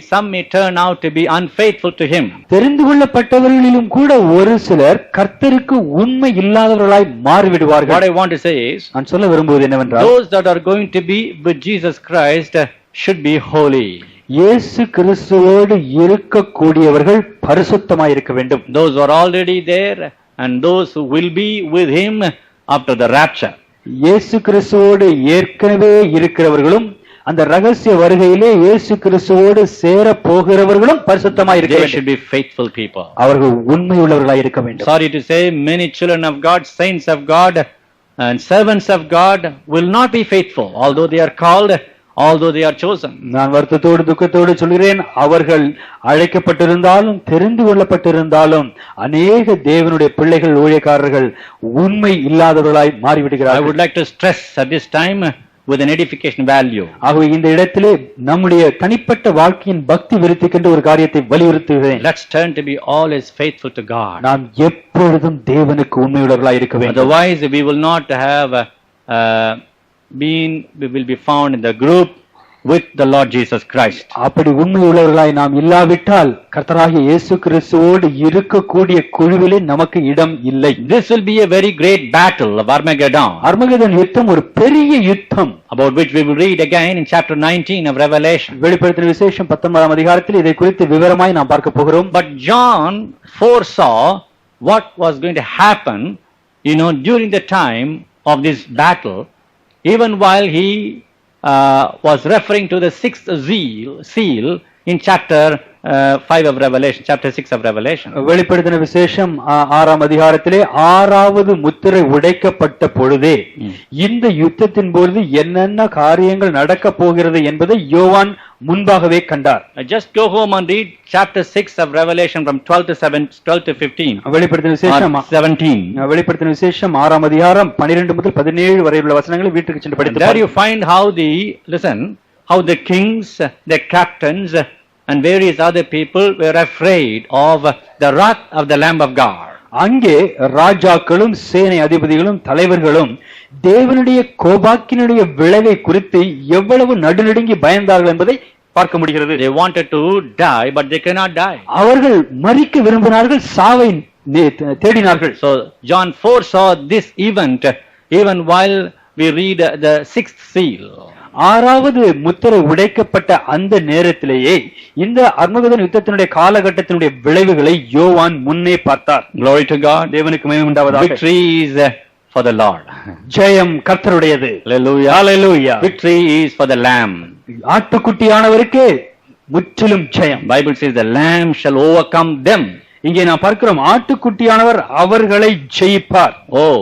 some may turn out to be unfaithful to him. தெரிந்து கொள்ளப்பட்டவர்களிலும் கூட ஒரு சிலர் கர்த்தருக்கு உண்மை இல்லாதவர்களாய் What மாறிவிடுவார்கள். I want to say is, நான் சொல்ல விரும்புவது என்னவென்றால், those that are going to be with Jesus Christ should be holy. இயேசு கிறிஸ்துவோடு இருக்கக்கூடியவர்கள் பரிசுத்தமாய் இருக்க வேண்டும். Those who are already there and those who will be with him after the rapture. இயேசு கிறிஸ்துவோடு ஏற்கனவே இருக்கிறவர்களும் அந்த ரகசிய வருகையிலே இயேசு கிறிஸ்துவோடு சேர போகிறவர்களும் பரிசுத்தமாய் இருக்க They வேண்டும். should be faithful people. அவர்கள் உண்மை உள்ளவர்களாய் இருக்க வேண்டும். Sorry to say, many children of God, saints of God, and servants of God will not be faithful, although they are called, although they are chosen. நான் வருத்தத்தோடு துக்கத்தோடு சொல்கிறேன், அவர்கள் அழைக்கப்பட்டிருந்தாலும் தெரிந்து கொள்ளப்பட்டிருந்தாலும் அநேக தேவனுடைய பிள்ளைகள் ஊழியக்காரர்கள் உண்மை இல்லாதவர்களாய் I மாறிவிடுகிறார்கள். would like to stress at this time with an edification value. ஆகவே இந்த இடத்திலே நம்முடைய தனிப்பட்ட வாழ்க்கையின் பக்தி விருத்திக்கென்று ஒரு காரியத்தை வலியுறுத்துகிறேன். Let's turn to be always faithful to God. நாம் எப்பொழுதும் தேவனுக்கு உண்மையுள்ளவர்களாய் இருக்க வேண்டும். Otherwise, we will not have we will be found in the group with the Lord Jesus Christ. அப்படி உண்மை உள்ளவர்களாய் நாம் இல்லாவிட்டால் கர்த்தராகிய இயேசு கிறிஸ்துவோடு இருக்கக்கூடிய குழுவிலே நமக்கு இடம் இல்லை. This will be a very great battle of Armageddon, Armageddon யுத்தம் ஒரு பெரிய யுத்தம், about which we will read again in chapter 19 of Revelation. வெளிப்படுத்தின விசேஷம் 19ஆம் அதிகாரத்தில் இதை குறித்து விவரமாய் நாம் பார்க்க போகிறோம். But John foresaw what was going to happen, during the time of this battle, even while he was referring to the sixth seal in chapter 5 of Revelation, chapter 6 of Revelation. வெளிப்படுத்தின விசேஷம் 6ஆம் அதிகாரத்திலே 6வது முத்திரை உடைக்கப்பட்ட பொழுதே இந்த யுத்தத்தின் பொழுது என்னென்ன காரியங்கள் நடக்க போகிறது என்பதை யோவான் முன்பாகவே கண்டார். Just go home and read chapter 6 of Revelation from 12 to 15. வெளிப்படுத்தின விசேஷம் 17. வெளிப்படுத்தின விசேஷம் 6ஆம் அதிகாரம் 12 முதல் 17 வரை உள்ள வசனங்களை வீட்டுக்கு சென்று படித்து there you find how the kings, the captains and various other people were afraid of the wrath of the Lamb of God. அங்கே ராஜாக்களும் சேனை அதிபதிகளும் தலைவர்களும் தேவனுடைய கோபாக்கினுடைய விளைவை குறித்து எவ்வளவு நடுநடுங்கி பயந்தார்கள் என்பதை பார்க்க முடிகிறது. They wanted to die but they cannot die. அவர்கள் மரிக்க விரும்பினார்கள், சாவை தேடினார்கள். So John 4 saw this event even while we read the 6th seal. 6வது முத்திரை உடைக்கப்பட்ட அந்த நேரத்திலேயே இந்த அர்மகதோன் யுத்தத்தினுடைய காலகட்டத்தினுடைய விளைவுகளை யோவான் முன்னே பார்த்தார். Glory to God. தேவனுக்கு மகிமை உண்டாவதாக. Victory is for the Lord. ஜெயம் கர்த்தருடையது. Hallelujah. Hallelujah. Victory is for the Lamb. ஆட்டுக்குட்டியானவருக்கு முற்றிலும் ஜெயம். Bible says the Lamb shall overcome them. இங்கே நாம் பார்க்கிறோம், ஆட்டுக்குட்டியானவர் அவர்களை ஜெயிப்பார். Oh,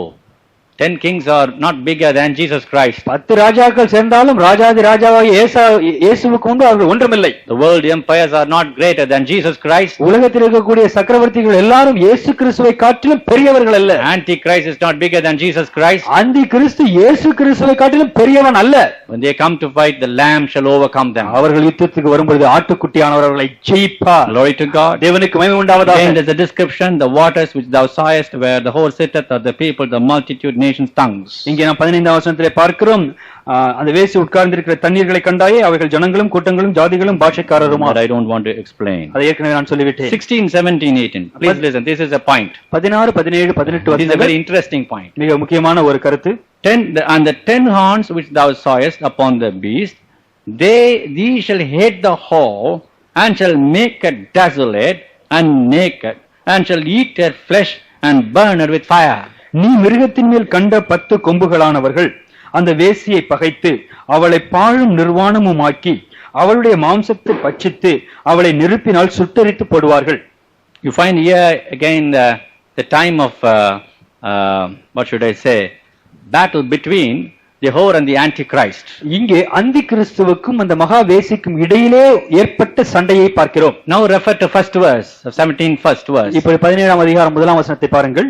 10 kings are not bigger than Jesus Christ. 10 ராஜாக்கள் சேர்ந்தாலும் ராஜாதி ராஜாவாகிய இயேசுவுக்கு முன்பு அவர்கள் ஒன்றுமில்லை. The world empires are not greater than Jesus Christ. உலகத்தில் இருக்கக்கூடிய சக்கரவர்த்திகள் எல்லாரும் இயேசு கிறிஸ்துவை காட்டிலும் பெரியவர்கள் அல்ல. Antichrist is not bigger than Jesus Christ. அந்தி கிறிஸ்து இயேசு கிறிஸ்துவை காட்டிலும் பெரியவன் அல்ல. When they come to fight, the Lamb shall overcome them. அவர்கள் யுத்தத்துக்கு வரும்போது ஆட்டுக்குட்டியானவர் அவர்களை ஜெயிப்பார். Glory to God. தேவனுக்கு மகிமை உண்டாவதாக. Again there's a description, the waters which thou sawest where the horse sitteth are the people, the multitude, nations, tongues. இங்கே நாம் 15ஆம் வசனத்திலே பார்க்கிறோம், அந்த வேசி உட்கார்ந்திருக்கிற தண்ணீர்களை கண்டாயே அவைகள் ஜனங்களும் கூட்டங்களும் ஜாதிகளும் பாஷைக்காரரும். But I don't want to explain. அதை ஏற்கனவே நான் சொல்லிவிட்டேன். 16, 17, 18. Please listen. This is a point. 16, 17, 18 This is a very interesting point. மிக முக்கியமான ஒரு கருத்து. And the 10 horns which thou sawest upon the beast, these shall hate the whore, and shall make it desolate and naked, and shall eat their flesh and burn it with fire. நீ மிருகத்தின் மேல் கண்ட 10 கொம்புகளானவர்கள் அந்த வேசியை பகைத்து அவளை பாழும் நிர்வாணமுமாக்கி அவளுடைய மாம்சத்தை பட்சித்து அவளை நெருப்பினால் சுட்டெரித்து போடுவார்கள். You find here again the time of what should I say, battle between the whore and the Antichrist. இங்கே அந்தி கிறிஸ்துவுக்கும் அந்த மகா வேசிக்கும் இடையிலே ஏற்பட்ட சண்டையை பார்க்கிறோம். Now refer to first verse of 17, first verse. இப்ப 17ஆம் அதிகாரம் 1ஆம் வசனத்தை பாருங்கள்.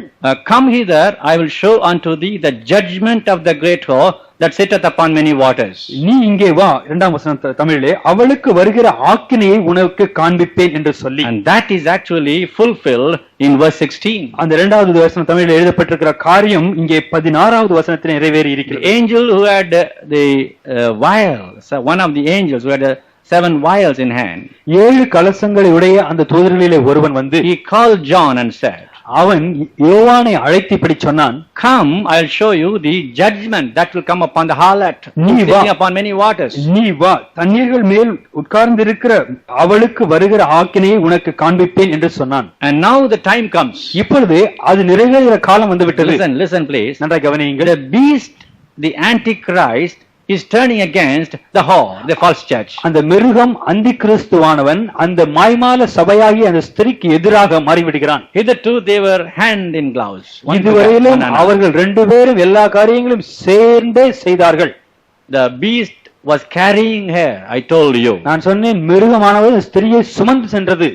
Come hither, I will show unto thee the judgment of the great whore that sitteth upon many waters. நீ இங்கே வா, 2ஆம் வசனம் தமிழிலே, அவளுக்கு வருகிற ஆக்கினையை உனக்கு காண்பிப்பேன் என்று சொல்லி. And that is actually fulfilled in verse 16. அந்த 2வது வசனம் தமிழில் எழுதப்பட்டிருக்கிற காரியம் இங்கே 16வது வசனத்தில் நிறைவேறி இருக்கிறது. The angel who had the vials, one of the angels who had 7 vials in hand, 7 கலசங்களை உடைய அந்த தூதர்களிலே ஒருவன் வந்து, he called John and said, அவன் யோவானை அழைத்து இப்படி சொன்னான், come, I'll show you the judgment that will come upon the harlot sitting upon many waters. நீ வா, தண்ணீர்கள் மேல் உட்கார்ந்திருக்கிற அவளுக்கு வருகிற ஆக்கினையை உனக்கு காண்பிப்பேன் என்று சொன்னான். And now the time comes. இப்பொழுது அது நிறைவேறுகிற காலம் வந்து விட்டது. Listen please. நன்றாக கவனியுங்கள். The beast, the Antichrist, is turning against the whore, the false church. அந்த மிருகம் அந்தி கிறிஸ்துவானவன் அந்த மாய்மால சபையாகி அந்த ஸ்திரீக்கு எதிராக மாறிவிடுகிறான். Hitherto they were hand in gloves. இதுவரையிலும் அவர்கள் 2 பேரும் எல்லா காரியங்களும் சேர்ந்தே செய்தார்கள். The beast was carrying her, I told you. நான் சொன்னேன், மிருகமானது ஸ்திரியை சுமந்து சென்றது.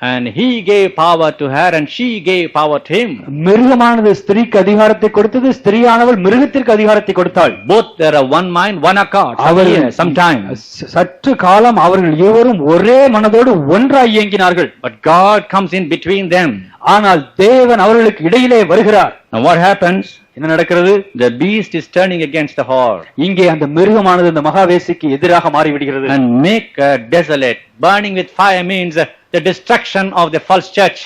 And he gave power to her and she gave power to him. மிருகமானது ஸ்திரீக்கு அதிகாரத்தை கொடுத்தது, ஸ்திரீயானவள் மிருகத்திற்கு அதிகாரத்தை கொடுத்தாள். Both there are one mind, one accord. Sometimes சற்று காலம் அவர்கள் இருவரும் ஒரே மனதோடு ஒன்றாய் இயங்கினார்கள். But God comes in between them. ஆனால் தேவன் அவர்களுக்கு இடையிலே வருகிறார். Now what happens? என்ன நடக்கிறது? The beast is turning against the whore. இங்கே அந்த மிருகமானது அந்த மகாவேசிக்கு எதிராக மாறிவிடுகிறது. And make her desolate. Burning with fire means the destruction of the false church.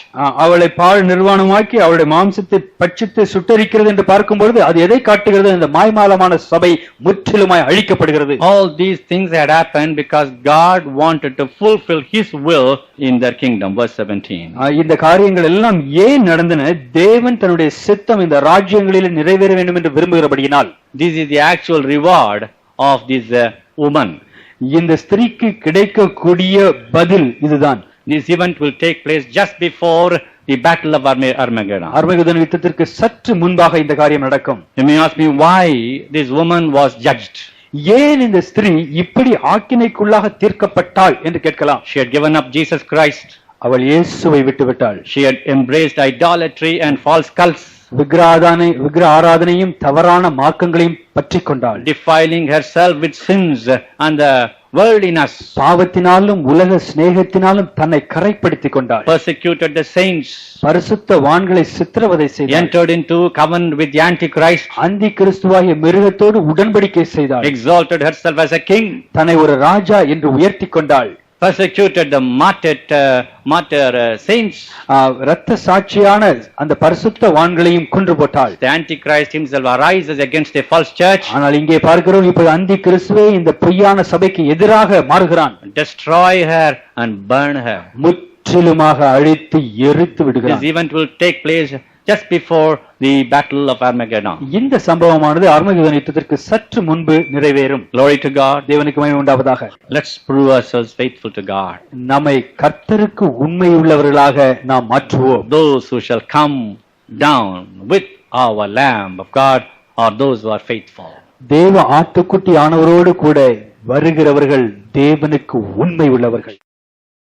அவளை பாழ் நிர்வாணமாக்கி அவளுடைய மாம்சத்தை பட்சித்து சுட்டரிக்கிறது என்று பார்க்கும்பொழுது அது எதை காட்டுகிறது? இந்த மாய்மாலமான சபை முற்றிலுமாய் அழிக்கப்படுகிறது. All these things had happened because God wanted to fulfill his will in their kingdom. Verse 17. இந்த காரியங்கள் எல்லாம் ஏன் நடந்தன? தேவன் தன்னுடைய சித்தம் இந்த ராஜ்யங்களில் நிறைவேற வேண்டும் என்று விரும்புகிறபடியினால். This is the actual reward of this woman. இந்த ஸ்திரீக்கு கிடைக்கக்கூடிய பதில் இதுதான். This event will take place just before the battle of Armageddon. Armageddon யுத்தத்திற்கு சற்று முன்பாக இந்த காரியம் நடக்கும். You may ask me why this woman was judged. ஏன் இந்த ஸ்திரீ இப்படி ஆக்கினைக்குள்ளாக தீர்க்கப்பட்டாள் என்று கேட்கலாம். She had given up Jesus Christ. அவள் இயேசுவை விட்டுவிட்டாள். She had embraced idolatry and false cults, விக்கிர ஆராதனையும் தவறான மார்க்கங்களையும் பற்றிக் கொண்டாள். defiling herself with sins and the worldliness, பாவத்தினாலும் உலக சிநேகத்தினாலும் தன்னை கரைப்படுத்திக் கொண்டாள். persecuted the saints, பரிசுத்தவான்களை சித்திரவதை செய்தாள். entered into covenant with the Antichrist, அந்தி கிறிஸ்துவாகிய மிருகத்தோடு உடன்படிக்கை செய்தாள். exalted herself as a king, தன்னை ஒரு ராஜா என்று உயர்த்திக் கொண்டாள். persecuted the martyr saints. இரத்த சாட்சியான அந்த பரிசுத்தவான்களையும் கொன்று போட்டாள். The Antichrist himself arises against a false church, ஆனால் இங்கே பார்க்கிறோம், இப்போது அந்தி கிறிஸ்துவே இந்த பொய்யான சபைக்கு எதிராக மாறுகிறான். destroy her and burn her. முற்றிலுமாக அழித்து எரித்து This விடுகிறான். event will take place just before the battle of Armageddon. இந்த சம்பவமானது அர்மகதோன் யுத்தத்திற்கு சற்று முன்பு நிறைவேறும். Glory to God. தேவனுக்கு மகிமை உண்டாவதாக. Let's prove ourselves faithful to God. நம்மை கர்த்தருக்கு உண்மையுள்ளவர்களாக நாம் மாற்றுவோம். Those who shall come down with our Lamb of God are those who are faithful. தேவ ஆட்டுக்குட்டி ஆனவரோடு கூட வருகிறவர்கள் தேவனுக்கு உண்மை உள்ளவர்கள்.